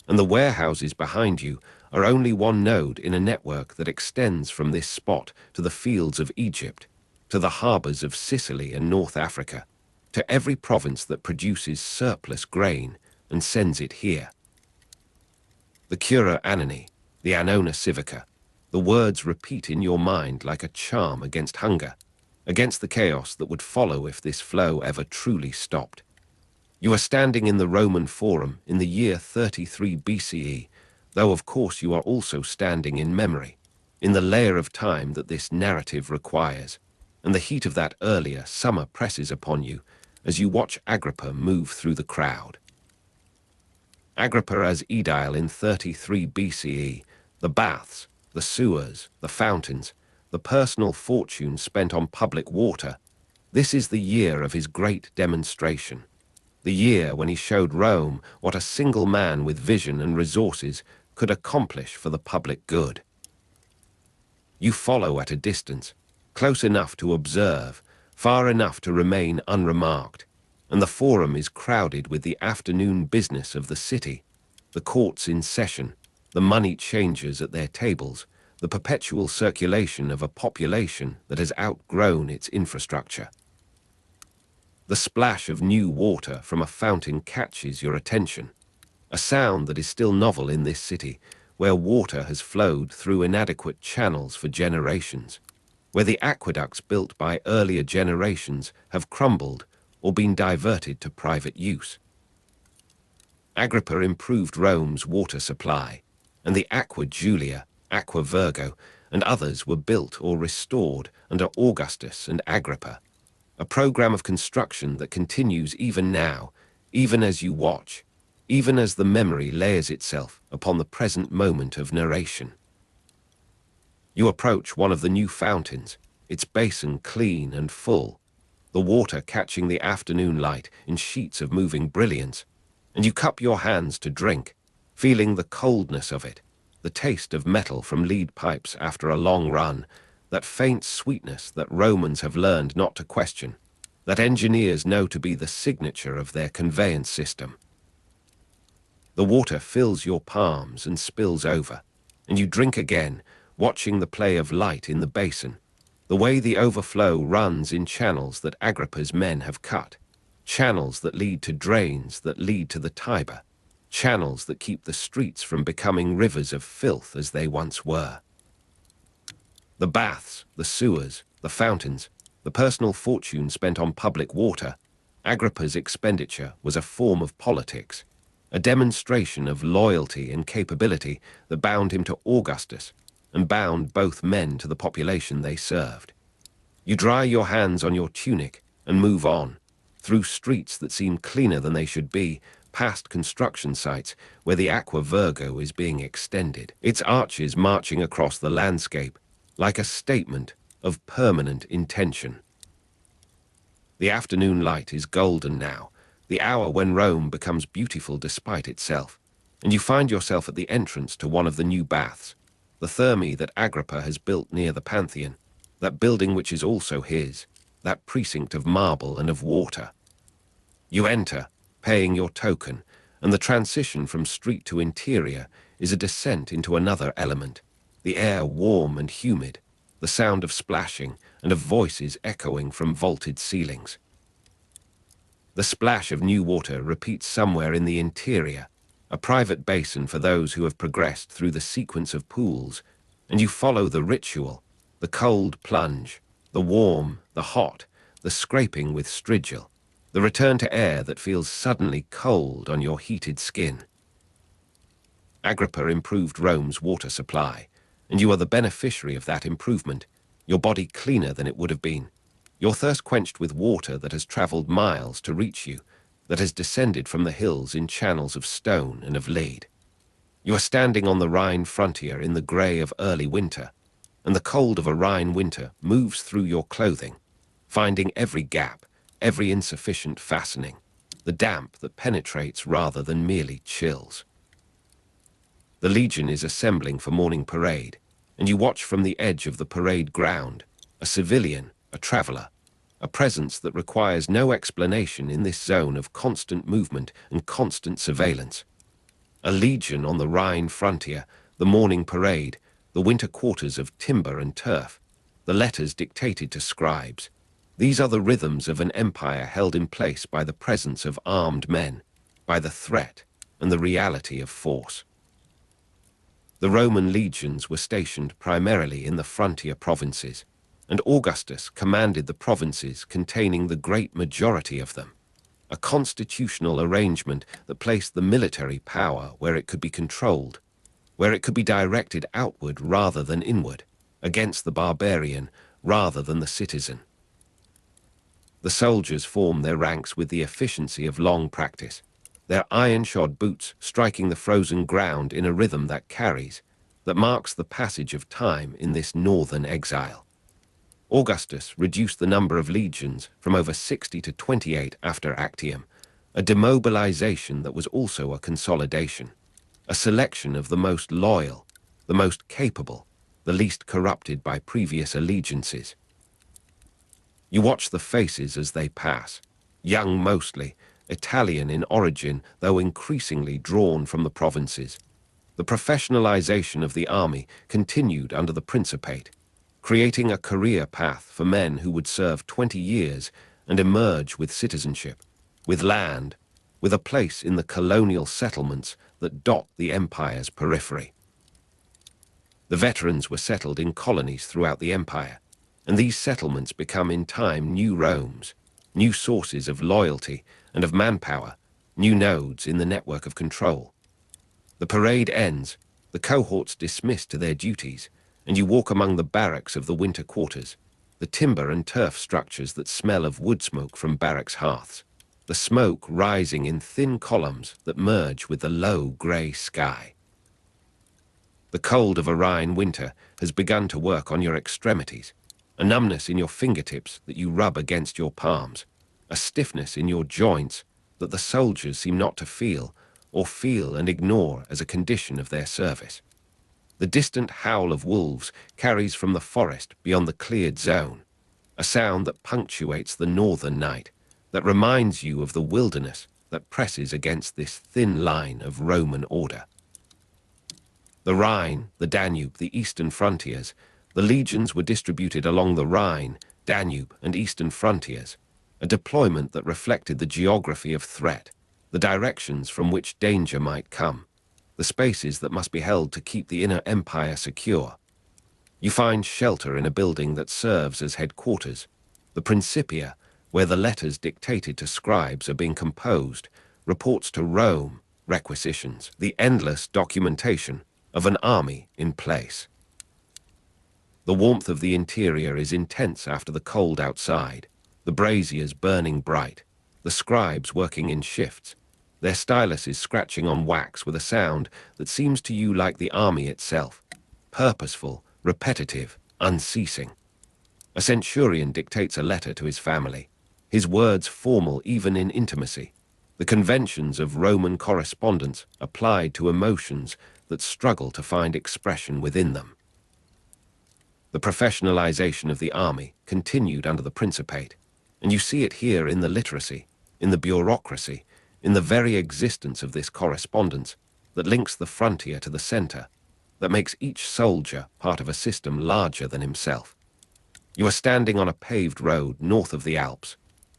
[SPEAKER 1] and the warehouses behind you are only one node in a network that extends from this spot to the fields of Egypt, to the harbors of Sicily and North Africa, to every province that produces surplus grain and sends it here. The Cura Annani, the Annona Civica, the words repeat in your mind like a charm against hunger, against the chaos that would follow if this flow ever truly stopped. You are standing in the Roman Forum in the year 33 BCE, though of course you are also standing in memory, in the layer of time that this narrative requires, and the heat of that earlier summer presses upon you as you watch Agrippa move through the crowd. Agrippa as aedile in 33 BCE, the baths, the sewers, the fountains, the personal fortune spent on public water, this is the year of his great demonstration. The year when he showed Rome what a single man with vision and resources could accomplish for the public good. You follow at a distance, close enough to observe, far enough to remain unremarked, and the forum is crowded with the afternoon business of the city, the courts in session, the money changers at their tables, the perpetual circulation of a population that has outgrown its infrastructure. The splash of new water from a fountain catches your attention, a sound that is still novel in this city, where water has flowed through inadequate channels for generations, where the aqueducts built by earlier generations have crumbled or been diverted to private use. Agrippa improved Rome's water supply, and the Aqua Julia, Aqua Virgo, and others were built or restored under Augustus and Agrippa, a program of construction that continues even now, even as you watch, even as the memory layers itself upon the present moment of narration. You approach one of the new fountains, its basin clean and full, the water catching the afternoon light in sheets of moving brilliance, and you cup your hands to drink, feeling the coldness of it, the taste of metal from lead pipes after a long run, that faint sweetness that Romans have learned not to question, that engineers know to be the signature of their conveyance system. The water fills your palms and spills over, and you drink again, watching the play of light in the basin, the way the overflow runs in channels that Agrippa's men have cut, channels that lead to drains that lead to the Tiber, channels that keep the streets from becoming rivers of filth as they once were. The baths, the sewers, the fountains, the personal fortune spent on public water, Agrippa's expenditure was a form of politics, a demonstration of loyalty and capability that bound him to Augustus and bound both men to the population they served. You dry your hands on your tunic and move on, through streets that seem cleaner than they should be, past construction sites where the Aqua Virgo is being extended, its arches marching across the landscape like a statement of permanent intention. The afternoon light is golden now, the hour when Rome becomes beautiful despite itself, and you find yourself at the entrance to one of the new baths, the Thermae that Agrippa has built near the Pantheon, that building which is also his, that precinct of marble and of water. You enter, paying your token, and the transition from street to interior is a descent into another element, the air warm and humid, the sound of splashing and of voices echoing from vaulted ceilings. The splash of new water repeats somewhere in the interior, a private basin for those who have progressed through the sequence of pools, and you follow the ritual, the cold plunge, the warm, the hot, the scraping with strigil, the return to air that feels suddenly cold on your heated skin. Agrippa improved Rome's water supply, and you are the beneficiary of that improvement, your body cleaner than it would have been, your thirst quenched with water that has travelled miles to reach you, that has descended from the hills in channels of stone and of lead. You are standing on the Rhine frontier in the grey of early winter, and the cold of a Rhine winter moves through your clothing, finding every gap, every insufficient fastening, the damp that penetrates rather than merely chills. The legion is assembling for morning parade, and you watch from the edge of the parade ground, a civilian, a traveller, a presence that requires no explanation in this zone of constant movement and constant surveillance. A legion on the Rhine frontier, the morning parade, the winter quarters of timber and turf, the letters dictated to scribes. These are the rhythms of an empire held in place by the presence of armed men, by the threat and the reality of force. The Roman legions were stationed primarily in the frontier provinces, and Augustus commanded the provinces containing the great majority of them, a constitutional arrangement that placed the military power where it could be controlled, where it could be directed outward rather than inward, against the barbarian rather than the citizen. The soldiers form their ranks with the efficiency of long practice, their iron-shod boots striking the frozen ground in a rhythm that carries, that marks the passage of time in this northern exile. Augustus reduced the number of legions from over 60 to 28 after Actium, a demobilization that was also a consolidation, a selection of the most loyal, the most capable, the least corrupted by previous allegiances. You watch the faces as they pass, young mostly, Italian in origin, though increasingly drawn from the provinces. The professionalization of the army continued under the Principate, creating a career path for men who would serve 20 years and emerge with citizenship, with land, with a place in the colonial settlements that dot the empire's periphery. The veterans were settled in colonies throughout the empire, and these settlements become in time new Romes, new sources of loyalty and of manpower, new nodes in the network of control. The parade ends, the cohorts dismissed to their duties, and you walk among the barracks of the winter quarters, the timber and turf structures that smell of wood smoke from barracks hearths, the smoke rising in thin columns that merge with the low grey sky. The cold of a Rhine winter has begun to work on your extremities, a numbness in your fingertips that you rub against your palms, a stiffness in your joints that the soldiers seem not to feel, or feel and ignore as a condition of their service. The distant howl of wolves carries from the forest beyond the cleared zone, a sound that punctuates the northern night, that reminds you of the wilderness that presses against this thin line of Roman order. The Rhine, the Danube, the eastern frontiers, the legions were distributed along the Rhine, Danube, and eastern frontiers, a deployment that reflected the geography of threat, the directions from which danger might come, the spaces that must be held to keep the inner empire secure. You find shelter in a building that serves as headquarters, the Principia, where the letters dictated to scribes are being composed, reports to Rome, requisitions, the endless documentation of an army in place. The warmth of the interior is intense after the cold outside, the braziers burning bright, the scribes working in shifts, their styluses scratching on wax with a sound that seems to you like the army itself, purposeful, repetitive, unceasing. A centurion dictates a letter to his family, his words formal even in intimacy, the conventions of Roman correspondence applied to emotions that struggle to find expression within them. The professionalization of the army continued under the Principate, and you see it here in the literacy, in the bureaucracy, in the very existence of this correspondence that links the frontier to the center, that makes each soldier part of a system larger than himself. You are standing on a paved road north of the Alps,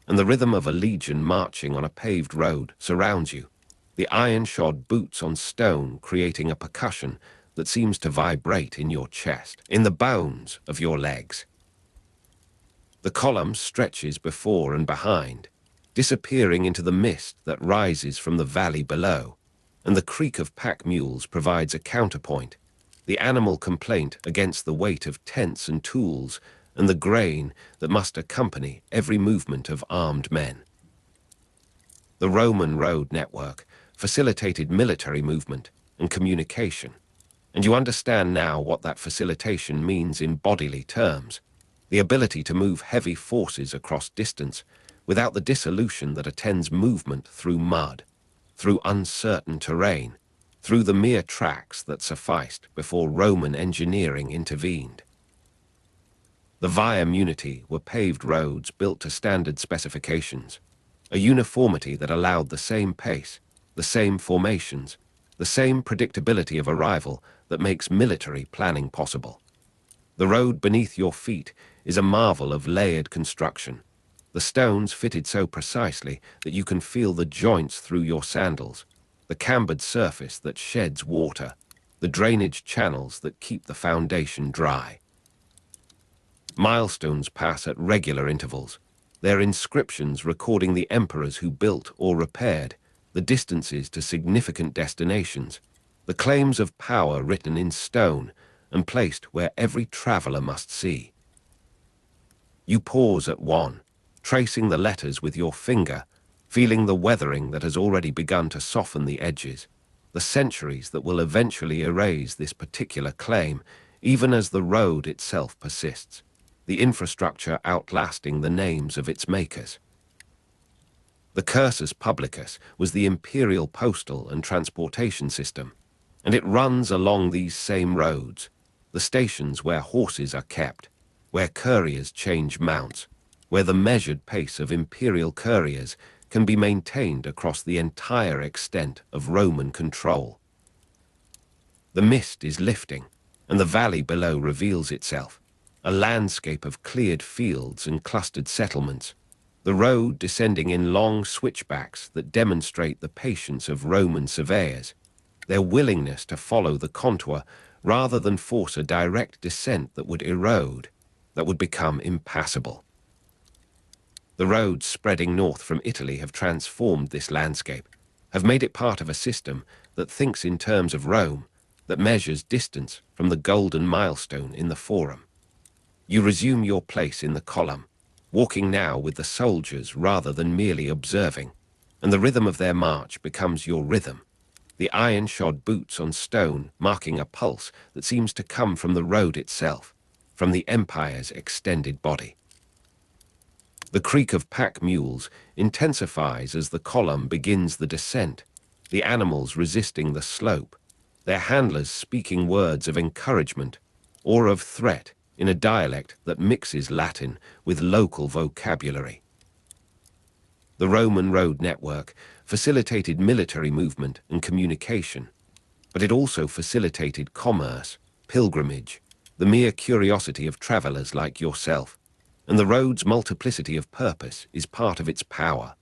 [SPEAKER 1] and the rhythm of a legion marching on a paved road surrounds you, the iron-shod boots on stone creating a percussion that seems to vibrate in your chest, in the bones of your legs. The column stretches before and behind, disappearing into the mist that rises from the valley below, and the creak of pack mules provides a counterpoint, the animal complaint against the weight of tents and tools and the grain that must accompany every movement of armed men. The Roman road network facilitated military movement and communication, and you understand now what that facilitation means in bodily terms, the ability to move heavy forces across distance without the dissolution that attends movement through mud, through uncertain terrain, through the mere tracks that sufficed before Roman engineering intervened. The Via Muniti were paved roads built to standard specifications, a uniformity that allowed the same pace, the same formations, the same predictability of arrival that makes military planning possible. The road beneath your feet is a marvel of layered construction, the stones fitted so precisely that you can feel the joints through your sandals, the cambered surface that sheds water, the drainage channels that keep the foundation dry. Milestones pass at regular intervals, their inscriptions recording the emperors who built or repaired, the distances to significant destinations, the claims of power written in stone and placed where every traveler must see. You pause at one, tracing the letters with your finger, feeling the weathering that has already begun to soften the edges, the centuries that will eventually erase this particular claim, even as the road itself persists, the infrastructure outlasting the names of its makers. The cursus publicus was the imperial postal and transportation system, and it runs along these same roads, the stations where horses are kept, where couriers change mounts, where the measured pace of imperial couriers can be maintained across the entire extent of Roman control. The mist is lifting, and the valley below reveals itself, a landscape of cleared fields and clustered settlements, the road descending in long switchbacks that demonstrate the patience of Roman surveyors, their willingness to follow the contour rather than force a direct descent that would erode, that would become impassable. The roads spreading north from Italy have transformed this landscape, have made it part of a system that thinks in terms of Rome, that measures distance from the golden milestone in the Forum. You resume your place in the column, walking now with the soldiers rather than merely observing, and the rhythm of their march becomes your rhythm, the iron-shod boots on stone marking a pulse that seems to come from the road itself, from the empire's extended body. The creak of pack mules intensifies as the column begins the descent, the animals resisting the slope, their handlers speaking words of encouragement or of threat in a dialect that mixes Latin with local vocabulary. The Roman road network facilitated military movement and communication, but it also facilitated commerce, pilgrimage, the mere curiosity of travelers like yourself, and the road's multiplicity of purpose is part of its power,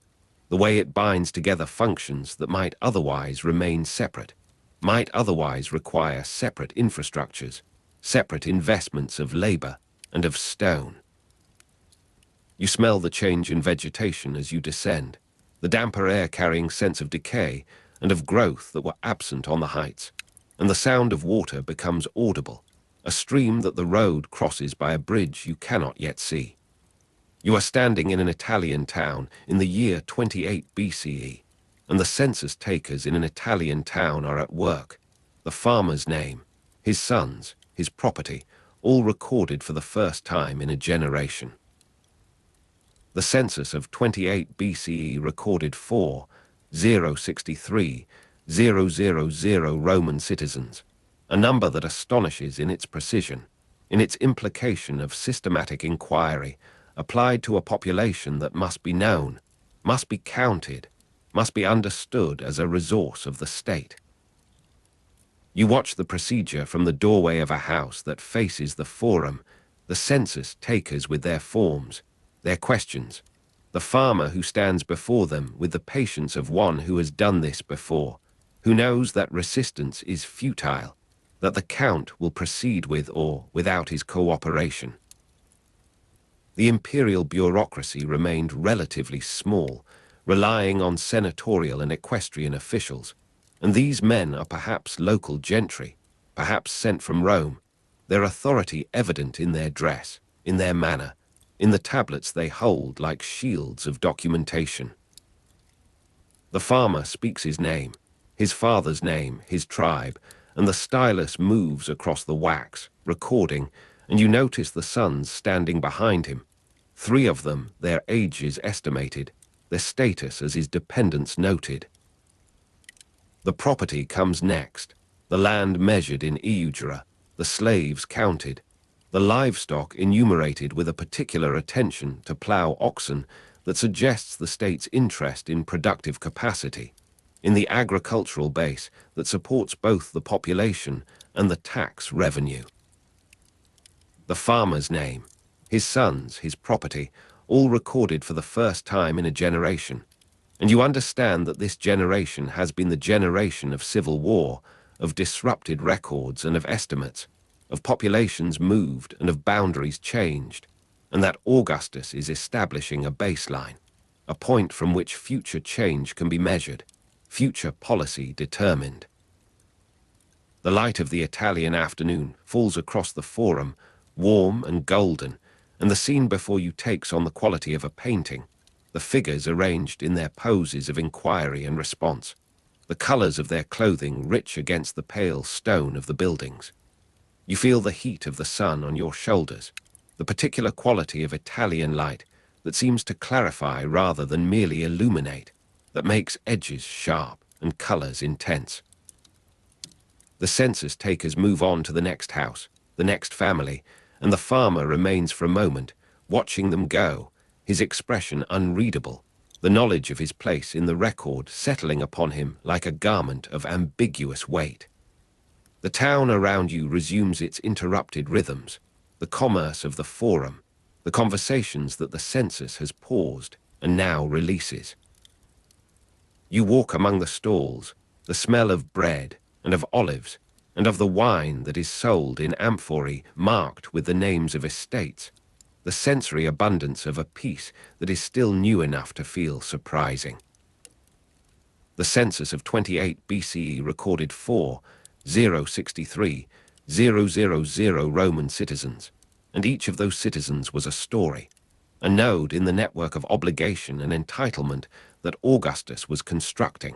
[SPEAKER 1] the way it binds together functions that might otherwise remain separate, might otherwise require separate infrastructures, separate investments of labor and of stone. You smell the change in vegetation as you descend, the damper air carrying sense of decay and of growth that were absent on the heights, and the sound of water becomes audible, a stream that the road crosses by a bridge you cannot yet see. You are standing in an Italian town in the year 28 BCE, and the census takers in an Italian town are at work, the farmer's name, his sons, his property, all recorded for the first time in a generation. The census of 28 BCE recorded 4,063,000 Roman citizens, a number that astonishes in its precision, in its implication of systematic inquiry applied to a population that must be known, must be counted, must be understood as a resource of the state. You watch the procedure from the doorway of a house that faces the Forum, the census takers with their forms, their questions, the farmer who stands before them with the patience of one who has done this before, who knows that resistance is futile, that the Count will proceed with or without his cooperation. The imperial bureaucracy remained relatively small, relying on senatorial and equestrian officials, and these men are perhaps local gentry, perhaps sent from Rome, their authority evident in their dress, in their manner, in the tablets they hold like shields of documentation. The farmer speaks his name, his father's name, his tribe, and the stylus moves across the wax, recording, and you notice the sons standing behind him. 3 of them, their ages estimated, their status as his dependents noted. The property comes next, the land measured in eugera, the slaves counted, the livestock enumerated with a particular attention to plough oxen that suggests the state's interest in productive capacity, in the agricultural base that supports both the population and the tax revenue. The farmer's name, his sons, his property, all recorded for the first time in a generation. And you understand that this generation has been the generation of civil war, of disrupted records and of estimates, of populations moved and of boundaries changed, and that Augustus is establishing a baseline, a point from which future change can be measured, future policy determined. The light of the Italian afternoon falls across the forum, warm and golden, and the scene before you takes on the quality of a painting, the figures arranged in their poses of inquiry and response, the colors of their clothing rich against the pale stone of the buildings. You feel the heat of the sun on your shoulders, the particular quality of Italian light that seems to clarify rather than merely illuminate, that makes edges sharp and colors intense. The census takers move on to the next house, the next family, and the farmer remains for a moment, watching them go, his expression unreadable, the knowledge of his place in the record settling upon him like a garment of ambiguous weight. The town around you resumes its interrupted rhythms, the commerce of the forum, the conversations that the census has paused and now releases. You walk among the stalls, the smell of bread and of olives, and of the wine that is sold in amphorae marked with the names of estates, the sensory abundance of a peace that is still new enough to feel surprising. The census of 28 BCE recorded 4,063,000 Roman citizens, and each of those citizens was a story, a node in the network of obligation and entitlement that Augustus was constructing,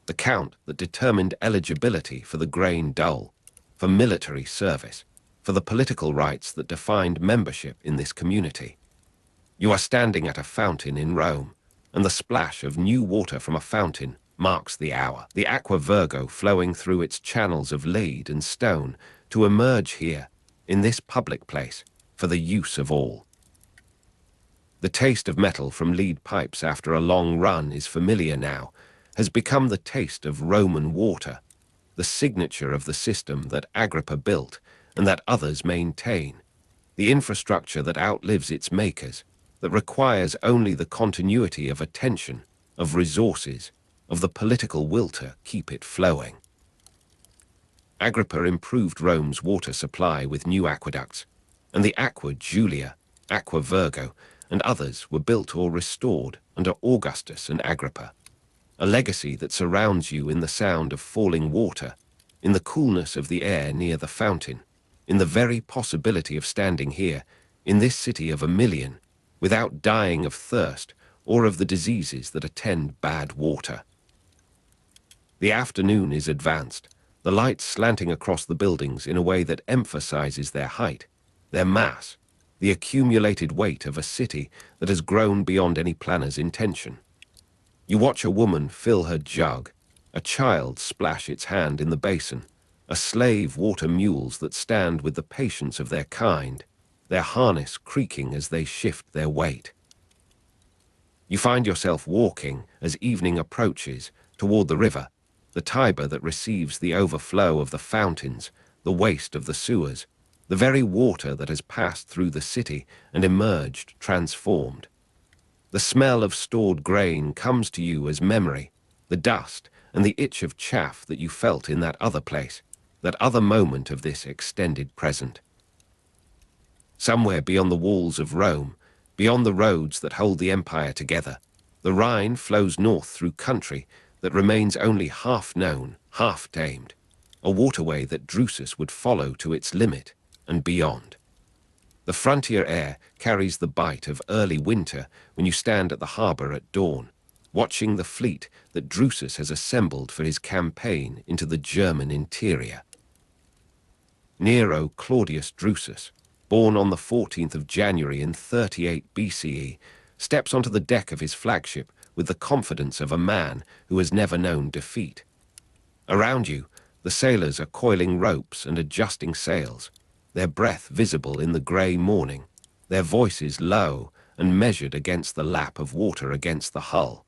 [SPEAKER 1] the count that determined eligibility for the grain dole, for military service, for the political rights that defined membership in this community. You are standing at a fountain in Rome, and the splash of new water from a fountain marks the hour, the aqua virgo flowing through its channels of lead and stone to emerge here, in this public place, for the use of all. The taste of metal from lead pipes after a long run is familiar now, has become the taste of Roman water, the signature of the system that Agrippa built and that others maintain, the infrastructure that outlives its makers, that requires only the continuity of attention, of resources, of the political will to keep it flowing. Agrippa improved Rome's water supply with new aqueducts, and the Aqua Julia, Aqua Virgo, and others were built or restored under Augustus and Agrippa. A legacy that surrounds you in the sound of falling water, in the coolness of the air near the fountain, in the very possibility of standing here, in this city of 1 million, without dying of thirst or of the diseases that attend bad water. The afternoon is advanced, the light slanting across the buildings in a way that emphasizes their height, their mass, the accumulated weight of a city that has grown beyond any planner's intention. You watch a woman fill her jug, a child splash its hand in the basin, a slave water mules that stand with the patience of their kind, their harness creaking as they shift their weight. You find yourself walking, as evening approaches, toward the river, the Tiber that receives the overflow of the fountains, the waste of the sewers, the very water that has passed through the city and emerged transformed. The smell of stored grain comes to you as memory, the dust and the itch of chaff that you felt in that other place, that other moment of this extended present. Somewhere beyond the walls of Rome, beyond the roads that hold the empire together, the Rhine flows north through country that remains only half known, half tamed, a waterway that Drusus would follow to its limit and beyond. The frontier air carries the bite of early winter when you stand at the harbor at dawn, watching the fleet that Drusus has assembled for his campaign into the German interior. Nero Claudius Drusus, born on the 14th of January in 38 BCE, steps onto the deck of his flagship with the confidence of a man who has never known defeat. Around you, the sailors are coiling ropes and adjusting sails, their breath visible in the grey morning, their voices low and measured against the lap of water against the hull.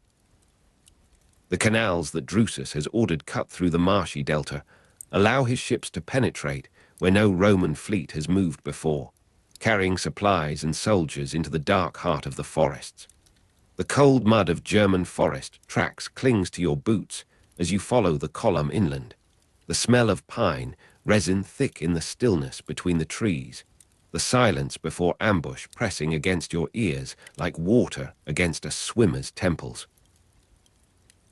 [SPEAKER 1] The canals that Drusus has ordered cut through the marshy delta allow his ships to penetrate where no Roman fleet has moved before, carrying supplies and soldiers into the dark heart of the forests. The cold mud of German forest tracks clings to your boots as you follow the column inland. The smell of pine, resin thick in the stillness between the trees, the silence before ambush pressing against your ears like water against a swimmer's temples.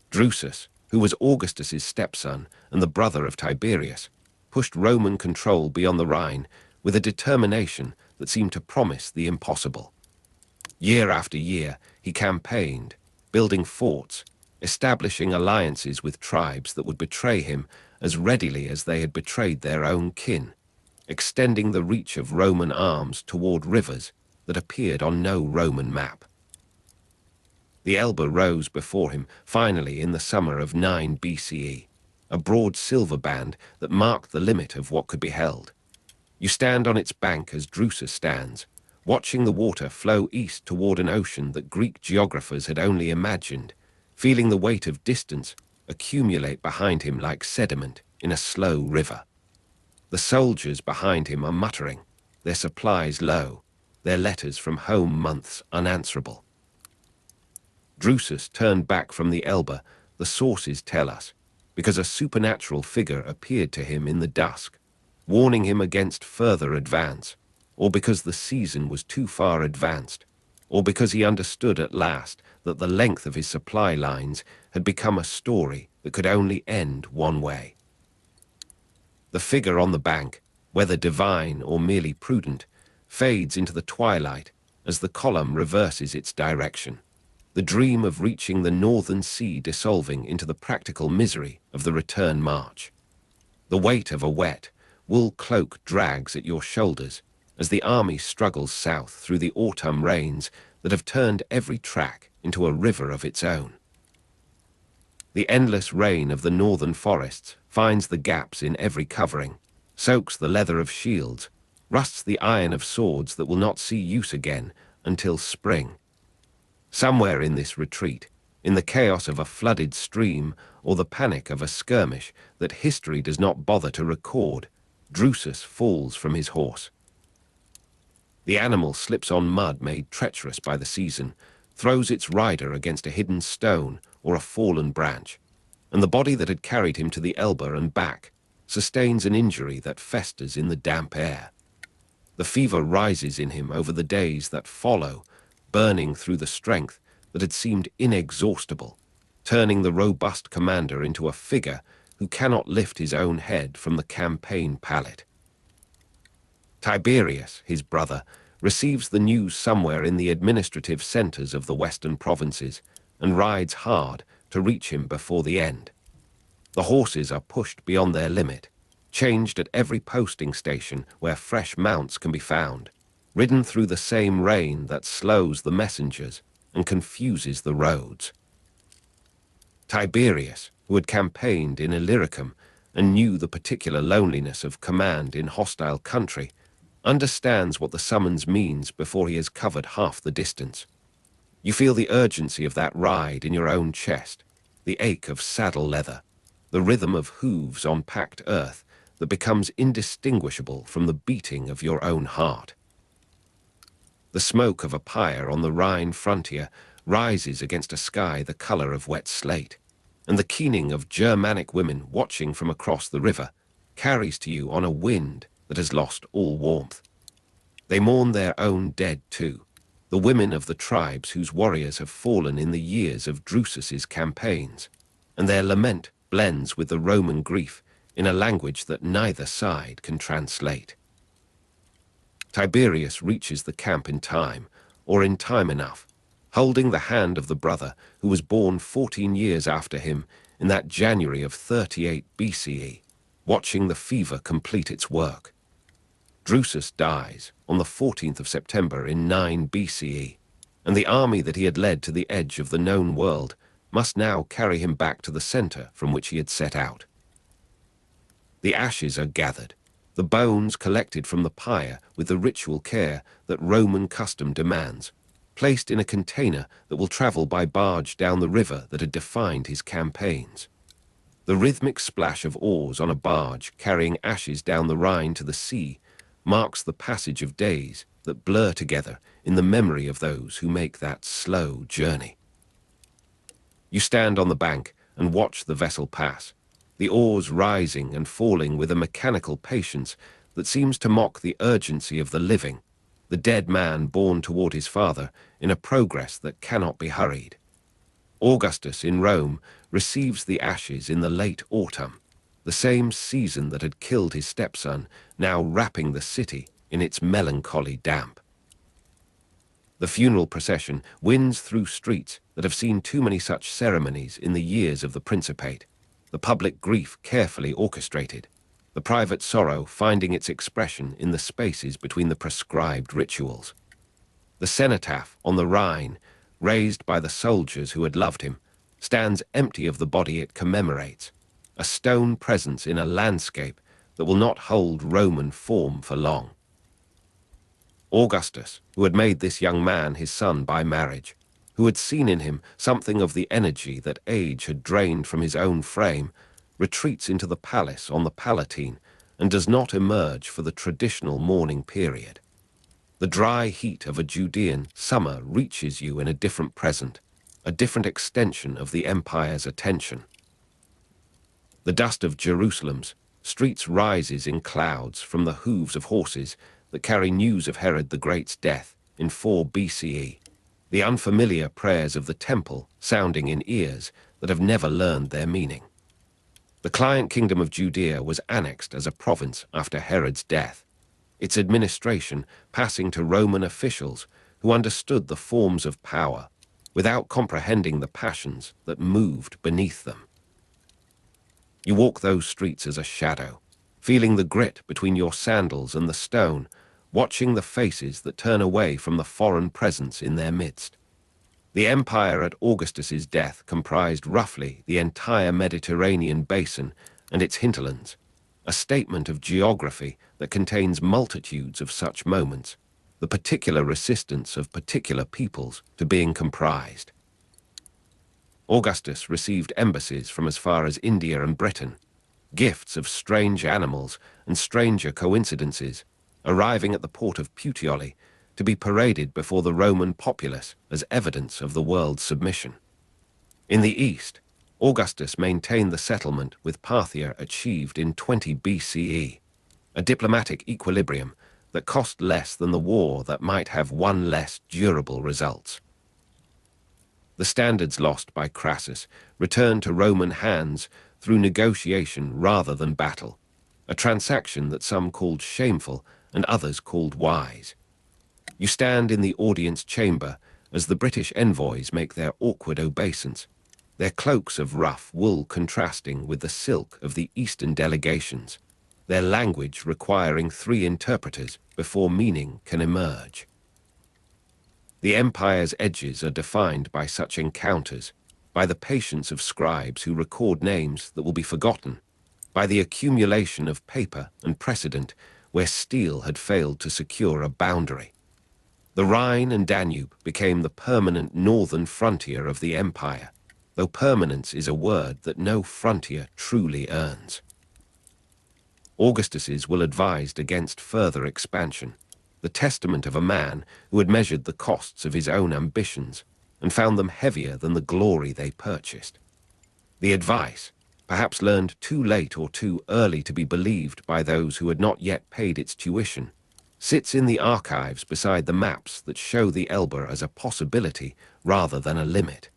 [SPEAKER 1] Drusus, who was Augustus's stepson and the brother of Tiberius, pushed Roman control beyond the Rhine with a determination that seemed to promise the impossible. Year after year, he campaigned, building forts, establishing alliances with tribes that would betray him as readily as they had betrayed their own kin, extending the reach of Roman arms toward rivers that appeared on no Roman map. The Elbe rose before him, finally in the summer of 9 BCE, a broad silver band that marked the limit of what could be held. You stand on its bank as Drusus stands, watching the water flow east toward an ocean that Greek geographers had only imagined, feeling the weight of distance accumulate behind him like sediment in a slow river. The soldiers behind him are muttering, their supplies low, their letters from home months unanswerable. Drusus turned back from the Elbe, the sources tell us, because a supernatural figure appeared to him in the dusk, warning him against further advance, or because the season was too far advanced, or because he understood at last that the length of his supply lines had become a story that could only end one way. The figure on the bank, whether divine or merely prudent, fades into the twilight as the column reverses its direction, the dream of reaching the northern sea dissolving into the practical misery of the return march. The weight of a wet, wool cloak drags at your shoulders as the army struggles south through the autumn rains that have turned every track into a river of its own. The endless rain of the northern forests finds the gaps in every covering, soaks the leather of shields, rusts the iron of swords that will not see use again until spring. Somewhere in this retreat, in the chaos of a flooded stream or the panic of a skirmish that history does not bother to record, Drusus falls from his horse. The animal slips on mud made treacherous by the season, throws its rider against a hidden stone or a fallen branch, and the body that had carried him to the Elbe and back sustains an injury that festers in the damp air. The fever rises in him over the days that follow, burning through the strength that had seemed inexhaustible, turning the robust commander into a figure who cannot lift his own head from the campaign pallet. Tiberius, his brother, receives the news somewhere in the administrative centers of the western provinces and rides hard to reach him before the end. The horses are pushed beyond their limit, changed at every posting station where fresh mounts can be found, ridden through the same rain that slows the messengers and confuses the roads. Tiberius, who had campaigned in Illyricum and knew the particular loneliness of command in hostile country, understands what the summons means before he has covered half the distance. You feel the urgency of that ride in your own chest, the ache of saddle leather, the rhythm of hooves on packed earth that becomes indistinguishable from the beating of your own heart. The smoke of a pyre on the Rhine frontier rises against a sky the color of wet slate, and the keening of Germanic women watching from across the river carries to you on a wind that has lost all warmth. They mourn their own dead too, the women of the tribes whose warriors have fallen in the years of Drusus's campaigns, and their lament blends with the Roman grief in a language that neither side can translate. Tiberius reaches the camp in time, or in time enough, holding the hand of the brother who was born 14 years after him in that January of 38 BCE, watching the fever complete its work. Drusus dies on the 14th of September in 9 BCE, and the army that he had led to the edge of the known world must now carry him back to the center from which he had set out. The ashes are gathered, the bones collected from the pyre with the ritual care that Roman custom demands, placed in a container that will travel by barge down the river that had defined his campaigns. The rhythmic splash of oars on a barge carrying ashes down the Rhine to the sea marks the passage of days that blur together in the memory of those who make that slow journey. You stand on the bank and watch the vessel pass, the oars rising and falling with a mechanical patience that seems to mock the urgency of the living, the dead man borne toward his father in a progress that cannot be hurried. Augustus in Rome receives the ashes in the late autumn, the same season that had killed his stepson, now wrapping the city in its melancholy damp. The funeral procession winds through streets that have seen too many such ceremonies in the years of the Principate, the public grief carefully orchestrated, the private sorrow finding its expression in the spaces between the prescribed rituals. The cenotaph on the Rhine, raised by the soldiers who had loved him, stands empty of the body it commemorates, a stone presence in a landscape that will not hold Roman form for long. Augustus, who had made this young man his son by marriage, who had seen in him something of the energy that age had drained from his own frame, retreats into the palace on the Palatine and does not emerge for the traditional mourning period. The dry heat of a Judean summer reaches you in a different present, a different extension of the empire's attention. The dust of Jerusalem's streets rises in clouds from the hooves of horses that carry news of Herod the Great's death in 4 BCE, the unfamiliar prayers of the temple sounding in ears that have never learned their meaning. The client kingdom of Judea was annexed as a province after Herod's death, its administration passing to Roman officials who understood the forms of power without comprehending the passions that moved beneath them. You walk those streets as a shadow, feeling the grit between your sandals and the stone, watching the faces that turn away from the foreign presence in their midst. The empire at Augustus's death comprised roughly the entire Mediterranean basin and its hinterlands, a statement of geography that contains multitudes of such moments, the particular resistance of particular peoples to being comprised. Augustus received embassies from as far as India and Britain, gifts of strange animals and stranger coincidences, arriving at the port of Puteoli to be paraded before the Roman populace as evidence of the world's submission. In the east, Augustus maintained the settlement with Parthia achieved in 20 BCE, a diplomatic equilibrium that cost less than the war that might have won less durable results. The standards lost by Crassus returned to Roman hands through negotiation rather than battle, a transaction that some called shameful and others called wise. You stand in the audience chamber as the British envoys make their awkward obeisance, their cloaks of rough wool contrasting with the silk of the Eastern delegations, their language requiring 3 interpreters before meaning can emerge. The empire's edges are defined by such encounters, by the patience of scribes who record names that will be forgotten, by the accumulation of paper and precedent where steel had failed to secure a boundary. The Rhine and Danube became the permanent northern frontier of the empire, though permanence is a word that no frontier truly earns. Augustus's will advised against further expansion, the testament of a man who had measured the costs of his own ambitions and found them heavier than the glory they purchased. The advice, perhaps learned too late or too early to be believed by those who had not yet paid its tuition, sits in the archives beside the maps that show the Elbe as a possibility rather than a limit.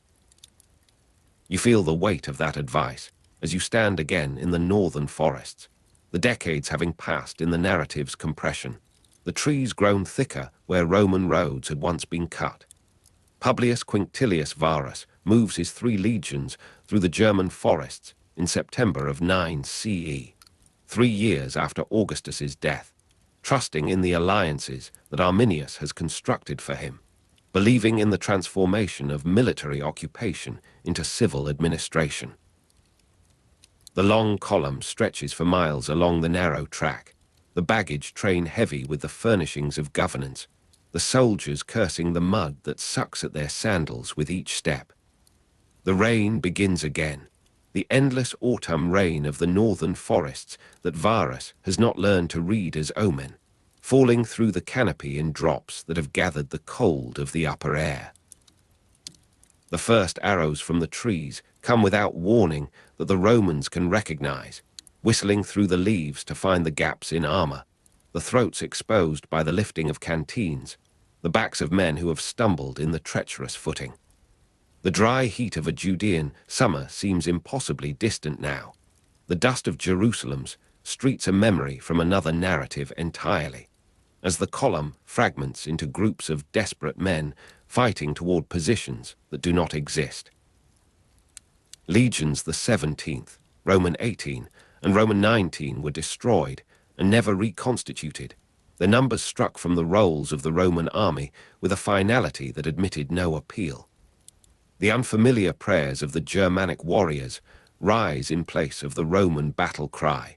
[SPEAKER 1] You feel the weight of that advice as you stand again in the northern forests, the decades having passed in the narrative's compression, the trees grown thicker where Roman roads had once been cut. Publius Quinctilius Varus moves his 3 legions through the German forests in September of 9 CE, 3 years after Augustus's death, trusting in the alliances that Arminius has constructed for him, believing in the transformation of military occupation into civil administration. The long column stretches for miles along the narrow track, the baggage train heavy with the furnishings of governance, the soldiers cursing the mud that sucks at their sandals with each step. The rain begins again, the endless autumn rain of the northern forests that Varus has not learned to read as omen, falling through the canopy in drops that have gathered the cold of the upper air. The first arrows from the trees come without warning that the Romans can recognize, whistling through the leaves to find the gaps in armor, the throats exposed by the lifting of canteens, the backs of men who have stumbled in the treacherous footing. The dry heat of a Judean summer seems impossibly distant now. The dust of Jerusalem's streets a memory from another narrative entirely, as the column fragments into groups of desperate men fighting toward positions that do not exist. Legions the 17th, Roman 18, and Roman 19 were destroyed and never reconstituted, their numbers struck from the rolls of the Roman army with a finality that admitted no appeal. The unfamiliar prayers of the Germanic warriors rise in place of the Roman battle cry,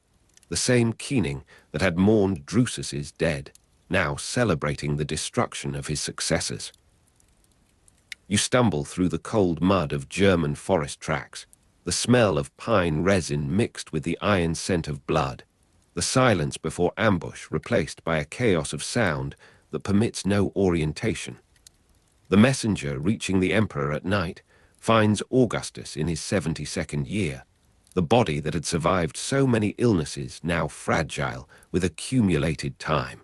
[SPEAKER 1] the same keening that had mourned Drusus's dead, now celebrating the destruction of his successors. You stumble through the cold mud of German forest tracks, the smell of pine resin mixed with the iron scent of blood, the silence before ambush replaced by a chaos of sound that permits no orientation. The messenger reaching the emperor at night finds Augustus in his 72nd year, the body that had survived so many illnesses now fragile with accumulated time.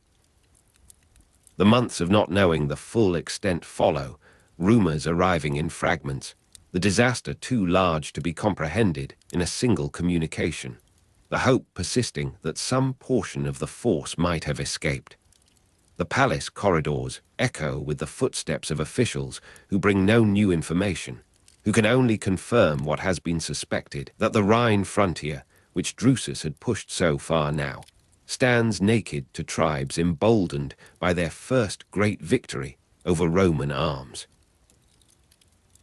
[SPEAKER 1] The months of not knowing the full extent follow, rumors arriving in fragments, the disaster too large to be comprehended in a single communication, the hope persisting that some portion of the force might have escaped. The palace corridors echo with the footsteps of officials who bring no new information, who can only confirm what has been suspected, that the Rhine frontier, which Drusus had pushed so far now, stands naked to tribes emboldened by their first great victory over Roman arms.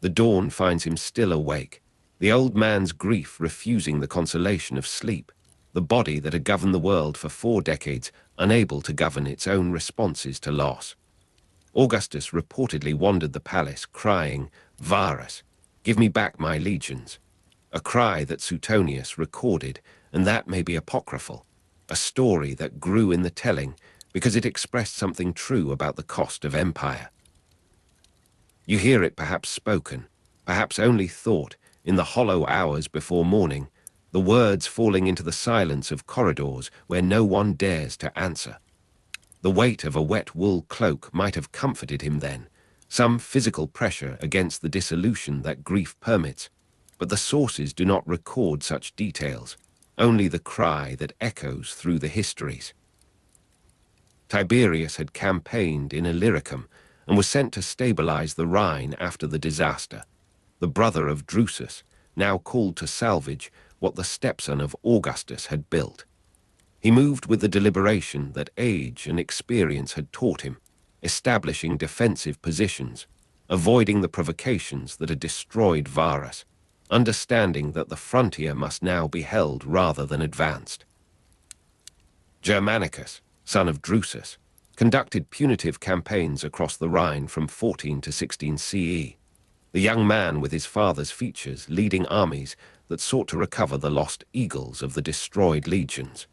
[SPEAKER 1] The dawn finds him still awake, the old man's grief refusing the consolation of sleep, the body that had governed the world for 4 decades unable to govern its own responses to loss. Augustus reportedly wandered the palace crying, "Varus, give me back my legions," a cry that Suetonius recorded, and that may be apocryphal, a story that grew in the telling because it expressed something true about the cost of empire. You hear it perhaps spoken, perhaps only thought, in the hollow hours before morning, the words falling into the silence of corridors where no one dares to answer. The weight of a wet wool cloak might have comforted him then, some physical pressure against the dissolution that grief permits, but the sources do not record such details, only the cry that echoes through the histories. Tiberius had campaigned in Illyricum and was sent to stabilize the Rhine after the disaster, the brother of Drusus, now called to salvage what the stepson of Augustus had built. He moved with the deliberation that age and experience had taught him, establishing defensive positions, avoiding the provocations that had destroyed Varus, understanding that the frontier must now be held rather than advanced. Germanicus, son of Drusus, conducted punitive campaigns across the Rhine from 14 to 16 CE, the young man with his father's features leading armies that sought to recover the lost eagles of the destroyed legions.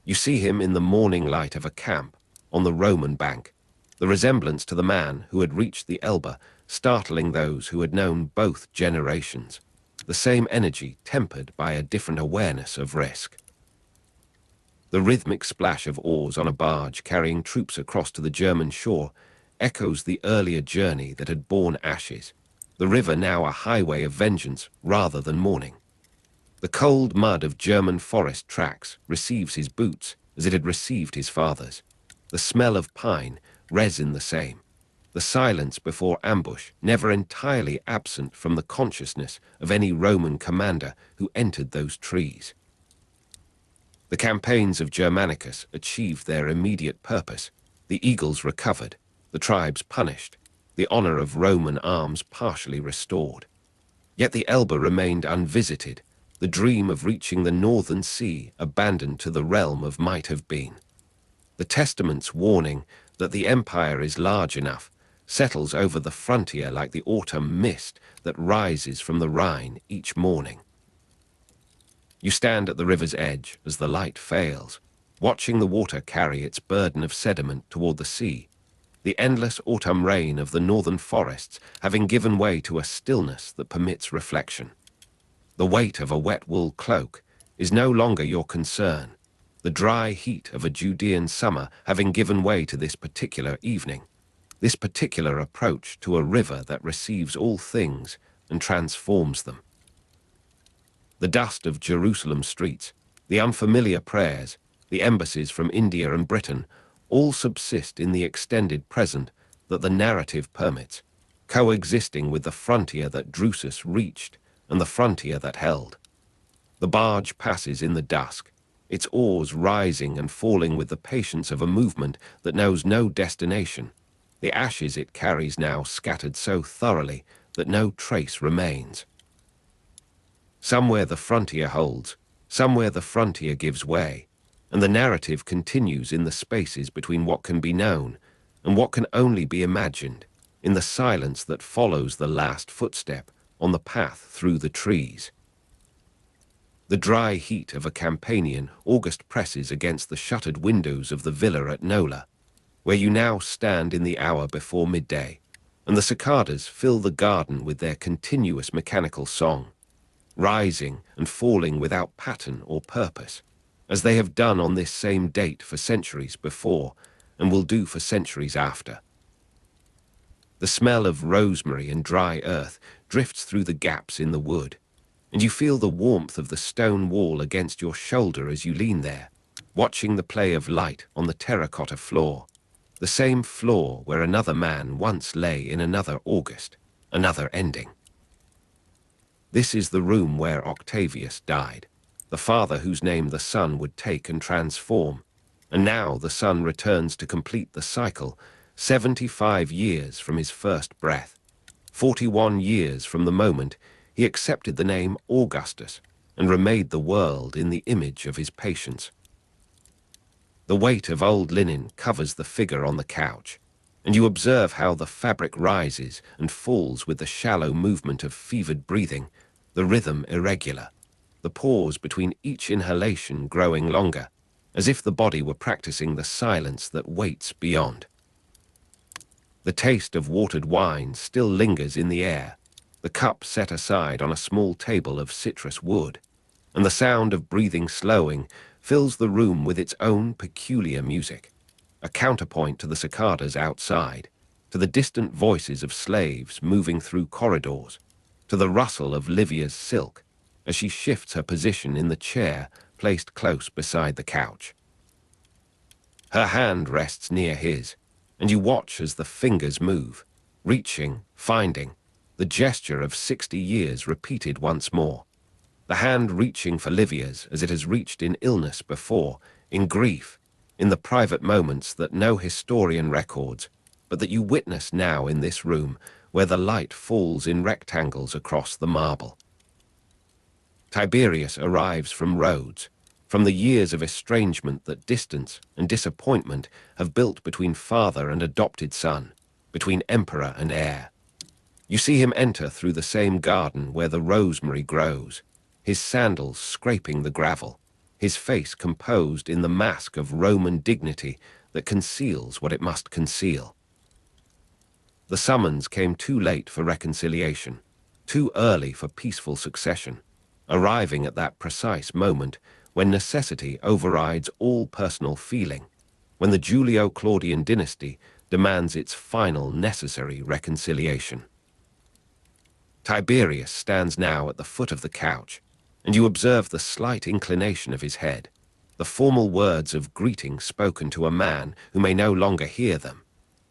[SPEAKER 1] You see him in the morning light of a camp on the Roman bank, the resemblance to the man who had reached the Elbe startling those who had known both generations. the same energy tempered by a different awareness of risk. The rhythmic splash of oars on a barge carrying troops across to the German shore echoes the earlier journey that had borne ashes, the river now a highway of vengeance rather than mourning. The cold mud of German forest tracks receives his boots as it had received his father's. The smell of pine, resin the same. The silence before ambush never entirely absent from the consciousness of any Roman commander who entered those trees. The campaigns of Germanicus achieved their immediate purpose. The eagles recovered, the tribes punished, the honor of Roman arms partially restored. Yet the Elbe remained unvisited, the dream of reaching the northern sea abandoned to the realm of might have been. The testament's warning that the empire is large enough settles over the frontier like the autumn mist that rises from the Rhine each morning. You stand at the river's edge as the light fails, watching the water carry its burden of sediment toward the sea, the endless autumn rain of the northern forests having given way to a stillness that permits reflection. The weight of a wet wool cloak is no longer your concern, the dry heat of a Judean summer having given way to this particular evening, this particular approach to a river that receives all things and transforms them. The dust of Jerusalem streets, the unfamiliar prayers, the embassies from India and Britain, all subsist in the extended present that the narrative permits, coexisting with the frontier that Drusus reached and the frontier that held. The barge passes in the dusk, its oars rising and falling with the patience of a movement that knows no destination, the ashes it carries now scattered so thoroughly that no trace remains. Somewhere the frontier holds, somewhere the frontier gives way, and the narrative continues in the spaces between what can be known and what can only be imagined, in the silence that follows the last footstep on the path through the trees. The dry heat of a Campanian August presses against the shuttered windows of the villa at Nola, where you now stand in the hour before midday, and the cicadas fill the garden with their continuous mechanical song, rising and falling without pattern or purpose, as they have done on this same date for centuries before and will do for centuries after. The smell of rosemary and dry earth drifts through the gaps in the wood, and you feel the warmth of the stone wall against your shoulder as you lean there, watching the play of light on the terracotta floor, the same floor where another man once lay in another August, another ending. This is the room where Octavius died, the father whose name the son would take and transform, and now the son returns to complete the cycle, 75 years from his first breath, 41 years from the moment he accepted the name Augustus and remade the world in the image of his patience. The weight of old linen covers the figure on the couch, and you observe how the fabric rises and falls with the shallow movement of fevered breathing, the rhythm irregular, the pause between each inhalation growing longer, as if the body were practicing the silence that waits beyond. The taste of watered wine still lingers in the air, the cup set aside on a small table of citrus wood, and the sound of breathing slowing fills the room with its own peculiar music, a counterpoint to the cicadas outside, to the distant voices of slaves moving through corridors, to the rustle of Livia's silk as she shifts her position in the chair placed close beside the couch. Her hand rests near his, and you watch as the fingers move, reaching, finding, the gesture of 60 years repeated once more. The hand reaching for Livia's as it has reached in illness before, in grief, in the private moments that no historian records, but that you witness now in this room where the light falls in rectangles across the marble. Tiberius arrives from Rhodes, from the years of estrangement that distance and disappointment have built between father and adopted son, between emperor and heir. You see him enter through the same garden where the rosemary grows, his sandals scraping the gravel, his face composed in the mask of Roman dignity that conceals what it must conceal. The summons came too late for reconciliation. too early for peaceful succession, arriving at that precise moment when necessity overrides all personal feeling, when the Julio-Claudian dynasty demands its final necessary reconciliation. Tiberius stands now at the foot of the couch, and you observe the slight inclination of his head, the formal words of greeting spoken to a man who may no longer hear them,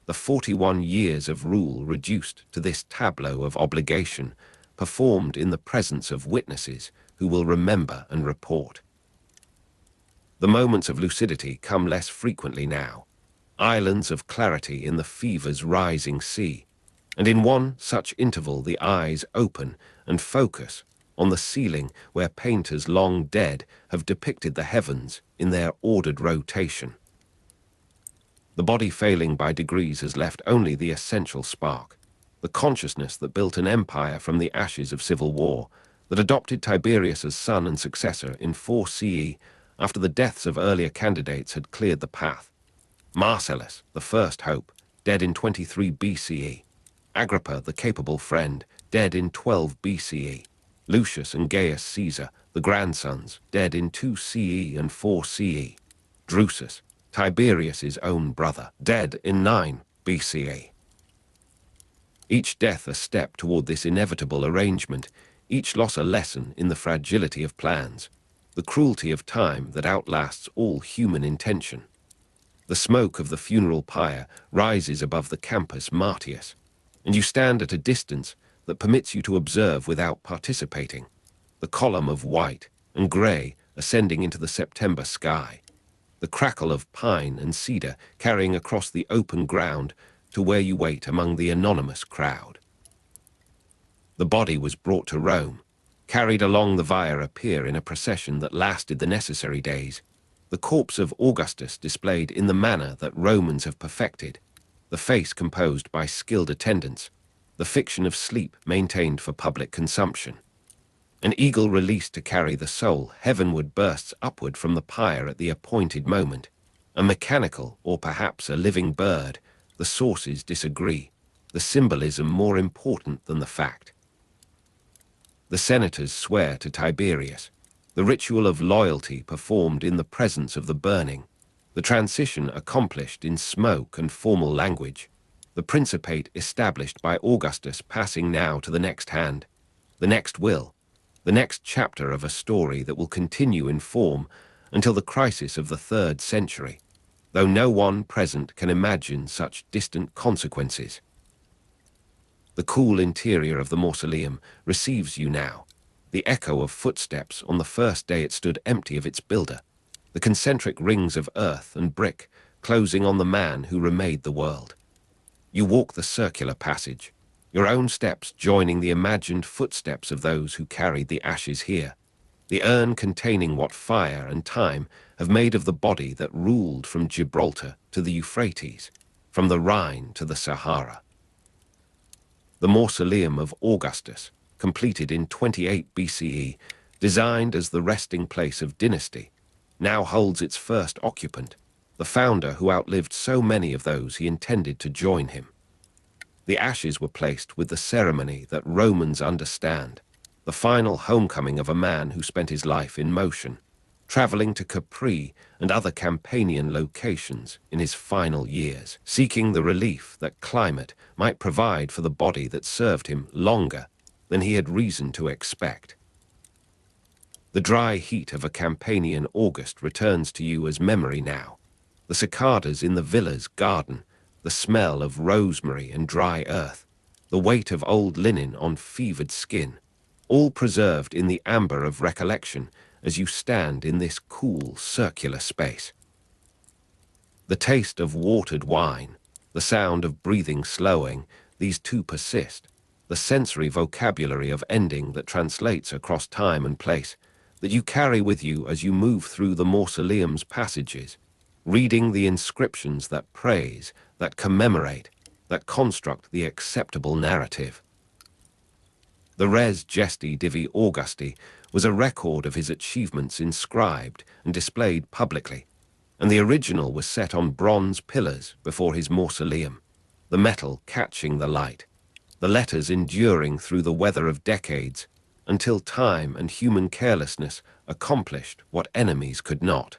[SPEAKER 1] the 41 years of rule reduced to this tableau of obligation, performed in the presence of witnesses who will remember and report. The moments of lucidity come less frequently now, islands of clarity in the fever's rising sea, and in one such interval the eyes open and focus on the ceiling where painters long dead have depicted the heavens in their ordered rotation. The body failing by degrees has left only the essential spark, the consciousness that built an empire from the ashes of civil war, that adopted Tiberius as son and successor in 4 CE after the deaths of earlier candidates had cleared the path. Marcellus, the first hope, dead in 23 BCE. Agrippa, the capable friend, dead in 12 BCE. Lucius and Gaius Caesar, the grandsons, dead in 2 CE and 4 CE. Drusus, Tiberius's own brother, dead in 9 BCE. Each death a step toward this inevitable arrangement, each loss a lesson in the fragility of plans, the cruelty of time that outlasts all human intention. The smoke of the funeral pyre rises above the Campus Martius, and you stand at a distance that permits you to observe without participating, the column of white and grey ascending into the September sky, the crackle of pine and cedar carrying across the open ground to where you wait among the anonymous crowd. The body was brought to Rome, carried along the Via Appia in a procession that lasted the necessary days, the corpse of Augustus displayed in the manner that Romans have perfected, the face composed by skilled attendants, the fiction of sleep maintained for public consumption. An eagle released to carry the soul heavenward bursts upward from the pyre at the appointed moment. A mechanical, or perhaps a living bird, the sources disagree, the symbolism more important than the fact. The senators swear to Tiberius, the ritual of loyalty performed in the presence of the burning, the transition accomplished in smoke and formal language, the principate established by Augustus passing now to the next hand, the next will, the next chapter of a story that will continue in form until the crisis of the 3rd century, though no one present can imagine such distant consequences. The cool interior of the mausoleum receives you now, the echo of footsteps on the first day it stood empty of its builder, the concentric rings of earth and brick closing on the man who remade the world. You walk the circular passage, your own steps joining the imagined footsteps of those who carried the ashes here, the urn containing what fire and time have made of the body that ruled from Gibraltar to the Euphrates, from the Rhine to the Sahara. The mausoleum of Augustus, completed in 28 BCE, designed as the resting place of dynasty, now holds its first occupant, the founder who outlived so many of those he intended to join him. The ashes were placed with the ceremony that Romans understand, the final homecoming of a man who spent his life in motion, traveling to Capri and other Campanian locations in his final years, seeking the relief that climate might provide for the body that served him longer than he had reason to expect. The dry heat of a Campanian August returns to you as memory now, the cicadas in the villa's garden, the smell of rosemary and dry earth, the weight of old linen on fevered skin, all preserved in the amber of recollection as you stand in this cool, circular space. The taste of watered wine, the sound of breathing slowing, these two persist, the sensory vocabulary of ending that translates across time and place, that you carry with you as you move through the mausoleum's passages, reading the inscriptions that praise, that commemorate, that construct the acceptable narrative. The Res Gesti Divi Augusti was a record of his achievements inscribed and displayed publicly, and the original was set on bronze pillars before his mausoleum, the metal catching the light. the letters enduring through the weather of decades, until time and human carelessness accomplished what enemies could not.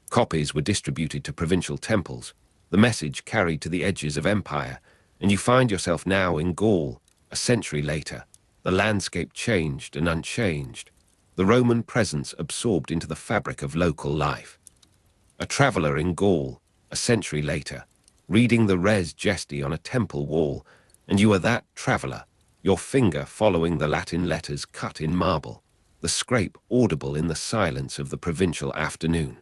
[SPEAKER 1] Copies were distributed to provincial temples, the message carried to the edges of empire, and you find yourself now in Gaul, a century later, the landscape changed and unchanged, the Roman presence absorbed into the fabric of local life. A traveller in Gaul, a century later, reading the res gesti on a temple wall, and you are that traveller, your finger following the Latin letters cut in marble, the scrape audible in the silence of the provincial afternoon.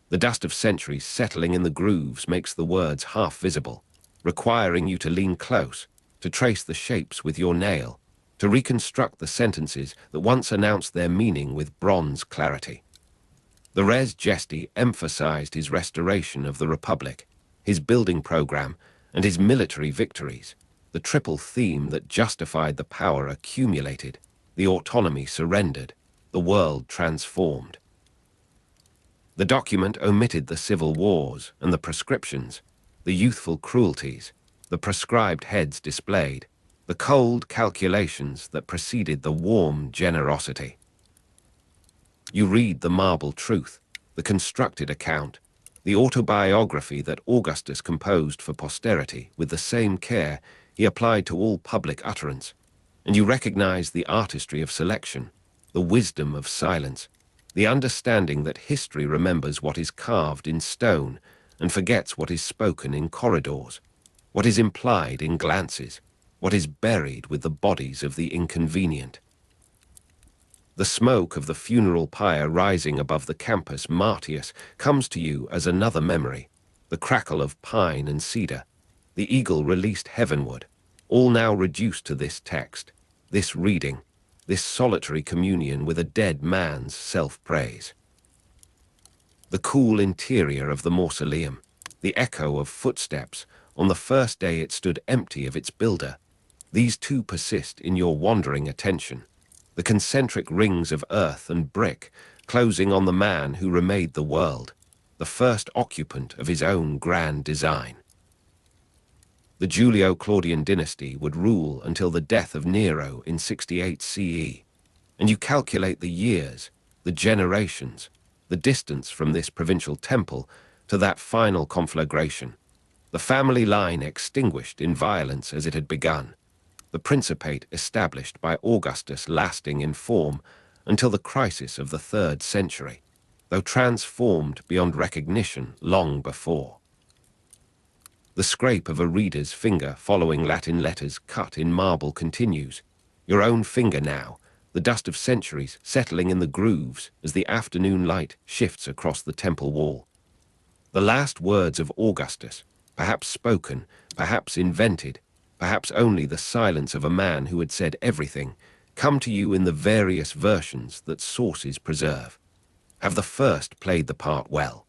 [SPEAKER 1] The dust of centuries settling in the grooves makes the words half visible, requiring you to lean close, to trace the shapes with your nail, to reconstruct the sentences that once announced their meaning with bronze clarity. The res gesti emphasized his restoration of the Republic, his building program, and his military victories, the triple theme that justified the power accumulated, the autonomy surrendered, the world transformed. The document omitted the civil wars and the proscriptions, the youthful cruelties, the prescribed heads displayed, the cold calculations that preceded the warm generosity. You read the marble truth, the constructed account, the autobiography that Augustus composed for posterity with the same care he applied to all public utterance, and you recognize the artistry of selection, the wisdom of silence, the understanding that history remembers what is carved in stone and forgets what is spoken in corridors, what is implied in glances, what is buried with the bodies of the inconvenient. The smoke of the funeral pyre rising above the campus Martius comes to you as another memory, the crackle of pine and cedar, the eagle released heavenward, all now reduced to this text, this reading, this solitary communion with a dead man's self-praise. The cool interior of the mausoleum, the echo of footsteps on the first day it stood empty of its builder, these two persist in your wandering attention, the concentric rings of earth and brick closing on the man who remade the world, the first occupant of his own grand design. The Julio-Claudian dynasty would rule until the death of Nero in 68 CE, and you calculate the years, the generations, the distance from this provincial temple to that final conflagration, the family line extinguished in violence as it had begun, the principate established by Augustus lasting in form until the crisis of the 3rd century, though transformed beyond recognition long before. The scrape of a reader's finger following Latin letters cut in marble continues, your own finger now, the dust of centuries settling in the grooves as the afternoon light shifts across the temple wall. The last words of Augustus, perhaps spoken, perhaps invented, perhaps only the silence of a man who had said everything, come to you in the various versions that sources preserve. Have the first played the part well?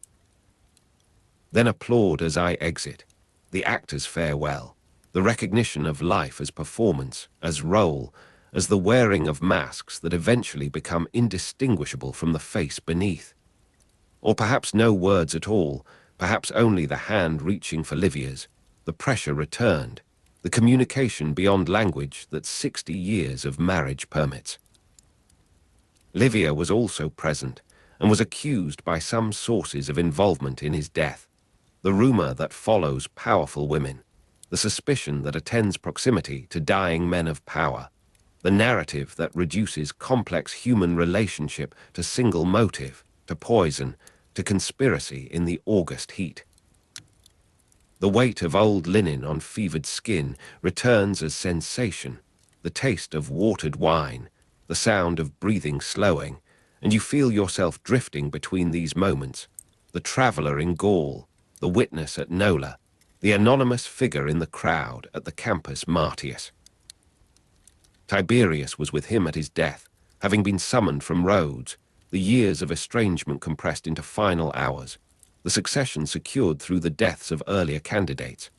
[SPEAKER 1] Then applaud as I exit, the actor's farewell, the recognition of life as performance, as role, as the wearing of masks that eventually become indistinguishable from the face beneath. Or perhaps no words at all, perhaps only the hand reaching for Livia's, the pressure returned, the communication beyond language that 60 years of marriage permits. Livia was also present, and was accused by some sources of involvement in his death, the rumor that follows powerful women, the suspicion that attends proximity to dying men of power, the narrative that reduces complex human relationship to single motive, to poison, to conspiracy in the August heat. The weight of old linen on fevered skin returns as sensation, the taste of watered wine, the sound of breathing slowing, and you feel yourself drifting between these moments, the traveller in Gaul, the witness at Nola, the anonymous figure in the crowd at the campus Martius. Tiberius was with him at his death, having been summoned from Rhodes, the years of estrangement compressed into final hours, the succession secured through the deaths of earlier candidates.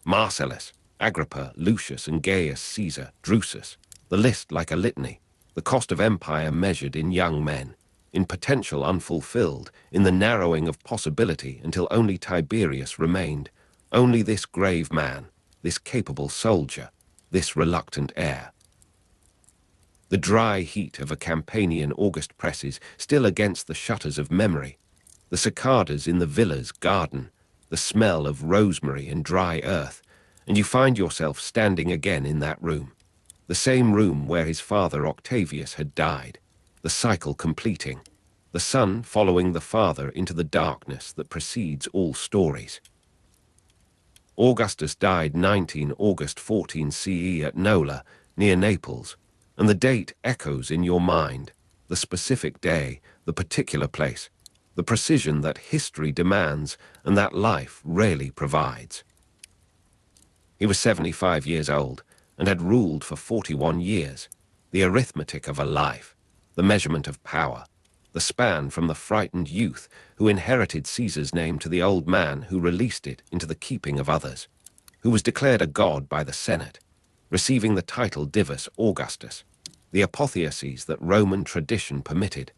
[SPEAKER 1] Marcellus, Agrippa, Lucius and Gaius Caesar, Drusus, the list like a litany, the cost of empire measured in young men, in potential unfulfilled, in the narrowing of possibility until only Tiberius remained, only this grave man, this capable soldier, this reluctant heir. The dry heat of a Campanian August presses still against the shutters of memory, the cicadas in the villa's garden, the smell of rosemary and dry earth, and you find yourself standing again in that room, the same room where his father Octavius had died, the cycle completing, the son following the father into the darkness that precedes all stories. Augustus died 19 August 14 CE at Nola, near Naples, and the date echoes in your mind, the specific day, the particular place, the precision that history demands and that life rarely provides. He was 75 years old and had ruled for 41 years, the arithmetic of a life, the measurement of power, the span from the frightened youth who inherited Caesar's name to the old man who released it into the keeping of others, who was declared a god by the Senate, receiving the title Divus Augustus, the apotheosis that Roman tradition permitted,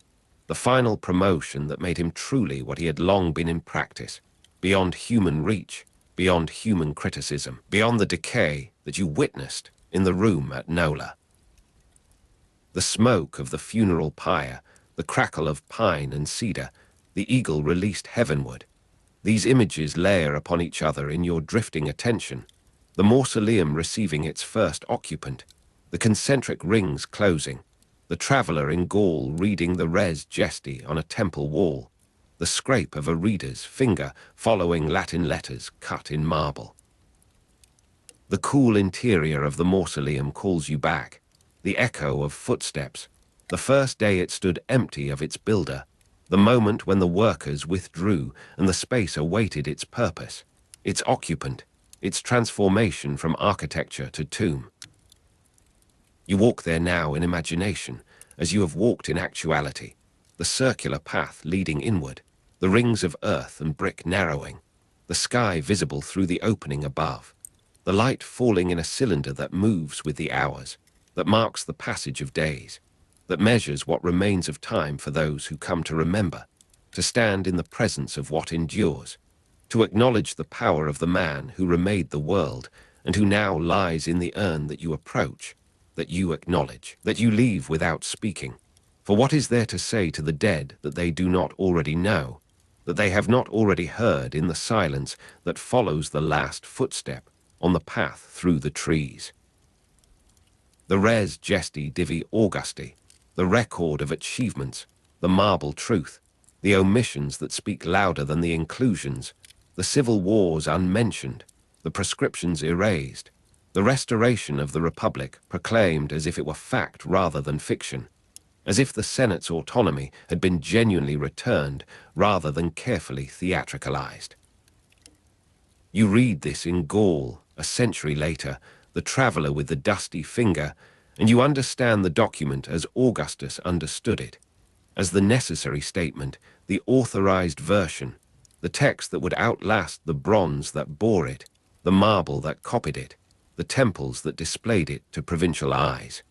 [SPEAKER 1] the final promotion that made him truly what he had long been in practice, beyond human reach, beyond human criticism, beyond the decay that you witnessed in the room at Nola. The smoke of the funeral pyre, the crackle of pine and cedar, the eagle released heavenward. These images layer upon each other in your drifting attention, the mausoleum receiving its first occupant, the concentric rings closing, the traveller in Gaul reading the res gesti on a temple wall, the scrape of a reader's finger following Latin letters cut in marble. The cool interior of the mausoleum calls you back, the echo of footsteps, the first day it stood empty of its builder, the moment when the workers withdrew and the space awaited its purpose, its occupant, its transformation from architecture to tomb. You walk there now in imagination, as you have walked in actuality, the circular path leading inward, the rings of earth and brick narrowing, the sky visible through the opening above, the light falling in a cylinder that moves with the hours, that marks the passage of days, that measures what remains of time for those who come to remember, to stand in the presence of what endures, to acknowledge the power of the man who remade the world and who now lies in the urn that you approach, that you acknowledge, that you leave without speaking. For what is there to say to the dead that they do not already know, that they have not already heard in the silence that follows the last footstep on the path through the trees? The res gesti divi Augusti, the record of achievements, the marble truth, the omissions that speak louder than the inclusions, the civil wars unmentioned, the prescriptions erased, the restoration of the Republic proclaimed as if it were fact rather than fiction, as if the Senate's autonomy had been genuinely returned rather than carefully theatricalized. You read this in Gaul, a century later, the traveller with the dusty finger, and you understand the document as Augustus understood it, as the necessary statement, the authorized version, the text that would outlast the bronze that bore it, the marble that copied it, the temples that displayed it to provincial eyes.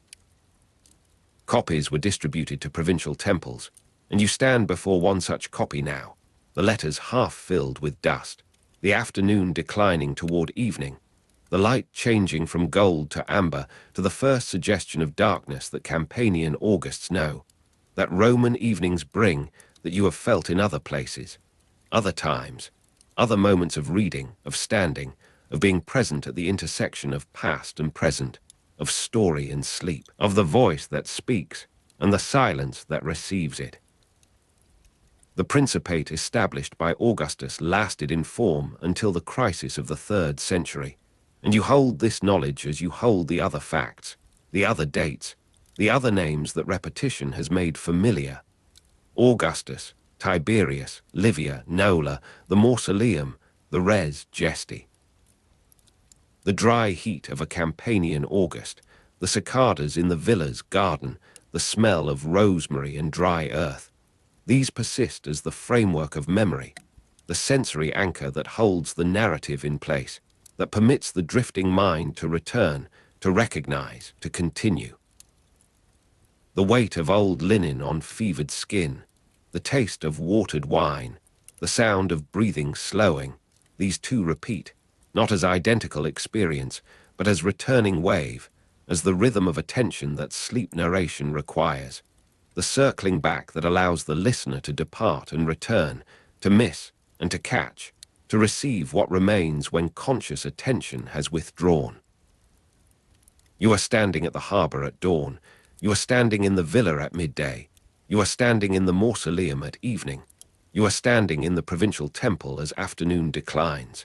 [SPEAKER 1] Copies were distributed to provincial temples, and you stand before one such copy now, the letters half filled with dust, the afternoon declining toward evening, the light changing from gold to amber to the first suggestion of darkness that Campanian Augusts know, that Roman evenings bring, that you have felt in other places, other times, other moments of reading, of standing, of being present at the intersection of past and present, of story and sleep, of the voice that speaks and the silence that receives it. The principate established by Augustus lasted in form until the crisis of the 3rd century, and you hold this knowledge as you hold the other facts, the other dates, the other names that repetition has made familiar. Augustus, Tiberius, Livia, Nola, the mausoleum, the res gesti. The dry heat of a Campanian August, the cicadas in the villa's garden, the smell of rosemary and dry earth. These persist as the framework of memory, the sensory anchor that holds the narrative in place, that permits the drifting mind to return, to recognize, to continue. The weight of old linen on fevered skin, the taste of watered wine, the sound of breathing slowing, these two repeat, not as identical experience, but as returning wave, as the rhythm of attention that sleep narration requires, the circling back that allows the listener to depart and return, to miss and to catch, to receive what remains when conscious attention has withdrawn. You are standing at the harbour at dawn. You are standing in the villa at midday. You are standing in the mausoleum at evening. You are standing in the provincial temple as afternoon declines.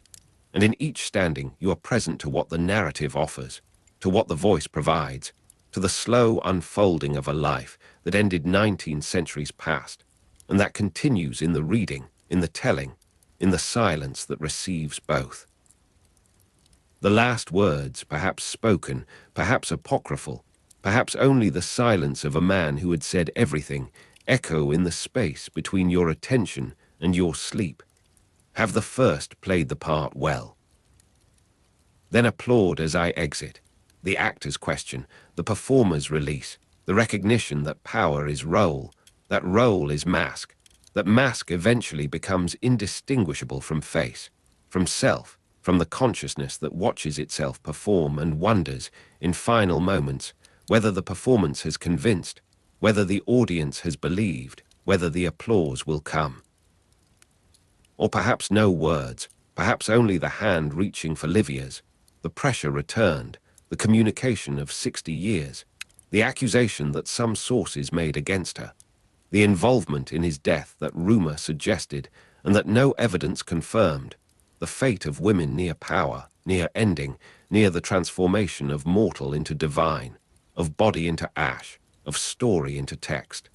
[SPEAKER 1] And in each standing you are present to what the narrative offers, to what the voice provides, to the slow unfolding of a life that ended 19 centuries past, and that continues in the reading, in the telling, in the silence that receives both. The last words, perhaps spoken, perhaps apocryphal, perhaps only the silence of a man who had said everything, echo in the space between your attention and your sleep. Have the first played the part well? Then applaud as I exit. The actor's question, the performer's release, the recognition that power is role, that role is mask, that mask eventually becomes indistinguishable from face, from self, from the consciousness that watches itself perform and wonders, in final moments, whether the performance has convinced, whether the audience has believed, whether the applause will come. Or perhaps no words, perhaps only the hand reaching for Livia's, the pressure returned, the communication of 60 years, the accusation that some sources made against her, the involvement in his death that rumor suggested and that no evidence confirmed, the fate of women near power, near ending, near the transformation of mortal into divine, of body into ash, of story into text.